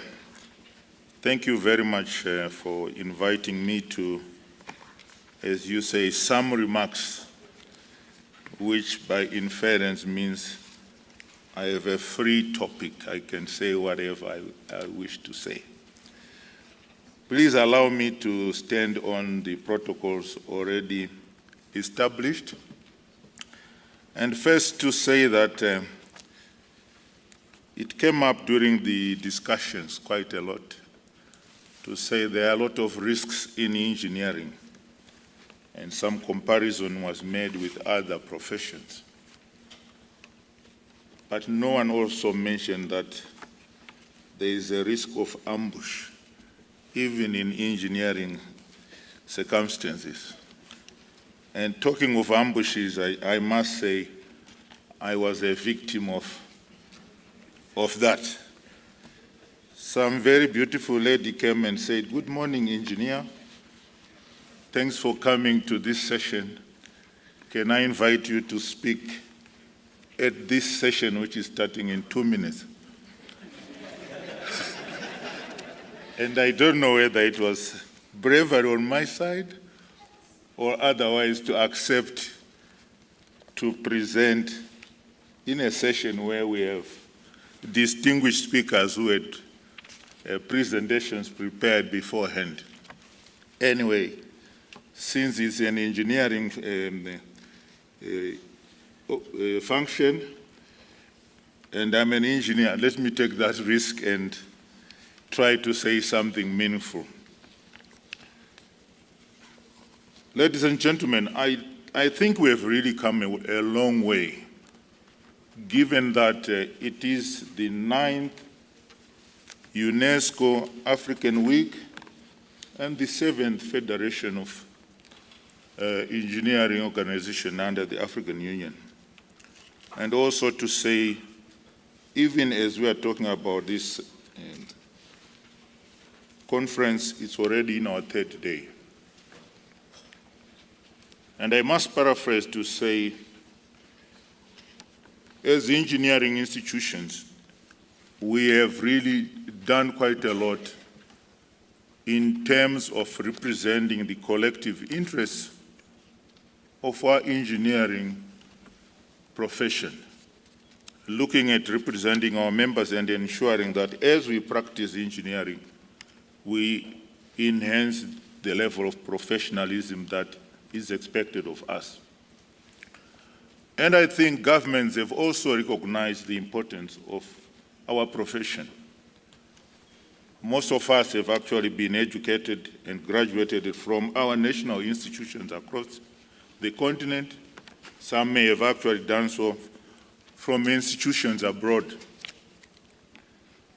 thank you very much for inviting me to, as you say, some remarks, which by inference means I have a free topic. I can say whatever I wish to say. Please allow me to stand on the protocols already established. And first to say that it came up during the discussions quite a lot to say there are a lot of risks in engineering, and some comparison was made with other professions. But no one also mentioned that there is a risk of ambush, even in engineering circumstances. And talking of ambushes, I must say I was a victim of that. Some very beautiful lady came and said, "Good morning, engineer. Thanks for coming to this session. Can I invite you to speak at this session, which is starting in 2 minutes?" And I don't know whether it was bravery on my side or otherwise to accept to present in a session where we have distinguished speakers who had presentations prepared beforehand. Anyway, since it's an engineering function, and I'm an engineer, let me take that risk and try to say something meaningful. Ladies and gentlemen, I think we have really come a long way, given that it is the 9th UNESCO African Week and the 7th Federation of Engineering Organization under the African Union. And also to say, even as we are talking about this conference, it's already in our 3rd day. And I must paraphrase to say, as engineering institutions, we have really done quite a lot in terms of representing the collective interests of our engineering profession, looking at representing our members and ensuring that as we practice engineering, we enhance the level of professionalism that is expected of us. And I think governments have also recognized the importance of our profession. Most of us have actually been educated and graduated from our national institutions across the continent. Some may have actually done so from institutions abroad,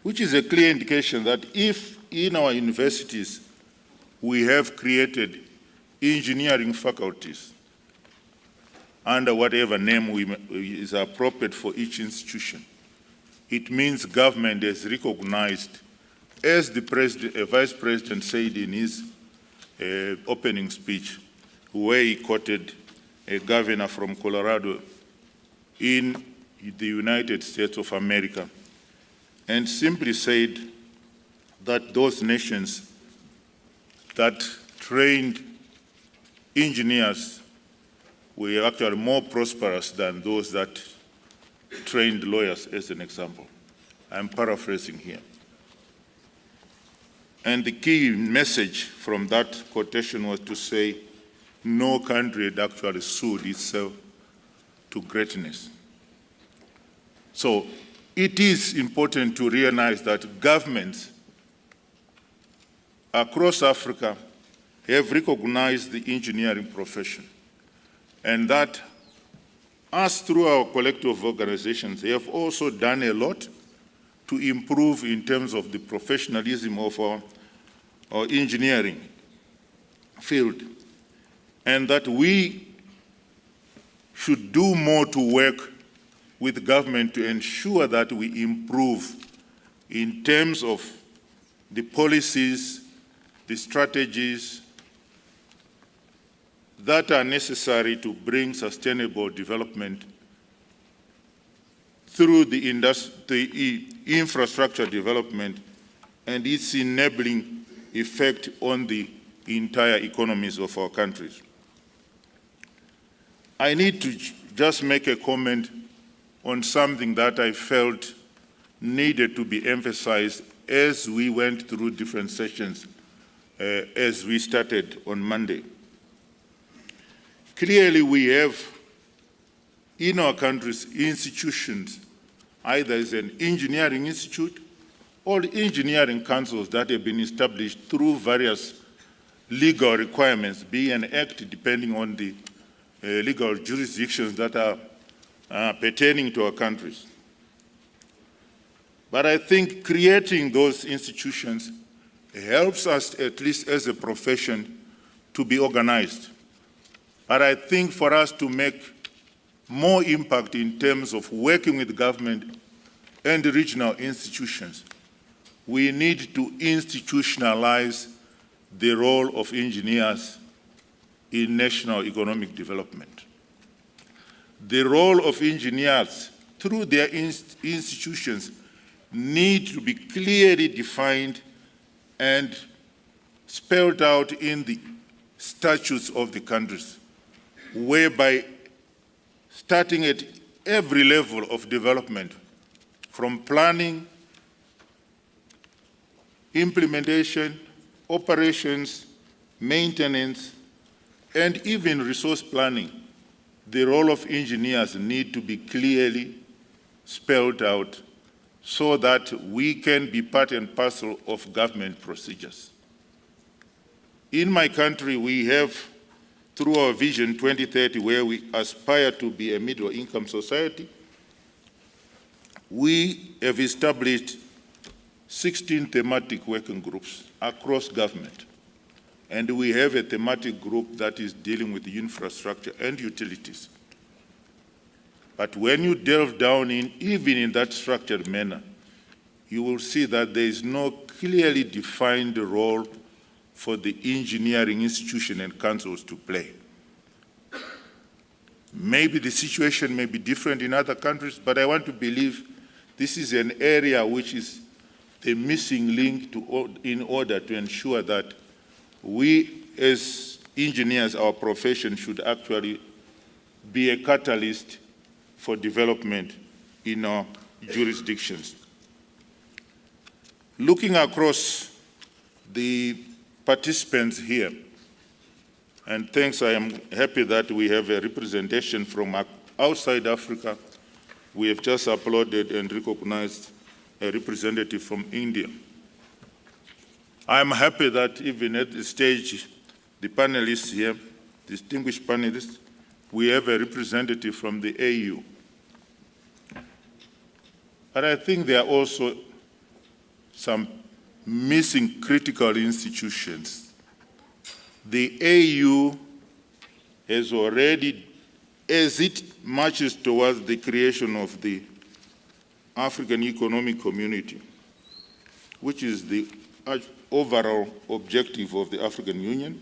which is a clear indication that if in our universities we have created engineering faculties under whatever name is appropriate for each institution, it means government has recognized, as the Vice President said in his opening speech, where he quoted a governor from Colorado, in the United States of America, and simply said that those nations that trained engineers were actually more prosperous than those that trained lawyers, as an example. I'm paraphrasing here. And the key message from that quotation was to say no country had actually sued itself to greatness. So it is important to realize that governments across Africa have recognized the engineering profession, and that us, through our collective organizations, have also done a lot to improve in terms of the professionalism of our engineering field, and that we should do more to work with government to ensure that we improve in terms of the policies, the strategies that are necessary to bring sustainable development through the infrastructure development and its enabling effect on the entire economies of our countries. I need to just make a comment on something that I felt needed to be emphasized as we went through different sessions as we started on Monday. Clearly, we have in our countries institutions, either as an engineering institute or engineering councils that have been established through various legal requirements, be an act depending on the legal jurisdictions that are pertaining to our countries. But I think creating those institutions helps us, at least as a profession, to be organized. But I think for us to make more impact in terms of working with government and regional institutions, we need to institutionalize the role of engineers in national economic development. The role of engineers through their institutions need to be clearly defined and spelled out in the statutes of the countries, whereby starting at every level of development, from planning, implementation, operations, maintenance, and even resource planning, the role of engineers need to be clearly spelled out so that we can be part and parcel of government procedures. In my country, we have, through our Vision 2030, where we aspire to be a middle-income society, we have established 16 thematic working groups across government. And we have a thematic group that is dealing with infrastructure and utilities. But when you delve down even in that structured manner, you will see that there is no clearly defined role for the engineering institution and councils to play. Maybe the situation may be different in other countries, but I want to believe this is an area which is the missing link in order to ensure that we as engineers, our profession, should actually be a catalyst for development in our jurisdictions. Looking across the participants here, and thanks, I am happy that we have a representation from outside Africa. We have just applauded and recognized a representative from India. I'm happy that even at this stage, the panelists here, distinguished panelists, we have a representative from the AU. But I think there are also some missing critical institutions. The AU has already, as it marches towards the creation of the African Economic Community, which is the overall objective of the African Union,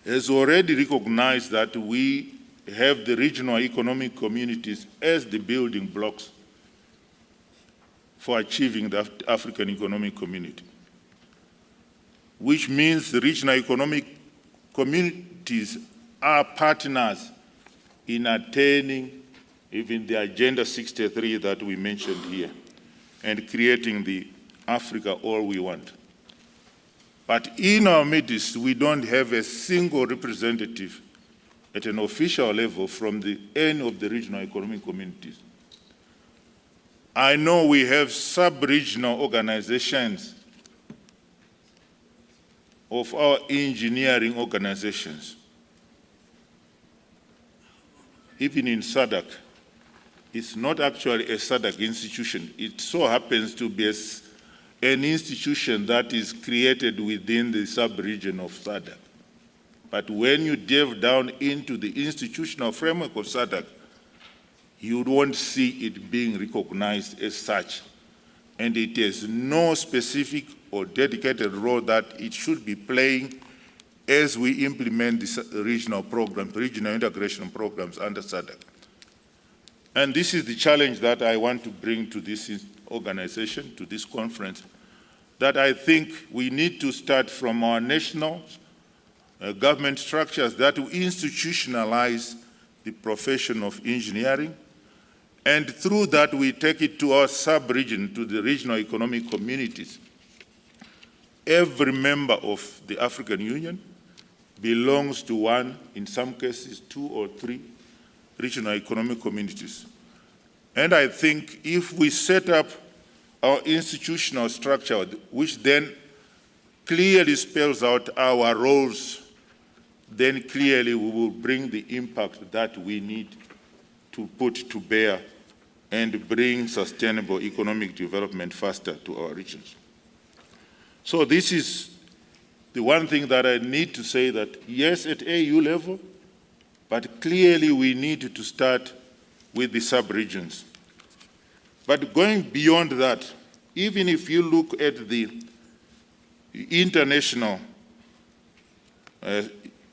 has already recognized that we have the regional economic communities as the building blocks for achieving the African economic community, which means the regional economic communities are partners in attaining even the Agenda 63 that we mentioned here and creating the Africa all we want. But in our midst, we don't have a single representative at an official level from the end of the regional economic communities. I know we have sub-regional organizations of our engineering organizations. Even in SADC, it's not actually a SADC institution. It so happens to be an institution that is created within the sub-region of SADC. But when you delve down into the institutional framework of SADC, you won't see it being recognized as such. And it has no specific or dedicated role that it should be playing as we implement the regional programs, regional integration programs under SADC. And this is the challenge that I want to bring to this organization, to this conference, that I think we need to start from our national government structures that will institutionalize the profession of engineering, and through that we take it to our sub-region, to the regional economic communities. Every member of the African Union belongs to one, in some cases 2 or 3, regional economic communities. And I think if we set up our institutional structure, which then clearly spells out our roles, then clearly we will bring the impact that we need to put to bear and bring sustainable economic development faster to our regions. So this is the one thing that I need to say, that yes, at AU level, but clearly we need to start with the sub-regions. But going beyond that, even if you look at the international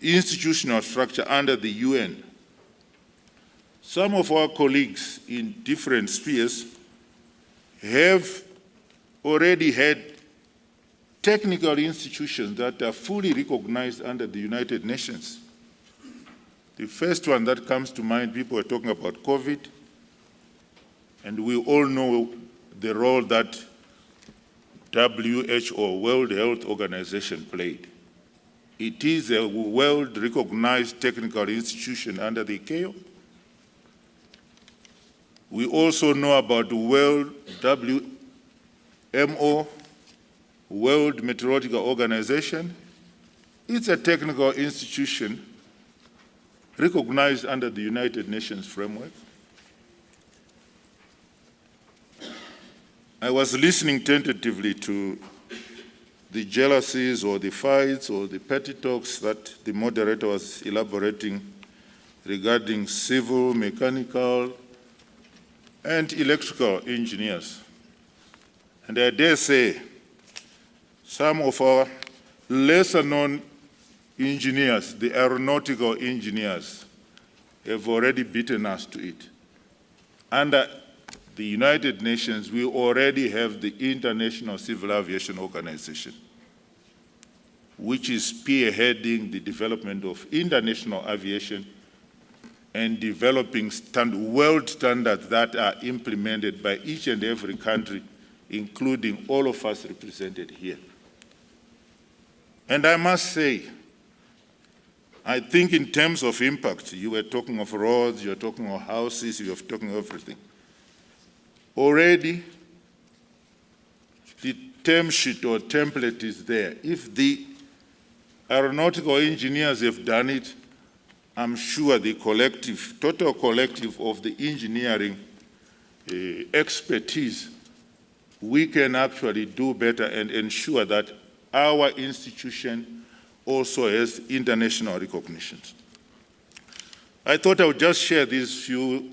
institutional structure under the UN, some of our colleagues in different spheres have already had technical institutions that are fully recognized under the United Nations. The first one that comes to mind, people are talking about COVID, and we all know the role that WHO, World Health Organization, played. It is a world-recognized technical institution under the ICAO. We also know about the World WMO, World Meteorological Organization. It's a technical institution recognized under the United Nations framework. I was listening tentatively to the jealousies or the fights or the petty talks that the moderator was elaborating regarding civil, mechanical, and electrical engineers. And I dare say some of our lesser-known engineers, the aeronautical engineers, have already beaten us to it. Under the United Nations, we already have the International Civil Aviation Organization, which is spearheading the development of international aviation and developing world standards that are implemented by each and every country, including all of us represented here. And I must say, I think in terms of impact, you were talking of roads, you were talking of houses, you were talking of everything. Already, the term sheet or template is there. If the aeronautical engineers have done it, I'm sure the collective, total collective of the engineering expertise, we can actually do better and ensure that our institution also has international recognition. I thought I would just share these few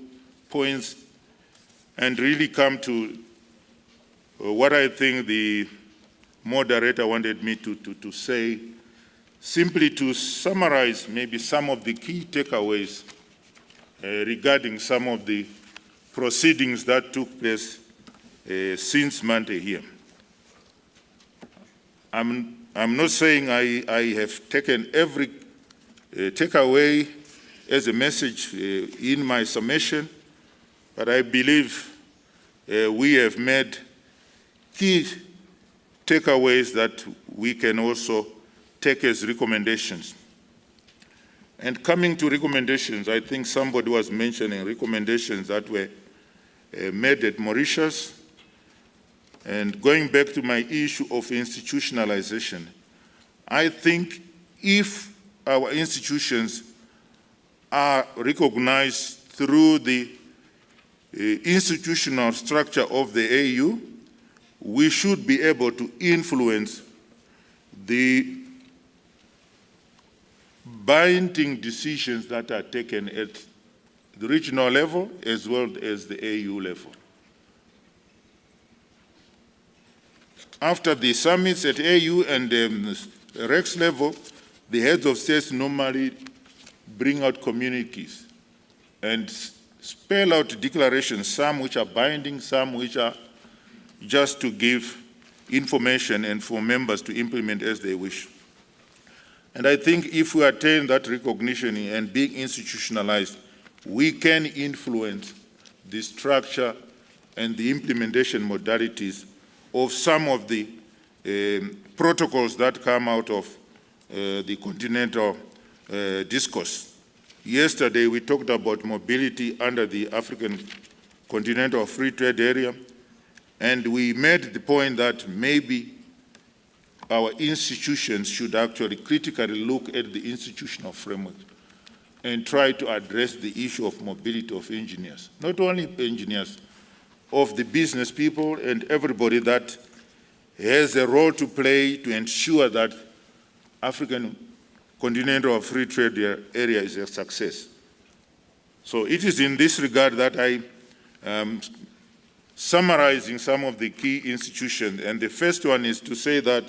points and really come to what I think the moderator wanted me to say, simply to summarize maybe some of the key takeaways regarding some of the proceedings that took place since Monday here. I'm not saying I have taken every takeaway as a message in my summation, but I believe we have made key takeaways that we can also take as recommendations. And coming to recommendations, I think somebody was mentioning recommendations that were made at Mauritius. And going back to my issue of institutionalization, I think if our institutions are recognized through the institutional structure of the AU, we should be able to influence the binding decisions that are taken at the regional level as well as the AU level. After the summits at AU and REX level, the heads of states normally bring out communiques and spell out declarations, some which are binding, some which are just to give information and for members to implement as they wish. And I think if we attain that recognition and being institutionalized, we can influence the structure and the implementation modalities of some of the protocols that come out of the continental discourse. Yesterday, we talked about mobility under the African Continental Free Trade Area, and we made the point that maybe our institutions should actually critically look at the institutional framework and try to address the issue of mobility of engineers. Not only engineers, of the business people and everybody that has a role to play to ensure that African Continental Free Trade Area is a success. So it is in this regard that I am summarizing some of the key institutions. And the first one is to say that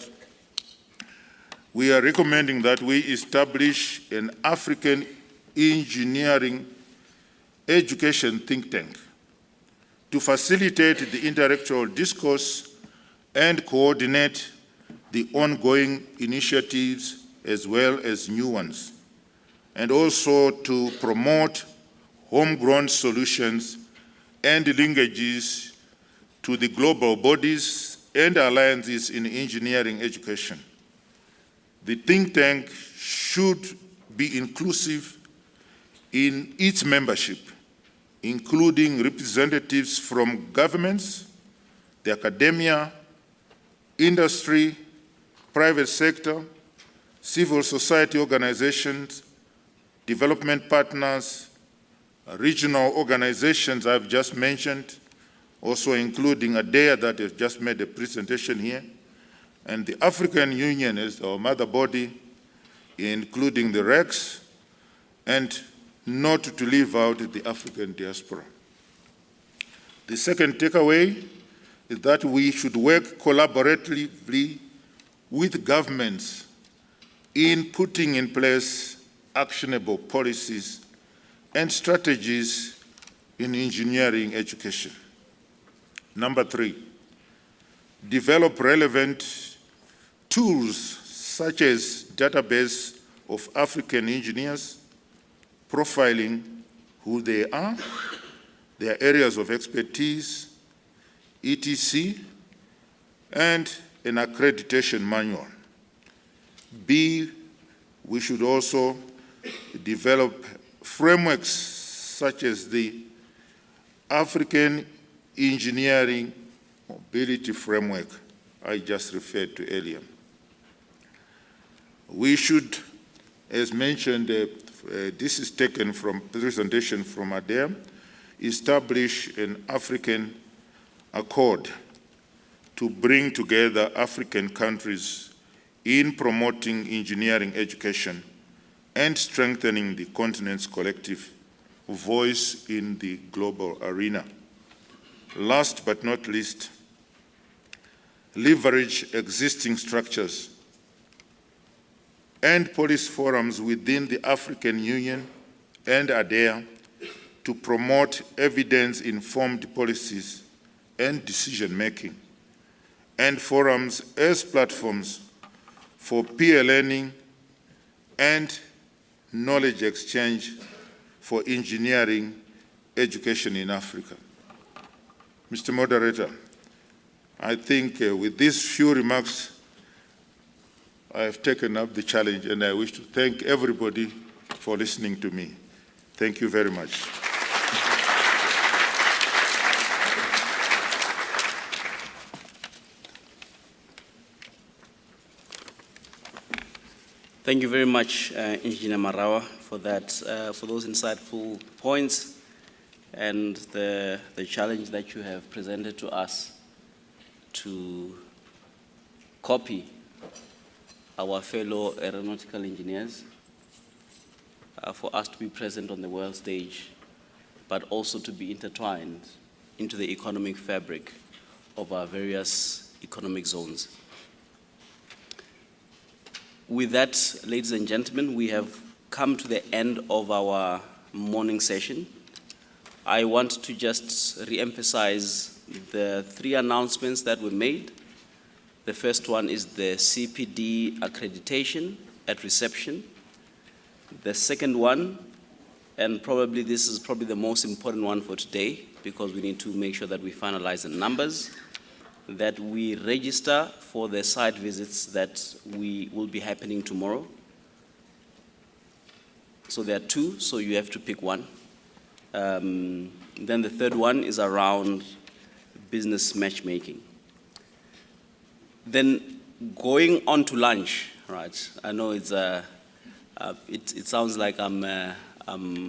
we are recommending that we establish an African engineering education think tank to facilitate the intellectual discourse and coordinate the ongoing initiatives as well as new ones, and also to promote homegrown solutions and linkages to the global bodies and alliances in engineering education. The think tank should be inclusive in its membership, including representatives from governments, the academia, industry, private sector, civil society organizations, development partners, regional organizations I've just mentioned, also including ADEA that has just made a presentation here, and the African Union as our mother body, including the REX, and not to leave out the African diaspora. The second takeaway is that we should work collaboratively with governments in putting in place actionable policies and strategies in engineering education. Number 3, develop relevant tools such as database of African engineers, profiling who they are, their areas of expertise, etc., and an accreditation manual. B, we should also develop frameworks such as the African Engineering Mobility Framework I just referred to earlier. We should, as mentioned, this is taken from presentation from ADEA, establish an African accord to bring together African countries in promoting engineering education and strengthening the continent's collective voice in the global arena. Last but not least, leverage existing structures and policy forums within the African Union and ADEA to promote evidence-informed policies and decision-making, and forums as platforms for peer learning and knowledge exchange for engineering education in Africa. Mr. Moderator, I think with these few remarks, I have taken up the challenge, and I wish to thank everybody for listening to me. Thank you very much. Thank you very much, Engineer Marawa, for that, for those insightful points and the challenge that you have presented to us to copy our fellow aeronautical engineers, for us to be present on the world stage, but also to be intertwined into the economic fabric of our various economic zones. With that, ladies and gentlemen, we have come to the end of our morning session. I want to just re-emphasize the 3 announcements that were made. The first one is the CPD accreditation at reception. The second one, and probably this is probably the most important one for today, because we need to make sure that we finalize the numbers, that we register for the site visits that will be happening tomorrow. So there are 2, so you have to pick one. Then the third one is around business matchmaking. Then going on to lunch, right? I know it's it sounds like I'm